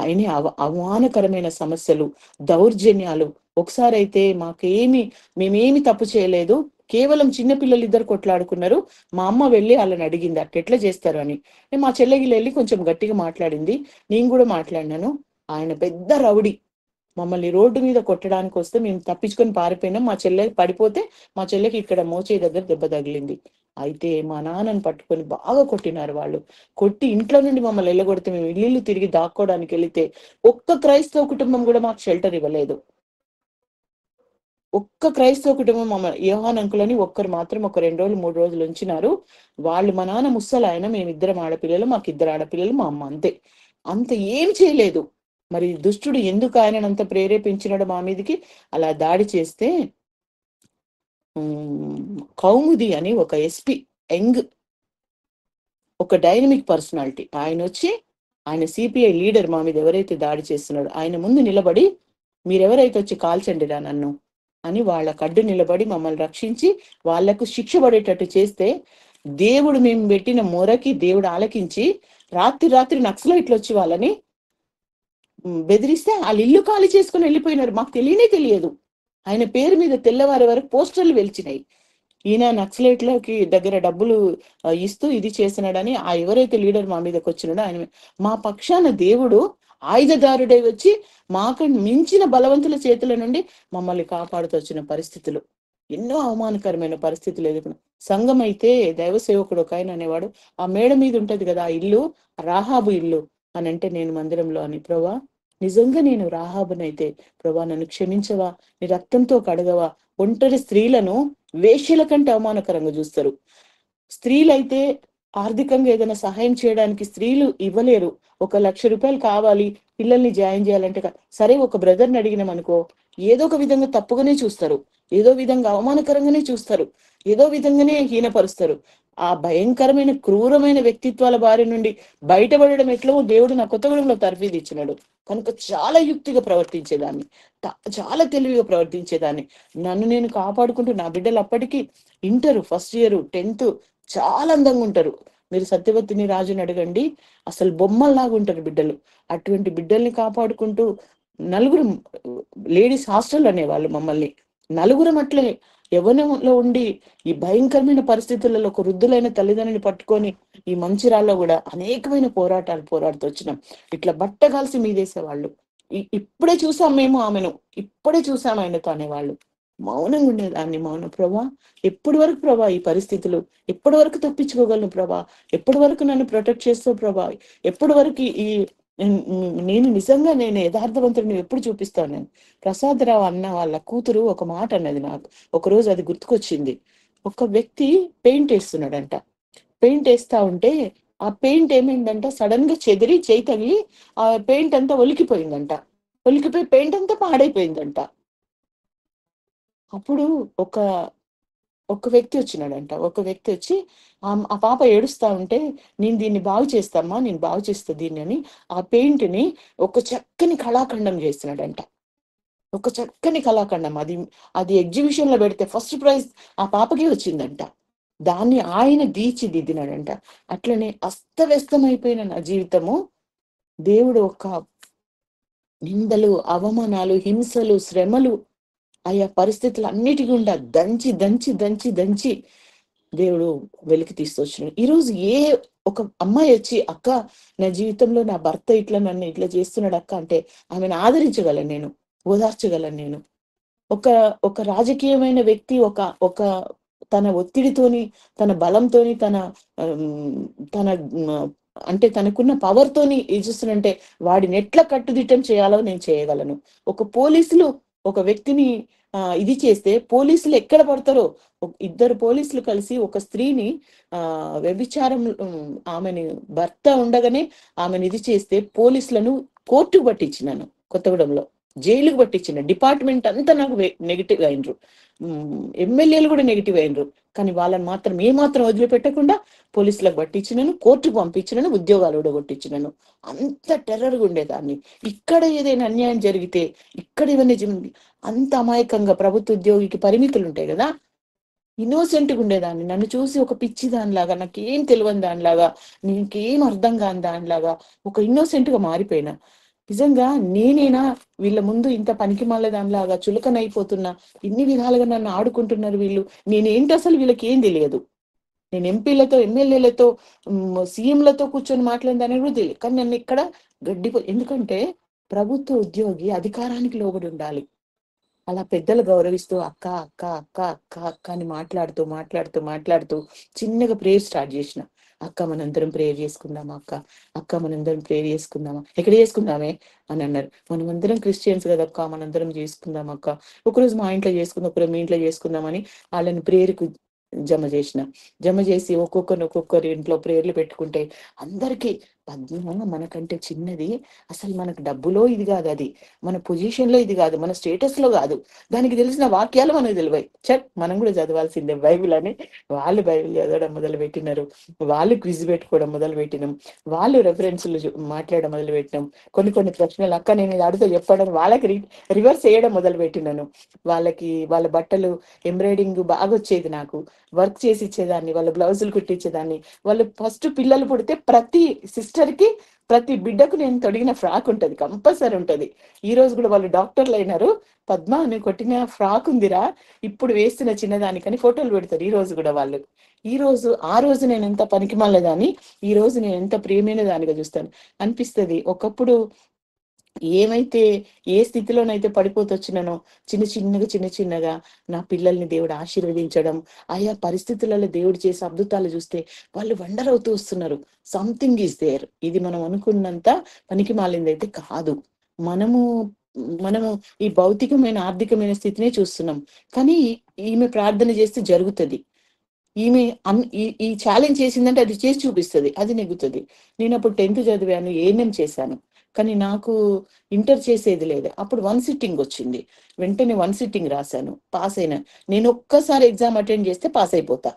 అయిన అవమానకరమైన సమస్యలు, దౌర్జన్యాలు. ఒకసారి అయితే మేమేమి తప్పు చేయలేదు, కేవలం చిన్నపిల్లలు ఇద్దరు కొట్లాడుకున్నారు, మా అమ్మ వెళ్ళి వాళ్ళని అడిగింది అట్లా చేస్తారు అని. మా చెల్లెగిలు వెళ్ళి కొంచెం గట్టిగా మాట్లాడింది, నేను కూడా మాట్లాడినాను. ఆయన పెద్ద రౌడీ, మమ్మల్ని రోడ్డు మీద కొట్టడానికి వస్తే మేము తప్పించుకొని పారిపోయినాం. మా చెల్లె పడిపోతే మా చెల్లెకి ఇక్కడ మోచే దగ్గర దెబ్బ తగిలింది. అయితే మా నాన్నని పట్టుకొని బాగా కొట్టినారు వాళ్ళు. కొట్టి ఇంట్లో నుండి మమ్మల్ని వెళ్ళగొడితే మేము ఇల్లు తిరిగి దాక్కోవడానికి వెళితే ఒక్క క్రైస్తవ కుటుంబం కూడా మాకు షెల్టర్ ఇవ్వలేదు. ఒక్క క్రైస్తవ కుటుంబం మమ్మల్ని, యోహాన్ అంకుల్ అని ఒక్కరు మాత్రం ఒక 2 రోజులు 3 రోజులు ఉంచినారు. వాళ్ళు, మా నాన్న ముసలాయన, మేమిద్దరం ఆడపిల్లలు, మాకు 2 ఆడపిల్లలు, మా అమ్మ అంతే. అంత ఏం చేయలేదు. మరి దుష్టుడు ఎందుకు ఆయనను అంత ప్రేరేపించినాడు మా మీదకి అలా దాడి చేస్తే, కౌముది అని ఒక ఎస్పీ, యంగ్ ఒక డైనమిక్ పర్సనాలిటీ. ఆయన వచ్చి ఆయన సిపిఐ లీడర్ మా మీద ఎవరైతే దాడి చేస్తున్నాడో ఆయన ముందు నిలబడి మీరెవరైతే వచ్చి కాల్చండిరా నన్ను అని వాళ్ళకు అడ్డు నిలబడి మమ్మల్ని రక్షించి వాళ్లకు శిక్ష పడేటట్టు చేస్తే దేవుడు మేము పెట్టిన మొరకి దేవుడు ఆలకించి రాత్రి నక్సలైట్లు వచ్చి వాళ్ళని బెదిరిస్తే వాళ్ళు ఇల్లు ఖాళీ చేసుకుని వెళ్ళిపోయినారు. మాకు తెలియదు. ఆయన పేరు మీద తెల్లవారి వరకు పోస్టర్లు వెలిచినాయి. ఈయన నక్సలైట్లకి దగ్గర డబ్బులు ఇస్తూ ఇది చేసినాడని ఆ ఎవరైతే లీడర్ మా మీదకి వచ్చినాడో ఆయన మా పక్షాన దేవుడు ఆయుధదారుడై వచ్చి మాకు మించిన బలవంతుల చేతుల నుండి మమ్మల్ని కాపాడుతూ వచ్చిన పరిస్థితులు, ఎన్నో అవమానకరమైన పరిస్థితులు ఎదుర్కొన్న సంఘం అయితే దైవ సేవకుడు ఒక ఆయన అనేవాడు, ఆ మేడ మీద ఉంటది కదా ఆ ఇల్లు, రాహాబు ఇల్లు అని అంటే నేను మందిరంలో అని, ప్రభా నిజంగా నేను రాహాబునైతే ప్రభా నన్ను క్షమించవా, నీ రక్తంతో కడగవా. ఒంటరి స్త్రీలను వేశ్యల కంటే అవమానకరంగా చూస్తారు. స్త్రీలైతే ఆర్థికంగా ఏదైనా సహాయం చేయడానికి స్త్రీలు ఇవ్వలేరు. 1,00,000 రూపాయలు కావాలి పిల్లల్ని జాయిన్ చేయాలంటే, సరే ఒక బ్రదర్ని అడిగినాం అనుకో ఏదో ఒక విధంగా తప్పుగానే చూస్తారు, ఏదో విధంగా అవమానకరంగానే చూస్తారు, ఏదో విధంగానే హీనపరుస్తారు. ఆ భయంకరమైన క్రూరమైన వ్యక్తిత్వాల బారి నుండి బయటపడడం ఎట్లా దేవుడు నా కొత్తగూడెంలో తర్ఫీదు ఇచ్చినాడు. కనుక చాలా యుక్తిగా ప్రవర్తించేదాన్ని, చాలా తెలివిగా ప్రవర్తించేదాన్ని. నన్ను నేను కాపాడుకుంటూ నా బిడ్డలు అప్పటికి ఇంటర్ ఫస్ట్ ఇయర్ 10th చాలా అందంగా ఉంటారు. మీరు సత్యవతిని రాజుని అడగండి, అసలు బొమ్మల్లాగా ఉంటారు బిడ్డలు. అటువంటి బిడ్డల్ని కాపాడుకుంటూ నలుగురు లేడీస్ హాస్టల్ అనేవాళ్ళు మమ్మల్ని, నలుగురం అట్లే యవ్వనంలో ఉండి ఈ భయంకరమైన పరిస్థితులలో ఒక వృద్ధులైన తల్లిదండ్రుని పట్టుకొని ఈ మంచిరాల్లో కూడా అనేకమైన పోరాటాలు పోరాడుతూ వచ్చినాం. ఇట్లా బట్ట కలిసి మీదేసేవాళ్ళు. ఇప్పుడే చూసాం మేము ఆమెను, ఇప్పుడే చూసాం ఆయనతో అనేవాళ్ళు. మౌనంగా ఉండేదాన్ని. మౌనం ప్రభా, ఎప్పటి వరకు ప్రభా ఈ పరిస్థితులు, ఎప్పటి వరకు తప్పించుకోగలను ప్రభా, ఎప్పటి వరకు నన్ను ప్రొటెక్ట్ చేస్తావు ప్రభా, ఎప్పటి వరకు ఈ నేను నిజంగా నేను యథార్థవంతుడిని ఎప్పుడు చూపిస్తాను. నేను ప్రసాదరావు అన్న వాళ్ళ కూతురు ఒక మాట అన్నది నాకు ఒకరోజు, అది గుర్తుకొచ్చింది. ఒక వ్యక్తి పెయింట్ వేస్తున్నాడంట, పెయింట్ వేస్తా ఉంటే ఆ పెయింట్ ఏమైందంట సడన్ గా చెదిరి చేయి తగిలి ఆ పెయింట్ అంతా ఒలికిపోయిందంట, ఒలికిపోయి పెయింట్ అంతా పాడైపోయిందంట. అప్పుడు ఒక వ్యక్తి వచ్చినాడంట, ఒక వ్యక్తి వచ్చి ఆ పాప ఏడుస్తా ఉంటే నేను దీన్ని బాగు చేస్తామ్మా, నేను బాగు చేస్తా దీన్ని అని ఆ పెయింట్ ని ఒక చక్కని కళాఖండం చేస్తున్నాడంట. ఒక చక్కని కళాఖండం, అది ఎగ్జిబిషన్ లో పెడితే ఫస్ట్ ప్రైజ్ ఆ పాపకి వచ్చిందంట. దాన్ని ఆయన తీర్చిదిద్దినాడంట. అట్లనే అస్తవ్యస్తమైపోయిన నా జీవితము దేవుడు ఒక నిందలు, అవమానాలు, హింసలు, శ్రమలు, ఆయా పరిస్థితులు అన్నిటి గుండా దంచి దంచి దంచి దంచి దేవుడు వెలికి తీసుకొచ్చినాడు. ఈరోజు ఒక అమ్మాయి వచ్చి అక్క నా జీవితంలో నా భర్త ఇట్లా నన్ను ఇట్లా చేస్తున్నాడు అక్క అంటే ఆమెను ఆదరించగలను, నేను ఓదార్చగలను. నేను ఒక రాజకీయమైన వ్యక్తి ఒక తన ఒత్తిడితోని, తన బలంతోని, తన అంటే తనకున్న పవర్ తోని చూస్తున్నంటే వాడిని ఎట్లా కట్టుదిట్టం చేయాలో నేను చేయగలను. పోలీసులు ఒక వ్యక్తిని ఇది చేస్తే పోలీసులు ఎక్కడ పడతారో, 2 పోలీసులు కలిసి ఒక స్త్రీని వ్యభిచారం, ఆమెని భర్త ఉండగానే ఆమెను ఇది చేస్తే పోలీసులను కోర్టుకు పట్టించినాను. కొత్తగూడెంలో జైలుకు పట్టించిన డిపార్ట్మెంట్ అంతా నాకు నెగిటివ్ అయినరు, ఎమ్మెల్యేలు కూడా నెగిటివ్ అయినరు. కానీ వాళ్ళని మాత్రం ఏమాత్రం వదిలిపెట్టకుండా పోలీసులకు పట్టించినాను, కోర్టుకు పంపించినాను, ఉద్యోగాలు కూడా కొట్టించినాను. అంత టెర్రర్గా ఉండేదాన్ని. ఇక్కడ ఏదైనా అన్యాయం జరిగితే, ఇక్కడ ఇవన్నీ అంత అమాయకంగా, ప్రభుత్వ ఉద్యోగికి పరిమితులు ఉంటాయి కదా, ఇన్నోసెంట్గా ఉండేదాన్ని. నన్ను చూసి ఒక పిచ్చి దానిలాగా, నాకేం తెలియని దానిలాగా, నీకేం అర్థం కాని దానిలాగా ఒక ఇన్నోసెంట్ గా మారిపోయినా. నిజంగా నేనేనా వీళ్ళ ముందు ఇంత పనికి మాల దానిలాగా చులకనైపోతున్నా, ఇన్ని విధాలుగా నన్ను ఆడుకుంటున్నారు వీళ్ళు, నేనేంటి అసలు వీళ్ళకి ఏం తెలియదు. నేను ఎంపీలతో, ఎమ్మెల్యేలతో, సీఎంలతో కూర్చొని మాట్లాడిందని కూడా తెలియదు. కానీ నన్ను ఇక్కడ ఎందుకంటే ప్రభుత్వ ఉద్యోగి అధికారానికి లోబడి ఉండాలి. అలా పెద్దలు గౌరవిస్తూ అక్క అక్క అక్క అక్క అక్క అని మాట్లాడుతూ మాట్లాడుతూ మాట్లాడుతూ చిన్నగా ప్రేయర్ స్టార్ట్ చేసిన. అక్క మనందరం ప్రేయర్ చేసుకుందామా, అక్క మనందరం ప్రేయర్ చేసుకుందామా, ఎక్కడ చేసుకుందామే అని అన్నారు. మనమందరం క్రిస్టియన్స్ కదా అక్క, మనందరం చేసుకుందాం అక్క, ఒకరోజు మా ఇంట్లో చేసుకుందాం, ఒకరోజు మీ ఇంట్లో చేసుకుందామని వాళ్ళని ప్రేయర్కు జమ చేసి ఒక్కొక్కరు ఇంట్లో ప్రేయర్లు పెట్టుకుంటే అందరికీ పద్మ మనకంటే చిన్నది. అసలు మనకు డబ్బులో ఇది కాదు, అది మన పొజిషన్ లో ఇది కాదు, మన స్టేటస్ లో కాదు. దానికి తెలిసిన వాక్యాలు మనకు తెలివాయి. మనం కూడా చదవాల్సిందే బైబిల్ అని. వాళ్ళు బైబిల్ చదవడం మొదలు పెట్టినారు, వాళ్ళు క్విజ్ పెట్టుకోవడం మొదలు పెట్టినాం, వాళ్ళు రెఫరెన్స్లు మాట్లాడడం మొదలు పెట్టినాం. కొన్ని ప్రశ్నలు అక్క నేను ఇది అడుగుతా చెప్పడం వాళ్ళకి రివర్స్ చేయడం మొదలు పెట్టినాను. వాళ్ళ బట్టలు ఎంబ్రాయిడింగ్ బాగా వచ్చేది, నాకు వర్క్ చేసి ఇచ్చేదాన్ని, వాళ్ళ బ్లౌజులు కుట్టించేదాన్ని. వాళ్ళు ఫస్ట్ పిల్లలు పుడితే ప్రతి సిస్టర్ కి ప్రతి బిడ్డకు నేను తొడిగిన ఫ్రాక్ ఉంటది, కంపల్సరీ ఉంటది. ఈ రోజు కూడా వాళ్ళు డాక్టర్లు అయినారు. పద్మ నేను కొట్టిన ఫ్రాక్ ఉందిరా ఇప్పుడు వేస్తున్న చిన్నదానికని ఫోటోలు పెడతారు ఈ రోజు కూడా వాళ్ళు. ఆ రోజు నేను ఎంత పనికి మాలేదాన్ని, ఈ రోజు నేను ఎంత ప్రియమైన దానిగా చూస్తాను అనిపిస్తుంది. ఒకప్పుడు ఏమైతే ఏ స్థితిలోనైతే పడిపోతొచ్చినానో చిన్న చిన్నగా నా పిల్లల్ని దేవుడు ఆశీర్వదించడం, ఆయా పరిస్థితులలో దేవుడు చేసే అద్భుతాలు చూస్తే వాళ్ళు వండర్ అవుతూ వస్తున్నారు. Something is there. ఇది మనం అనుకున్నంత పనికి మాలిందైతే కాదు. మనము ఈ భౌతికమైన ఆర్థికమైన స్థితినే చూస్తున్నాం, కానీ ఈమె ప్రార్థన చేస్తే జరుగుతుంది. ఈమె ఈ ఛాలెంజ్ చేసిందంటే అది చేసి చూపిస్తుంది, అది నెగ్గుతుంది. నేను అప్పుడు 10th చదివాను, ఏఎన్ఎం చేశాను, కానీ నాకు ఇంటర్ చేసేది లేదు. అప్పుడు 1 సిట్టింగ్ వచ్చింది, వెంటనే 1 సిట్టింగ్ రాశాను, పాస్ అయినా. నేను ఒక్కసారి ఎగ్జామ్ అటెండ్ చేస్తే పాస్ అయిపోతా.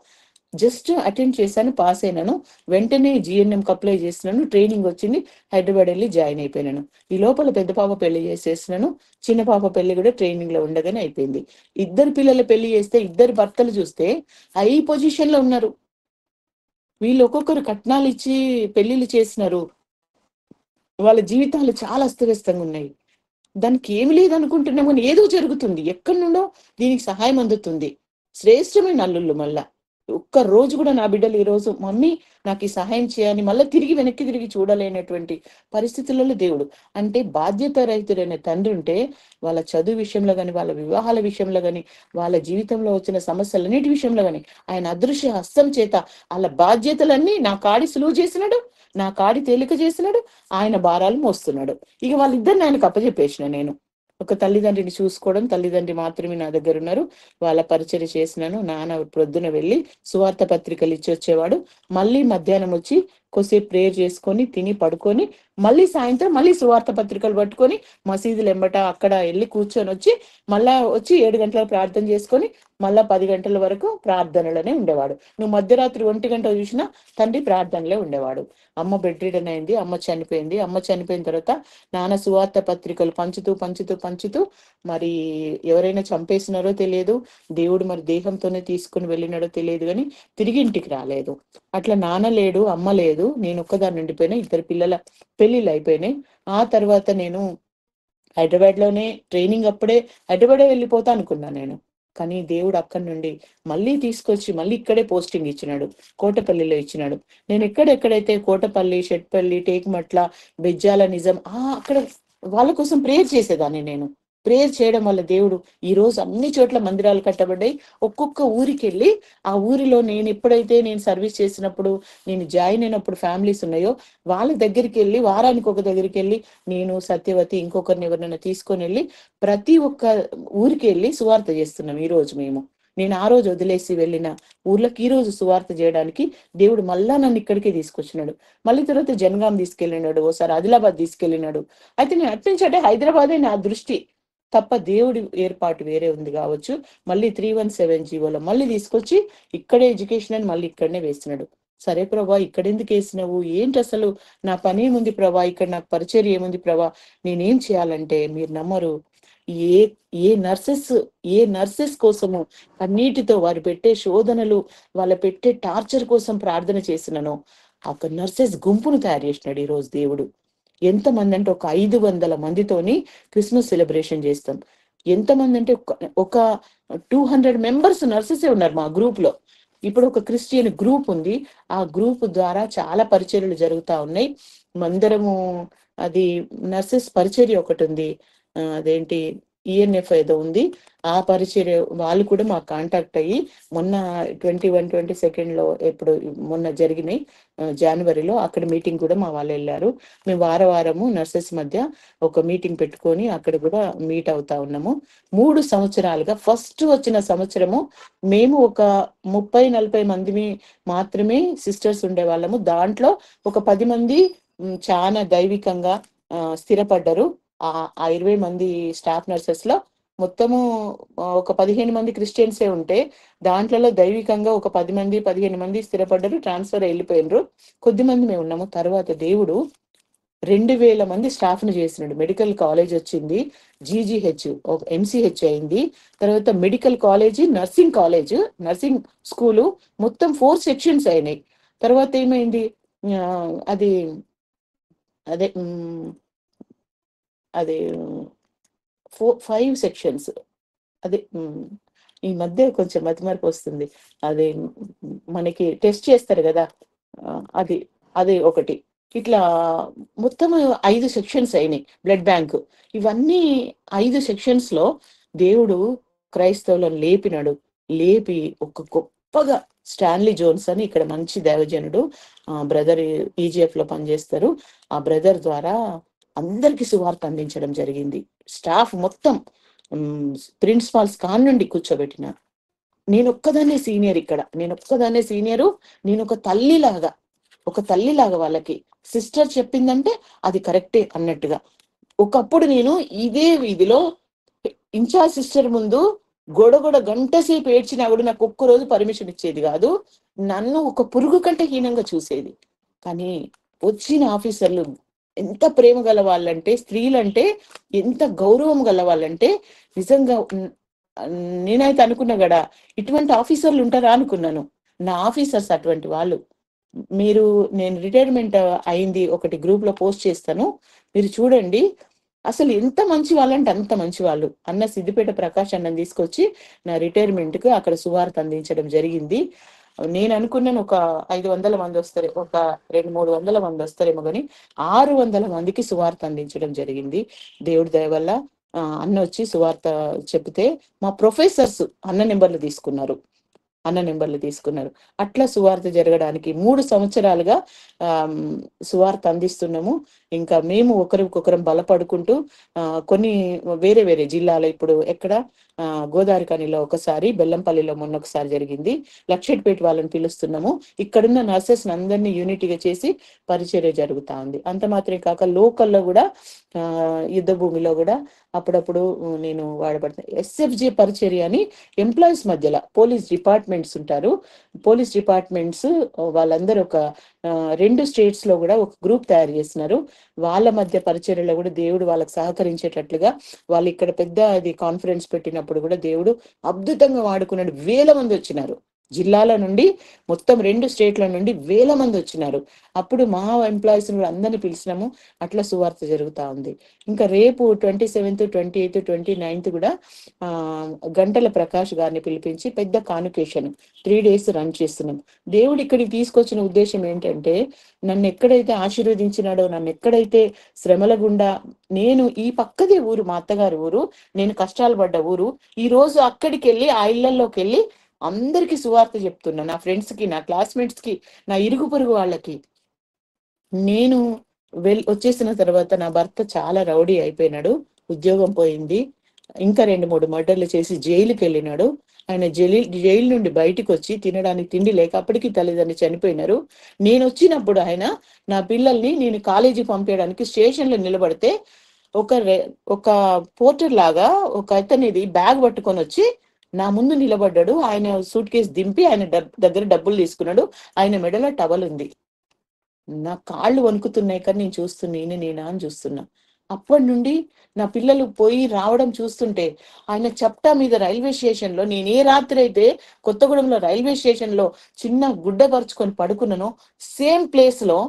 జస్ట్ అటెండ్ చేశాను, పాస్ అయినాను. వెంటనే జిఎన్ఎంకి అప్లై చేసినాను, ట్రైనింగ్ వచ్చింది, హైదరాబాద్ వెళ్ళి జాయిన్ అయిపోయినాను. ఈ లోపల పెద్ద పాప పెళ్లి చేసేసినాను, చిన్న పాప పెళ్లి కూడా ట్రైనింగ్ లో ఉండగానే అయిపోయింది. ఇద్దరు పిల్లల పెళ్లి చేస్తే ఇద్దరు భర్తలు చూస్తే హై పొజిషన్ లో ఉన్నారు. వీళ్ళు ఒక్కొక్కరు కట్నాలు ఇచ్చి పెళ్లిళ్ళు చేసినారు. వాళ్ళ జీవితాలు చాలా అస్తవ్యస్తంగా ఉన్నాయి. దానికి ఏమి లేదు అనుకుంటున్నాం, కానీ ఏదో జరుగుతుంది, ఎక్కడి నుండో దీనికి సహాయం అందుతుంది. శ్రేష్టమైన అల్లుళ్ళు. మళ్ళా ఒక్క రోజు కూడా నా బిడ్డలు ఈ రోజు మమ్మీ నాకు ఈ సహాయం చేయాలని మళ్ళీ వెనక్కి తిరిగి చూడలేనటువంటి పరిస్థితులలో దేవుడు అంటే బాధ్యత రహితుడైన తండ్రి ఉంటే వాళ్ళ చదువు విషయంలో కానీ, వాళ్ళ వివాహాల విషయంలో కానీ, వాళ్ళ జీవితంలో వచ్చిన సమస్యలన్నిటి విషయంలో కానీ ఆయన అదృశ్య హస్తం చేత వాళ్ళ బాధ్యతలన్నీ నా కాడి సులువు చేసినాడు, నా కాడి తేలిక చేసినాడు, ఆయన భారాలు మోస్తున్నాడు. ఇక వాళ్ళిద్దరిని ఆయనకు అప్పచెప్పేసిన నేను. ఒక తల్లిదండ్రిని చూసుకోవడం, తల్లిదండ్రి మాత్రమే నా దగ్గర ఉన్నారు, వాళ్ళ పరిచర్య చేసినాను. నాన్న ప్రొద్దున వెళ్ళి సువార్త పత్రికలు ఇచ్చి వచ్చేవాడు, మళ్ళీ మధ్యాహ్నం వచ్చి కొద్దిసేపు ప్రేయర్ చేసుకొని తిని పడుకొని మళ్ళీ సాయంత్రం మళ్ళీ సువార్త పత్రికలు పట్టుకొని మసీదులు ఎంబట అక్కడ వెళ్ళి కూర్చొని వచ్చి మళ్ళా వచ్చి 7 గంటలకు ప్రార్థన చేసుకొని మళ్ళా 10 గంటల వరకు ప్రార్థనలోనే ఉండేవాడు. నువ్వు మధ్యరాత్రి 1 గంట చూసినా తండ్రి ప్రార్థనలే ఉండేవాడు. అమ్మ బెడ్ రిడన్ అయింది, అమ్మ చనిపోయింది. అమ్మ చనిపోయిన తర్వాత నాన్న సువార్త పత్రికలు పంచుతూ మరి ఎవరైనా చంపేసినారో తెలియదు, దేవుడు మరి దేహంతోనే తీసుకుని వెళ్ళినాడో తెలియదు, కానీ తిరిగి ఇంటికి రాలేదు. అట్లా నాన్న లేడు, అమ్మ లేదు, నేను ఒక్కదాన్ని ఉండిపోయినా. 2 పిల్లల పెళ్లిళ్ళు అయిపోయినాయి. ఆ తర్వాత నేను హైదరాబాద్ లోనే ట్రైనింగ్, అప్పుడే హైదరాబాదే వెళ్ళిపోతా అనుకున్నా నేను, కానీ దేవుడు అక్కడి నుండి మళ్ళీ తీసుకొచ్చి మళ్ళీ ఇక్కడే పోస్టింగ్ ఇచ్చినాడు, కోటపల్లిలో ఇచ్చినాడు. నేను ఎక్కడెక్కడైతే కోటపల్లి, షెట్పల్లి, టేకుమట్ల, బెజ్జాల, నిజం అక్కడ వాళ్ళ కోసం ప్రేయర్ చేసేదాన్ని. నేను ప్రేయర్ చేయడం వల్ల దేవుడు ఈ రోజు అన్ని చోట్ల మందిరాలు కట్టబడ్డాయి. ఒక్కొక్క ఊరికి వెళ్ళి ఆ ఊరిలో నేను సర్వీస్ చేసినప్పుడు, నేను జాయిన్ అయినప్పుడు ఫ్యామిలీస్ ఉన్నాయో వాళ్ళ దగ్గరికి వెళ్ళి, వారానికి ఒక దగ్గరికి వెళ్ళి, నేను సత్యవతి ఇంకొకరిని ఎవరినైనా తీసుకొని వెళ్ళి ప్రతి ఒక్క ఊరికి వెళ్ళి సువార్త చేస్తున్నాం. ఈ రోజు నేను ఆ రోజు వదిలేసి వెళ్ళిన ఊర్లోకి ఈ రోజు సువార్త చేయడానికి దేవుడు మళ్ళా నన్ను ఇక్కడికే తీసుకొచ్చినాడు. మళ్ళీ తర్వాత జనగాం తీసుకెళ్ళినాడు, ఓసారి ఆదిలాబాద్ తీసుకెళ్ళినాడు. అయితే నేను అట్నుంచంటే హైదరాబాదే నా దృష్టి తప్ప దేవుడి ఏర్పాటు వేరే ఉంది కావచ్చు. మళ్ళీ 317 జీవోలో మళ్ళీ తీసుకొచ్చి ఇక్కడే ఎడ్యుకేషన్ అని మళ్ళీ ఇక్కడనే వేస్తున్నాడు. సరే ప్రభా, ఇక్కడెందుకు వేసినావు, ఏంటి అసలు నా పని ఏముంది ప్రభా, ఇక్కడ నాకు పరిచర్య ఏముంది ప్రభా, నేనేం చేయాలంటే మీరు నమ్మరు, ఏ నర్సెస్ కోసము అన్నిటితో వారు పెట్టే శోధనలు, వాళ్ళ పెట్టే టార్చర్ కోసం ప్రార్థన చేసినను ఒక నర్సెస్ గుంపును తయారు చేసినాడు ఈ రోజు దేవుడు. ఎంతమంది అంటే ఒక 500 మందితోని క్రిస్మస్ సెలబ్రేషన్ చేస్తాం. ఎంతమంది అంటే ఒక 200 మెంబర్స్ నర్సెసే ఉన్నారు మా గ్రూప్ లో. ఇప్పుడు ఒక క్రిస్టియన్ గ్రూప్ ఉంది, ఆ గ్రూప్ ద్వారా చాలా పరిచర్యలు జరుగుతా ఉన్నాయి. మందరము అది నర్సెస్ పరిచర్య ఒకటి ఉంది, అదేంటి ఈఎన్ఎఫ్ ఏదో ఉంది, ఆ పరిచర్య వాళ్ళు కూడా మాకు కాంటాక్ట్ అయ్యి మొన్న 21-22 లో ఎప్పుడు మొన్న జరిగినాయి జనవరిలో, అక్కడ మీటింగ్ కూడా మా వాళ్ళు వెళ్ళారు. మేము వారము నర్సెస్ మధ్య ఒక మీటింగ్ పెట్టుకొని అక్కడ కూడా మీట్ అవుతా ఉన్నాము. 3 సంవత్సరాలుగా ఫస్ట్ వచ్చిన సంవత్సరము మేము ఒక 30-40 మంది మాత్రమే సిస్టర్స్ ఉండే వాళ్ళము. దాంట్లో ఒక 10 మంది చాలా దైవికంగా స్థిరపడ్డారు. ఆ 20 మంది స్టాఫ్ నర్సెస్ లో మొత్తము ఒక 15 మంది క్రిస్టియన్సే ఉంటే దాంట్లో దైవికంగా ఒక 10 మంది 15 మంది స్థిరపడ్డారు, ట్రాన్స్ఫర్ వెళ్ళిపోయినరు. కొద్ది మంది మేము ఉన్నాము. తర్వాత దేవుడు 2000 మంది స్టాఫ్ ను చేసినాడు. మెడికల్ కాలేజ్ వచ్చింది, జీజీహెచ్ ఒక ఎంసీహెచ్ అయింది, తర్వాత మెడికల్ కాలేజ్, నర్సింగ్ స్కూలు, మొత్తం 4 సెక్షన్స్ అయినాయి. తర్వాత ఏమైంది, అది అదే అదే 5 సెక్షన్స్. అదే ఈ మధ్య కొంచెం మతిమరుపు వస్తుంది. అదే మనకి టెస్ట్ చేస్తారు కదా, అది అది ఒకటి. ఇట్లా మొత్తం 5 సెక్షన్స్ అయినాయి. బ్లడ్ బ్యాంక్, ఇవన్నీ 5 సెక్షన్స్ లో దేవుడు క్రైస్తవులను లేపి ఒక గొప్పగా స్టాన్లీ జోన్స్ అని ఇక్కడ మంచి దైవజనుడు, బ్రదర్ ఈజిఎఫ్ లో పనిచేస్తారు. ఆ బ్రదర్ ద్వారా అందరికి సువార్త అందించడం జరిగింది. స్టాఫ్ మొత్తం ప్రిన్సిపాల్స్ కానుండి కూర్చోబెట్టిన. నేను ఒక్కదాన్నే సీనియరు. నేను ఒక తల్లిలాగా వాళ్ళకి సిస్టర్ చెప్పిందంటే అది కరెక్టే అన్నట్టుగా. ఒకప్పుడు నేను ఇదే వీధిలో ఇన్ఛార్జ్ సిస్టర్ ముందు గొడగొడ గంట సేపు ఏడ్చినా కూడా నాకు ఒక్క రోజు పర్మిషన్ ఇచ్చేది కాదు. నన్ను ఒక పురుగు కంటే హీనంగా చూసేది. కానీ వచ్చిన ఆఫీసర్లు ఎంత ప్రేమ గల వాళ్ళంటే, స్త్రీలంటే ఎంత గౌరవం గల వాళ్ళంటే, నిజంగా నేనైతే అనుకున్నా గడా ఇటువంటి ఆఫీసర్లు ఉంటారా అనుకున్నాను. నా ఆఫీసర్స్ అటువంటి వాళ్ళు. నేను రిటైర్మెంట్ అయింది ఒకటి గ్రూప్ లో పోస్ట్ చేస్తాను, మీరు చూడండి. అసలు ఎంత మంచి వాళ్ళంటే అంత మంచి వాళ్ళు. అన్న సిద్దిపేట ప్రకాష్ అన్నని తీసుకొచ్చి నా రిటైర్మెంట్ కు అక్కడ సువార్త అందించడం జరిగింది. నేను అనుకున్నాను ఒక 500 మంది వస్తారు, ఒక 200-300 మంది వస్తారేమో, కానీ 600 మందికి సువార్త అందించడం జరిగింది దేవుడి దయ వల్ల. అన్న వచ్చి సువార్త చెప్తే మా ప్రొఫెసర్స్ అన్న నెంబర్లు తీసుకున్నారు. అట్లా సువార్త జరగడానికి 3 సంవత్సరాలుగా సువార్త అందిస్తున్నాము. ఇంకా మేము ఒకరికొకరం బలపడుకుంటూ కొన్ని వేరే వేరే జిల్లాలో, ఇప్పుడు ఎక్కడ గోదావరి కనిలో ఒకసారి, బెల్లంపల్లిలో మొన్న ఒకసారి జరిగింది, లక్షెట్పేట వాళ్ళని పిలుస్తున్నాము. ఇక్కడున్న నర్సెస్ అందరినీ యూనిటీగా చేసి పరిచర్య జరుగుతా ఉంది. అంత మాత్రమే కాక లోకల్లో కూడా యుద్ధ భూమిలో కూడా అప్పుడప్పుడు నేను వాడబడుతున్నా. ఎస్ఎఫ్జే పరిచర్య అని ఎంప్లాయీస్ మధ్యలో పోలీస్ డిపార్ట్మెంట్స్ ఉంటారు. పోలీస్ డిపార్ట్మెంట్స్ వాళ్ళందరూ ఒక 2 స్టేట్స్ లో కూడా ఒక గ్రూప్ తయారు చేస్తున్నారు. వాళ్ళ మధ్య పరిచర్యలో కూడా దేవుడు వాళ్ళకి సహకరించేటట్లుగా, వాళ్ళు ఇక్కడ పెద్ద అది కాన్ఫరెన్స్ పెట్టినప్పుడు కూడా దేవుడు అద్భుతంగా వాడుకున్నాడు. 1000 మంది వచ్చినారు జిల్లాల నుండి, మొత్తం 2 స్టేట్ల నుండి 1000 మంది వచ్చినారు. అప్పుడు మా ఎంప్లాయీస్ కూడా అందరినీ పిలిచినాము. అట్లా సువార్త జరుగుతా ఉంది. ఇంకా రేపు 27th, 28th, 29th కూడా గంటల ప్రకాష్ గారిని పిలిపించి పెద్ద కాన్వకేషన్ 3 days రన్ చేస్తున్నాం. దేవుడు ఇక్కడికి తీసుకొచ్చిన ఉద్దేశం ఏంటంటే, నన్ను ఎక్కడైతే ఆశీర్వదించినాడో, నన్ను ఎక్కడైతే శ్రమల గుండా, నేను ఈ పక్కదే ఊరు, మా అత్తగారి ఊరు, నేను కష్టాలు పడ్డ ఊరు, ఈ రోజు అక్కడికి వెళ్ళి ఆ ఇళ్లలోకి వెళ్ళి అందరికి సువార్త చెప్తున్నా. నా ఫ్రెండ్స్ కి, నా క్లాస్మేట్స్ కి, నా ఇరుగు పొరుగు వాళ్ళకి. నేను వచ్చేసిన తర్వాత నా భర్త చాలా రౌడీ అయిపోయినాడు, ఉద్యోగం పోయింది, ఇంకా 2-3 మర్డర్లు చేసి జైలుకి వెళ్ళినాడు. ఆయన జైలు నుండి బయటకు వచ్చి తినడానికి తిండి లేక అప్పటికి తల్లిదండ్రులు చనిపోయినారు. నేను వచ్చినప్పుడు ఆయన నా పిల్లల్ని నేను కాలేజీ పంపించడానికి స్టేషన్ లో నిలబడితే ఒక పోర్టర్ లాగా ఒక అతనిది బ్యాగ్ పట్టుకొని వచ్చి నా ముందు నిలబడ్డాడు. ఆయన సూట్ కేసు దింపి ఆయన దగ్గర డబ్బులు తీసుకున్నాడు. ఆయన మెడలో టవల్ ఉంది. నా కాళ్ళు వణుకుతున్నాయి, కానీ నేను చూస్తున్నా, నేనా అని చూస్తున్నా. అప్పటి నుండి నా పిల్లలు పోయి రావడం చూస్తుంటే, ఆయన చప్టా మీద రైల్వే స్టేషన్ లో, నేను ఏ రాత్రి అయితే కొత్తగూడెంలో రైల్వే స్టేషన్ లో చిన్న గుడ్డ పరుచుకొని పడుకున్నానో, సేమ్ ప్లేస్ లో,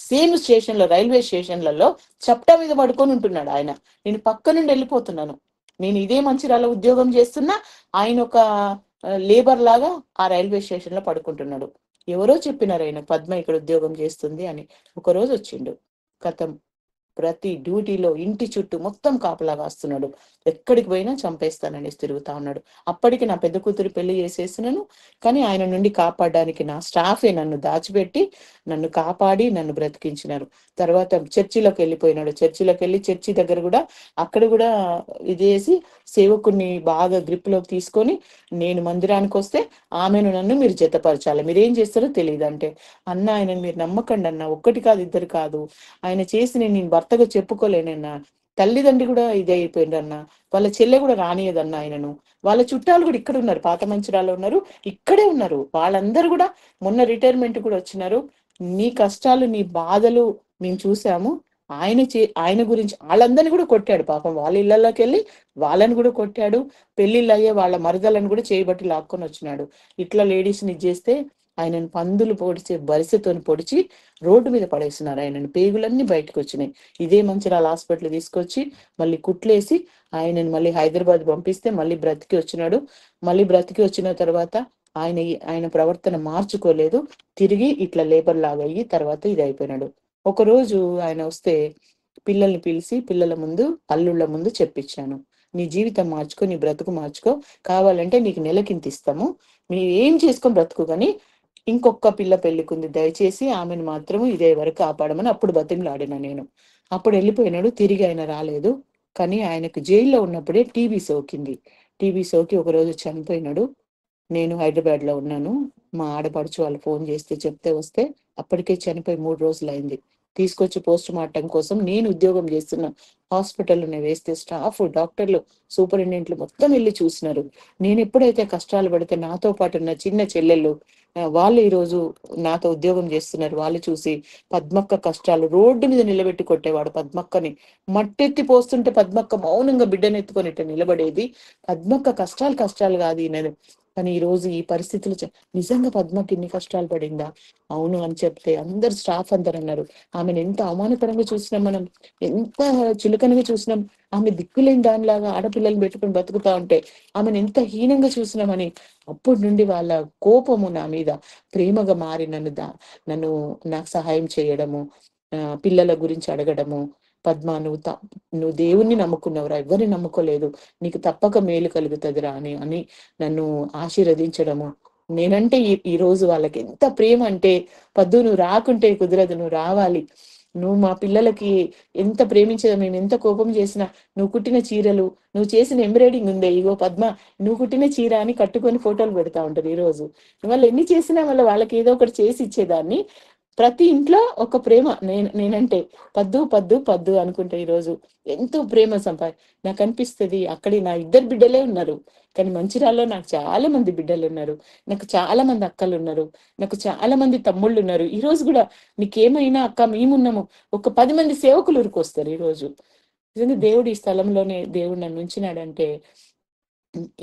సేమ్ స్టేషన్ లో, రైల్వే స్టేషన్లలో చప్టా మీద పడుకొని ఉంటున్నాడు ఆయన. నేను పక్క నుండి వెళ్ళిపోతున్నాను. నేను ఇదే మంచిర్యాలలో ఉద్యోగం చేస్తున్నా, ఆయన ఒక లేబర్ లాగా ఆ రైల్వే స్టేషన్ లో పడుకుంటున్నాడు. ఎవరో చెప్పినారు ఆయన పద్మ ఇక్కడ ఉద్యోగం చేస్తుంది అని. ఒకరోజు వచ్చిండు, కథం ప్రతి డ్యూటీలో ఇంటి చుట్టూ మొత్తం కాపలా కాస్తున్నాడు. ఎక్కడికి పోయినా చంపేస్తాననేసి తిరుగుతా ఉన్నాడు. అప్పటికి నా పెద్ద కూతురు పెళ్లి చేసేసినాను, కానీ ఆయన నుండి కాపాడడానికి నా స్టాఫే నన్ను దాచిపెట్టి నన్ను కాపాడి నన్ను బ్రతికించినారు. తర్వాత చర్చిలోకి వెళ్ళిపోయినాడు. చర్చిలోకి వెళ్ళి చర్చి దగ్గర కూడా అక్కడ కూడా ఇది చేసి సేవకుని బాగా గ్రిప్ లోకి తీసుకొని, నేను మందిరానికి వస్తే ఆమెను నన్ను మీరు జతపరచాలి, మీరేం చేస్తారో తెలియదు అంటే, అన్న ఆయనను మీరు నమ్మకండి అన్న, ఒక్కటి కాదు ఇద్దరు కాదు, ఆయన చేసి నేను భర్తగా చెప్పుకోలేనన్నా, తల్లిదండ్రి కూడా ఇది అయిపోయిందన్న, వాళ్ళ చెల్లె కూడా రానియదన్న ఆయనను, వాళ్ళ చుట్టాలు కూడా ఇక్కడ ఉన్నారు, పాత మంచిరాల్లో ఉన్నారు, ఇక్కడే ఉన్నారు, వాళ్ళందరూ కూడా మొన్న రిటైర్మెంట్ కూడా వచ్చినారు. నీ కష్టాలు నీ బాధలు మేము చూసాము, ఆయన గురించి వాళ్ళందరినీ కూడా కొట్టాడు పాపం, వాళ్ళ ఇళ్లలోకి వెళ్ళి వాళ్ళని కూడా కొట్టాడు, పెళ్లిళ్ళు అయ్యే వాళ్ళ మరదలను కూడా చేయబట్టి లాక్కొని వచ్చినాడు. ఇట్లా లేడీస్ని ఇది చేస్తే ఆయనను పందులు పొడిచే బరిసెతో పొడిచి రోడ్డు మీద పడేస్తున్నారు. ఆయనను పేగులన్నీ బయటకు వచ్చినాయి. ఇదే మంచిర్యాల హాస్పిటల్ తీసుకొచ్చి మళ్ళీ కుట్లేసి ఆయనను మళ్ళీ హైదరాబాద్ పంపిస్తే మళ్ళీ బ్రతికి వచ్చినాడు. మళ్ళీ బ్రతికి వచ్చిన తర్వాత ఆయన ప్రవర్తన మార్చుకోలేదు, తిరిగి ఇట్లా లేబర్ లాగా అయ్యి తర్వాత ఇది అయిపోయినాడు. ఒక రోజు ఆయన వస్తే పిల్లల్ని పిలిచి పిల్లల ముందు అల్లుళ్ళ ముందు చెప్పించాను, నీ జీవితం మార్చుకో, నీ బ్రతుకు మార్చుకో, కావాలంటే నీకు నెలకింత ఇస్తాము, మీరు ఏం చేసుకొని బ్రతుకు, కానీ ఇంకొక పిల్ల పెళ్లికుంది, దయచేసి ఆమెను మాత్రము ఇదే వరకు కాపాడమని అప్పుడు బతిమలాడినా నేను. అప్పుడు వెళ్ళిపోయినాడు, తిరిగి ఆయన రాలేదు. కానీ ఆయనకు జైల్లో ఉన్నప్పుడే టీబీ సోకింది. టీబీ సోకి ఒకరోజు చనిపోయినాడు. నేను హైదరాబాద్ లో ఉన్నాను. మా ఆడపడుచు వాళ్ళు ఫోన్ చేస్తే చెప్తే వస్తే అప్పటికే చనిపోయి 3 రోజులు అయింది. తీసుకొచ్చి పోస్ట్ మార్టం కోసం నేను ఉద్యోగం చేస్తున్న హాస్పిటల్లోనే వేస్తే స్టాఫ్, డాక్టర్లు, సూపరింటెండెంట్లు మొత్తం వెళ్ళి చూసినారు. నేను ఎప్పుడైతే కష్టాలు పడితే నాతో పాటు ఉన్న చిన్న చెల్లెళ్ళు వాళ్ళు ఈ రోజు నాతో ఉద్యోగం చేస్తున్నారు. వాళ్ళు చూసి పద్మక్క కష్టాలు రోడ్డు మీద నిలబెట్టి కొట్టేవాడు. పద్మక్కని మట్టెత్తి పోస్తుంటే పద్మక్క మౌనంగా బిడ్డను ఎత్తుకొని ఇట్లా నిలబడేది. పద్మక్క కష్టాలు కష్టాలు కాదు ఈయన. కానీ ఈ రోజు ఈ పరిస్థితులు నిజంగా పద్మకి ఇన్ని కష్టాలు పడిందా? అవును అని చెప్తే అందరు స్టాఫ్ అందరు అన్నారు, ఆమెను ఎంత అవమానకరంగా చూసినాం మనం, ఎంత చులకనగా చూసినాం, ఆమె దిక్కులేని దానిలాగా ఆడపిల్లల్ని పెట్టుకుని బతుకుతా ఉంటే ఆమెను ఎంత హీనంగా చూసినామని. అప్పటి నుండి వాళ్ళ కోపము నా మీద ప్రేమగా మారి నన్ను నాకు సహాయం చేయడము, పిల్లల గురించి అడగడము, పద్మ నువ్వు దేవుణ్ణి నమ్ముకున్నవరా, ఎవరిని నమ్ముకోలేదు, నీకు తప్పక మేలు కలుగుతుందిరా అని నన్ను ఆశీర్వదించడము. నేనంటే ఈ రోజు వాళ్ళకి ఎంత ప్రేమ అంటే, పద్దు నువ్వు రాకుంటే కుదరదు, నువ్వు రావాలి, నువ్వు మా పిల్లలకి ఎంత ప్రేమించదు, మేము ఎంత కోపం చేసినా నువ్వు కుట్టిన చీరలు, నువ్వు చేసిన ఎంబ్రాయిడింగ్ ఉందే, ఇగో పద్మ నువ్వు కుట్టిన చీర అని కట్టుకొని ఫోటోలు పెడతా ఉంటారు. ఈ రోజు వాళ్ళు ఎన్ని చేసినా వాళ్ళకి ఏదో ఒకటి చేసి ఇచ్చేదాన్ని. ప్రతి ఇంట్లో ఒక ప్రేమ. నేనంటే పద్దు పద్దు పద్దు అనుకుంటే ఈరోజు ఎంతో ప్రేమ నాకు అనిపిస్తుంది. అక్కడి నా 2 బిడ్డలే ఉన్నారు, కానీ మంచిర్యాలలో నాకు చాలా మంది బిడ్డలు ఉన్నారు, నాకు చాలా మంది అక్కలు ఉన్నారు, నాకు చాలా మంది తమ్ముళ్ళు ఉన్నారు. ఈ రోజు కూడా నీకేమైనా అక్క మేమున్నాము, ఒక 10 మంది సేవకులు ఊరికొస్తారు. ఈ రోజు నిజంగా దేవుడు ఈ స్థలంలోనే దేవుడు నన్ను ఉంచినాడంటే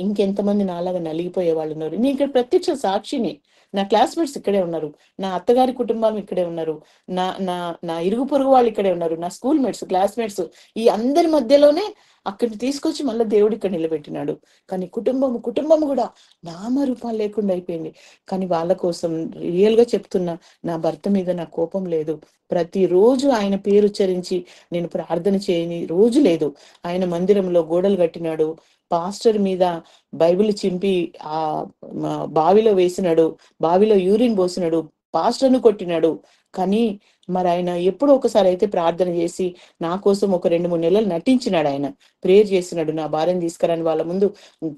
ఇంకెంతమంది నాలాగా నలిగిపోయే వాళ్ళు ఉన్నారు. నేను ఇక్కడ ప్రత్యక్ష సాక్షిని. నా క్లాస్మేట్స్ ఇక్కడే ఉన్నారు, నా అత్తగారి కుటుంబం ఇక్కడే ఉన్నారు, నా నా నా ఇరుగు పొరుగు వాళ్ళు ఇక్కడే ఉన్నారు, నా స్కూల్ మేట్స్, క్లాస్మేట్స్, ఈ అందరి మధ్యలోనే అక్కడిని తీసుకొచ్చి మళ్ళీ దేవుడు ఇక్కడ నిలబెట్టినాడు. కానీ కుటుంబం కూడా నామరూపాలు లేకుండా అయిపోయింది. కానీ వాళ్ళ కోసం రియల్ గా చెప్తున్నా, నా భర్త మీద నా కోపం లేదు. ప్రతిరోజు ఆయన పేరు ఉచ్చరించి నేను ప్రార్థన చేయని రోజు లేదు. ఆయన మందిరంలో గోడలు కట్టినాడు, పాస్టర్ మీద బైబిల్ చింపి ఆ బావిలో వేసినాడు, బావిలో యూరిన్ పోసినాడు, పాస్టర్ను కొట్టినాడు. కానీ మరి ఆయన ఎప్పుడో ఒకసారి అయితే ప్రార్థన చేసి నా కోసం ఒక 2-3 నెలలు నటించినాడు. ఆయన ప్రేయర్ చేసినాడు, నా భార్యను తీసుకురాని వాళ్ళ ముందు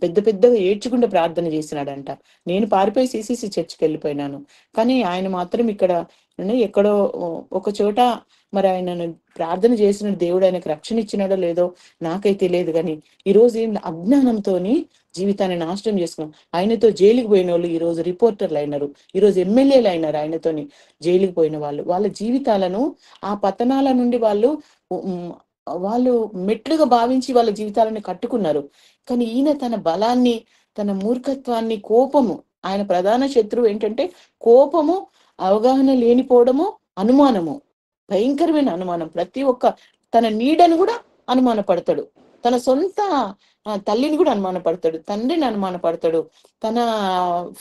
పెద్దగా ఏడ్చుకుంటూ ప్రార్థన చేసినాడంట. నేను పారిపోయి సిసిసి చర్చికి వెళ్ళిపోయినాను. కానీ ఆయన మాత్రం ఇక్కడ ఎక్కడో ఒక చోట మరి ఆయనను ప్రార్థన చేసిన దేవుడు ఆయనకు రక్షణ ఇచ్చినాడో లేదో నాకైతే లేదు. కానీ ఈ రోజు అజ్ఞానంతో జీవితాన్ని నాశనం చేసుకున్నాం. ఆయనతో జైలుకి పోయిన వాళ్ళు ఈ రోజు రిపోర్టర్లు అయినారు, ఈ రోజు ఎమ్మెల్యేలు అయినారు. ఆయనతోని జైలుకి పోయిన వాళ్ళ జీవితాలను ఆ పతనాల నుండి వాళ్ళు మెట్లుగా భావించి వాళ్ళ జీవితాలను కట్టుకున్నారు. కానీ ఈయన తన బలాన్ని, తన మూర్ఖత్వాన్ని, కోపము, ఆయన ప్రధాన శత్రువు ఏంటంటే కోపము, అవగాహన లేనిపోవడము, అనుమానము, భయంకరమైన అనుమానం. ప్రతి ఒక్క తన నీడను కూడా అనుమాన పడతాడు. తన సొంత తల్లిని కూడా అనుమానపడతాడు, తండ్రిని అనుమానపడతాడు, తన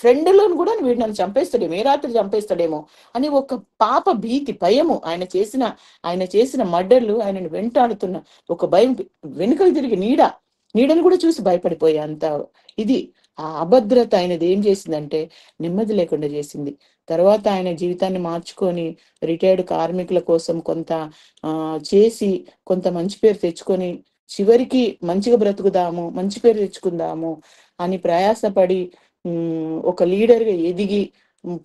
ఫ్రెండ్లను కూడా వీడు నన్ను చంపేస్తాడేమో, ఏ రాత్రి చంపేస్తాడేమో అని ఒక పాప భీతి, భయము, ఆయన చేసిన మర్డర్లు ఆయనను వెంటాడుతున్న ఒక భయం, వెనుకకు తిరిగి నీడను కూడా చూసి భయపడిపోయే అంత ఇది. ఆ అభద్రత ఆయనది ఏం చేసిందంటే నెమ్మది లేకుండా చేసింది. తర్వాత ఆయన జీవితాన్ని మార్చుకొని రిటైర్డ్ కార్మికుల కోసం కొంత చేసి కొంత మంచి పేరు తెచ్చుకొని చివరికి మంచిగా బ్రతుకుదాము, మంచి పేరు తెచ్చుకుందాము అని ప్రయాసపడి ఒక లీడర్గా ఎదిగి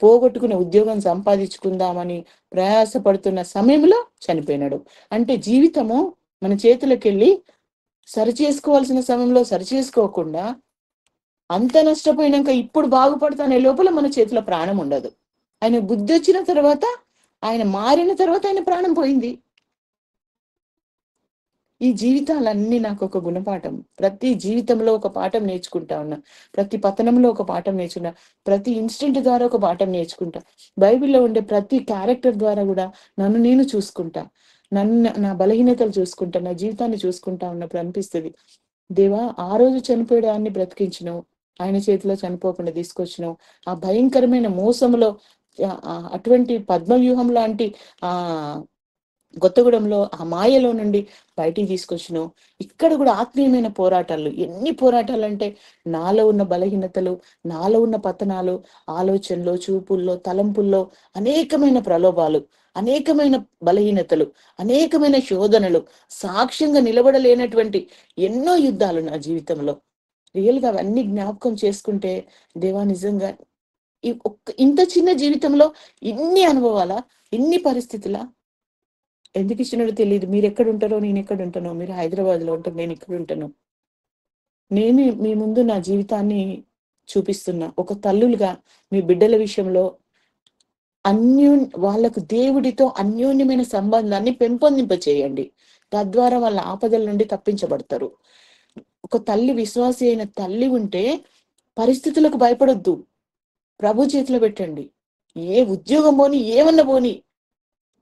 పోగొట్టుకునే ఉద్యోగం సంపాదించుకుందామని ప్రయాసపడుతున్న సమయంలో చనిపోయినాడు. అంటే జీవితము మన చేతులకు వెళ్ళి సరి చేసుకోవాల్సిన సమయంలో సరి చేసుకోకుండా అంత నష్టపోయినాక ఇప్పుడు బాగుపడతానే లోపల మన చేతిలో ప్రాణం ఉండదు. ఆయన బుద్ధి వచ్చిన తర్వాత, ఆయన మారిన తర్వాత ఆయన ప్రాణం పోయింది. ఈ జీవితాలన్నీ నాకు ఒక గుణపాఠం. ప్రతి జీవితంలో ఒక పాఠం నేర్చుకుంటా ఉన్నా, ప్రతి పతనంలో ఒక పాఠం నేర్చుకున్నా, ప్రతి ఇన్సిడెంట్ ద్వారా ఒక పాఠం నేర్చుకుంటా. బైబిల్లో ఉండే ప్రతి క్యారెక్టర్ ద్వారా కూడా నన్ను నేను చూసుకుంటా, నా బలహీనతలు చూసుకుంటా, నా జీవితాన్ని చూసుకుంటా ఉన్నప్పుడు అనిపిస్తుంది, దేవా ఆ రోజు చనిపోయాన్ని బ్రతికించినావు, ఆయన చేతిలో చనిపోకుండా తీసుకొచ్చినావు, ఆ భయంకరమైన మోసంలో అటువంటి పద్మవ్యూహం లాంటి కొత్తగూడెంలో ఆ మాయలో నుండి బయటికి తీసుకొచ్చినావు. ఇక్కడ కూడా ఆత్మీయమైన పోరాటాలు, ఎన్ని పోరాటాలు అంటే నాలో ఉన్న బలహీనతలు, నాలో ఉన్న పతనాలు, ఆలోచనలో, చూపుల్లో, తలంపుల్లో అనేకమైన ప్రలోభాలు, అనేకమైన బలహీనతలు, అనేకమైన శోధనలు, సాక్ష్యంగా నిలబడలేనటువంటి ఎన్నో యుద్ధాలు నా జీవితంలో. రియల్గా అవన్నీ జ్ఞాపకం చేసుకుంటే దేవా నిజంగా ఇంత చిన్న జీవితంలో ఇన్ని అనుభవాలా, ఇన్ని పరిస్థితులా, ఎందుకు ఇచ్చినాడో తెలియదు. మీరు ఎక్కడ ఉంటారో నేను ఎక్కడ ఉంటానో, మీరు హైదరాబాద్ లో ఉంటారు, నేను ఇక్కడ ఉంటాను. నేను మీ ముందు నా జీవితాన్ని చూపిస్తున్నా. ఒక తల్లులుగా మీ బిడ్డల విషయంలో వాళ్ళకు దేవుడితో అన్యోన్యమైన సంబంధాన్ని పెంపొందింప చేయండి. తద్వారా వాళ్ళ ఆపదల నుండి తప్పించబడతారు. ఒక తల్లి, విశ్వాసి అయిన తల్లి ఉంటే పరిస్థితులకు భయపడొద్దు, ప్రభు చేతిలో పెట్టండి. ఏ ఉద్యోగం పోని, ఏమన్నా పోని,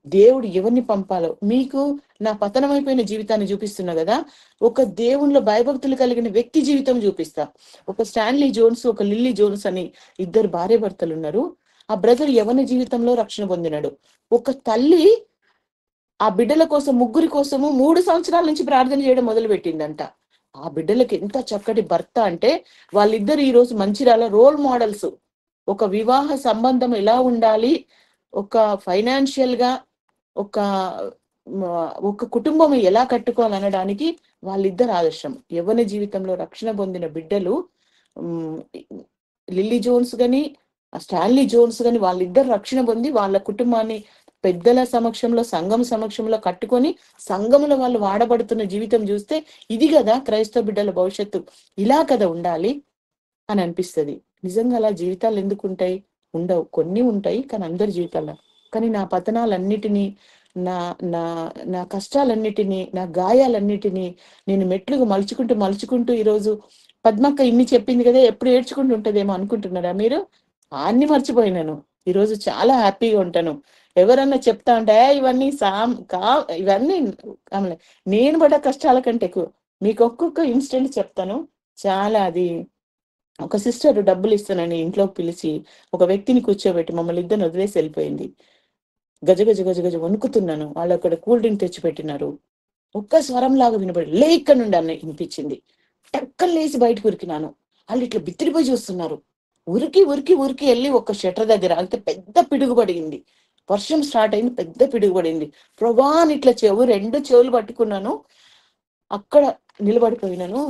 దేవుడు ఎవరిని పంపాలో. మీకు నా పతనమైపోయిన జీవితాన్ని చూపిస్తున్నా కదా, ఒక దేవునిలో భయభక్తులు కలిగిన వ్యక్తి జీవితం చూపిస్తా. ఒక స్టాన్లీ జోన్స్, ఒక లిల్లీ జోన్స్ అని ఇద్దరు భార్య భర్తలు ఉన్నారు. ఆ బ్రదర్ యవన జీవితంలో రక్షణ పొందినాడు. ఒక తల్లి ఆ బిడ్డల కోసం, ముగ్గురి కోసము 3 సంవత్సరాల నుంచి ప్రార్థన చేయడం మొదలు పెట్టిందంట. ఆ బిడ్డలకి ఎంత చక్కటి భర్త అంటే వాళ్ళిద్దరు ఈ రోజు మంచిర్యాల రోల్ మోడల్స్. ఒక వివాహ సంబంధం ఎలా ఉండాలి, ఒక ఫైనాన్షియల్ గా ఒక కుటుంబం ఎలా కట్టుకోవాలనడానికి వాళ్ళిద్దరు ఆదర్శం. యవ్వన జీవితంలో రక్షణ పొందిన బిడ్డలు లిల్లీ జోన్స్ గాని స్టాన్లీ జోన్స్ గాని వాళ్ళిద్దరు రక్షణ పొంది వాళ్ళ కుటుంబాన్ని పెద్దల సమక్షంలో, సంఘం సమక్షంలో కట్టుకొని సంఘంలో వాళ్ళు వాడబడుతున్న జీవితం చూస్తే ఇది కదా క్రైస్తవ బిడ్డల భవిష్యత్తు, ఇలా కదా ఉండాలి అని అనిపిస్తుంది. నిజంగా అలా జీవితాలు ఎందుకు ఉంటాయి? ఉండవు, కొన్ని ఉంటాయి, కానీ అందరి జీవితాల్లో. కానీ నా పతనాలన్నిటినీ, నా నా నా కష్టాలన్నిటినీ, నా గాయాలన్నిటినీ నేను మెట్లుగా మలుచుకుంటూ ఈరోజు పద్మక్క ఇన్ని చెప్పింది కదా, ఎప్పుడు ఏడ్చుకుంటూ ఉంటదేమో అనుకుంటున్నారా మీరు? అన్ని మర్చిపోయినాను. ఈరోజు చాలా హ్యాపీగా ఉంటాను. ఎవరన్నా చెప్తా అంటే ఇవన్నీ ఇవన్నీ నేను పడ్డ కష్టాల కంటే ఎక్కువ. మీకు ఒక్కొక్క ఇన్సిడెంట్ చెప్తాను. చాలా అది, ఒక సిస్టర్ డబ్బులు ఇస్తానని ఇంట్లోకి పిలిచి ఒక వ్యక్తిని కూర్చోబెట్టి మమ్మల్ని ఇద్దరిని వదిలేసి వెళ్ళిపోయింది. గజ గజ గజ గజ వణుకుతున్నాను. వాళ్ళు అక్కడ కూల్ డ్రింక్ తెచ్చి పెట్టినారు. ఒక్క స్వరం లాగా వినబడి లే ఇక్కడ నుండి అన్న వినిపించింది. టక్కలు లేచి బయటకు ఉరికినాను. వాళ్ళు ఇట్లా బిత్తిరిపోయి చూస్తున్నారు. ఉరికి వెళ్ళి ఒక షట్టర్ దగ్గర అయితే పెద్ద పిడుగు పడింది. వర్షం స్టార్ట్ అయింది, పెద్ద పిడుగు పడింది. ప్రభాని ఇట్లా రెండు చెవులు పట్టుకున్నాను, అక్కడ నిలబడిపోయినాను.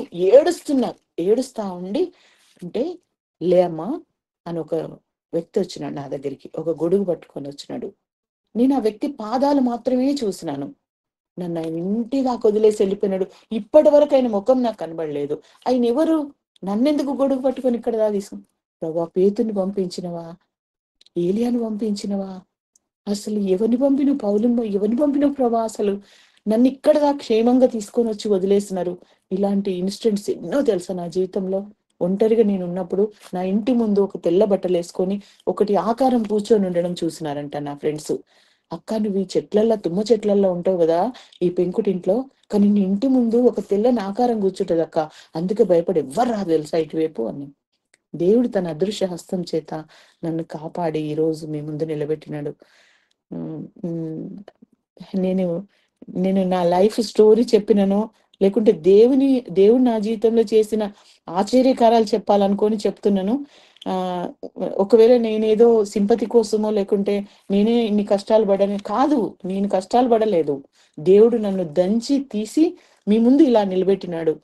ఏడుస్తా ఉండి అంటే లే అమ్మా అని ఒక వ్యక్తి వచ్చినాడు నా దగ్గరికి, ఒక గొడుగు పట్టుకొని వచ్చినాడు. నేను ఆ వ్యక్తి పాదాలు మాత్రమే చూసినాను. నన్ను ఆయన ఇంటి దాకా వదిలేసి వెళ్ళిపోయినాడు. ఇప్పటి వరకు ఆయన ముఖం నాకు కనబడలేదు. ఆయన ఎవరు? నన్నెందుకు గొడుగు పట్టుకొని ఇక్కడ దా తీసుకు? ప్రభా, పేతుని పంపించినవా, ఏలియాను పంపించినవా, అసలు ఎవరిని పంపినవు? పౌలును ఎవరిని పంపినవు ప్రభా? అసలు నన్ను ఇక్కడ దా క్షేమంగా తీసుకొని వచ్చి వదిలేస్తున్నారు. ఇలాంటి ఇన్సిడెంట్స్ ఎన్నో తెలుసా నా జీవితంలో. ఒంటరిగా నేను ఉన్నప్పుడు నా ఇంటి ముందు ఒక తెల్ల బట్టలు వేసుకొని ఒకటి ఆకారం కూర్చొని ఉండడం చూసినారంట నా ఫ్రెండ్స్. అక్క నువ్వు ఈ చెట్లల్లో, తుమ్మ చెట్లల్లో ఉంటావు కదా ఈ పెంకుటింట్లో, కానీ నీ ఇంటి ముందు ఒక తెల్లని ఆకారం కూర్చుంటది అక్క, అందుకే భయపడి ఎవ్వరు రాదు తెలుసా ఇటువైపు అని. దేవుడు తన అదృశ్య హస్తం చేత నన్ను కాపాడి ఈ రోజు మీ ముందు నిలబెట్టినాడు. ఉమ్, ఉమ్, నేను నేను నా లైఫ్ స్టోరీ చెప్పినను, లేకుంటే దేవుడు నా జీవితంలో చేసిన ఆశ్చర్యకారాలు చెప్పాలనుకొని చెప్తున్నాను. ఆ ఒకవేళ నేనేదో సింపతి కోసమో, లేకుంటే నేనే ఇన్ని కష్టాలు పడని కాదు, నేను కష్టాలు పడలేదు. దేవుడు నన్ను దంచి తీసి మీ ముందు ఇలా నిలబెట్టినాడు.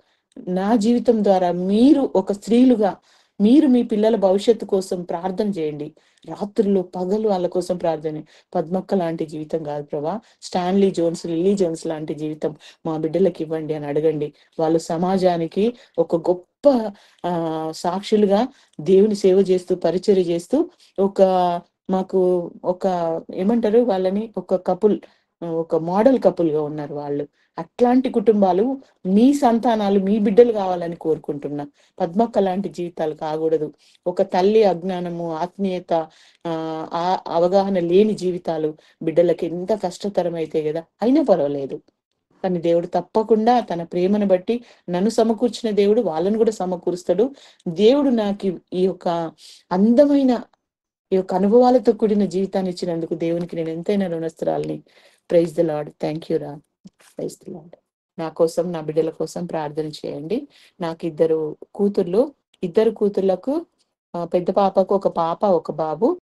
నా జీవితం ద్వారా మీరు ఒక స్త్రీలుగా మీరు మీ పిల్లల భవిష్యత్తు కోసం ప్రార్థన చేయండి. రాత్రులు పగలు వాళ్ళ కోసం ప్రార్థన. పద్మక్క లాంటి జీవితం కాదు ప్రభా, స్టాన్లీ జోన్స్, లిల్లీ జోన్స్ లాంటి జీవితం మా బిడ్డలకు ఇవ్వండి అని అడగండి. వాళ్ళు సమాజానికి ఒక గొప్ప సాక్షులుగా దేవుని సేవ చేస్తూ, పరిచర్య చేస్తూ, ఒక మాకు ఒక ఏమంటారు వాళ్ళని, ఒక కపుల్, ఒక మోడల్ కపుల్ గా ఉన్నారు వాళ్ళు. అట్లాంటి కుటుంబాలు మీ సంతానాలు, మీ బిడ్డలు కావాలని కోరుకుంటున్నా. పద్మక్క లాంటి జీవితాలు కాకూడదు. ఒక తల్లి అజ్ఞానము, ఆత్మీయత, ఆ అవగాహన లేని జీవితాలు బిడ్డలకి ఎంత కష్టతరం అయితే కదా, అయినా పర్వాలేదు. కానీ దేవుడు తప్పకుండా తన ప్రేమను బట్టి నన్ను సమకూర్చిన దేవుడు వాళ్ళను కూడా సమకూరుస్తాడు. దేవుడు నాకు ఈ యొక్క అందమైన ఈ యొక్క అనుభవాలతో కూడిన జీవితాన్ని ఇచ్చినందుకు దేవునికి నేను ఎంతైనా రుణస్తురాలని. Praise the lord. Thank you రా. Praise the lord. నా కోసం, నా బిడ్డల కోసం ప్రార్థన చేయండి. నాకు ఇద్దరు కూతుర్లకు, పెద్ద పాపకు ఒక పాప, ఒక బాబు.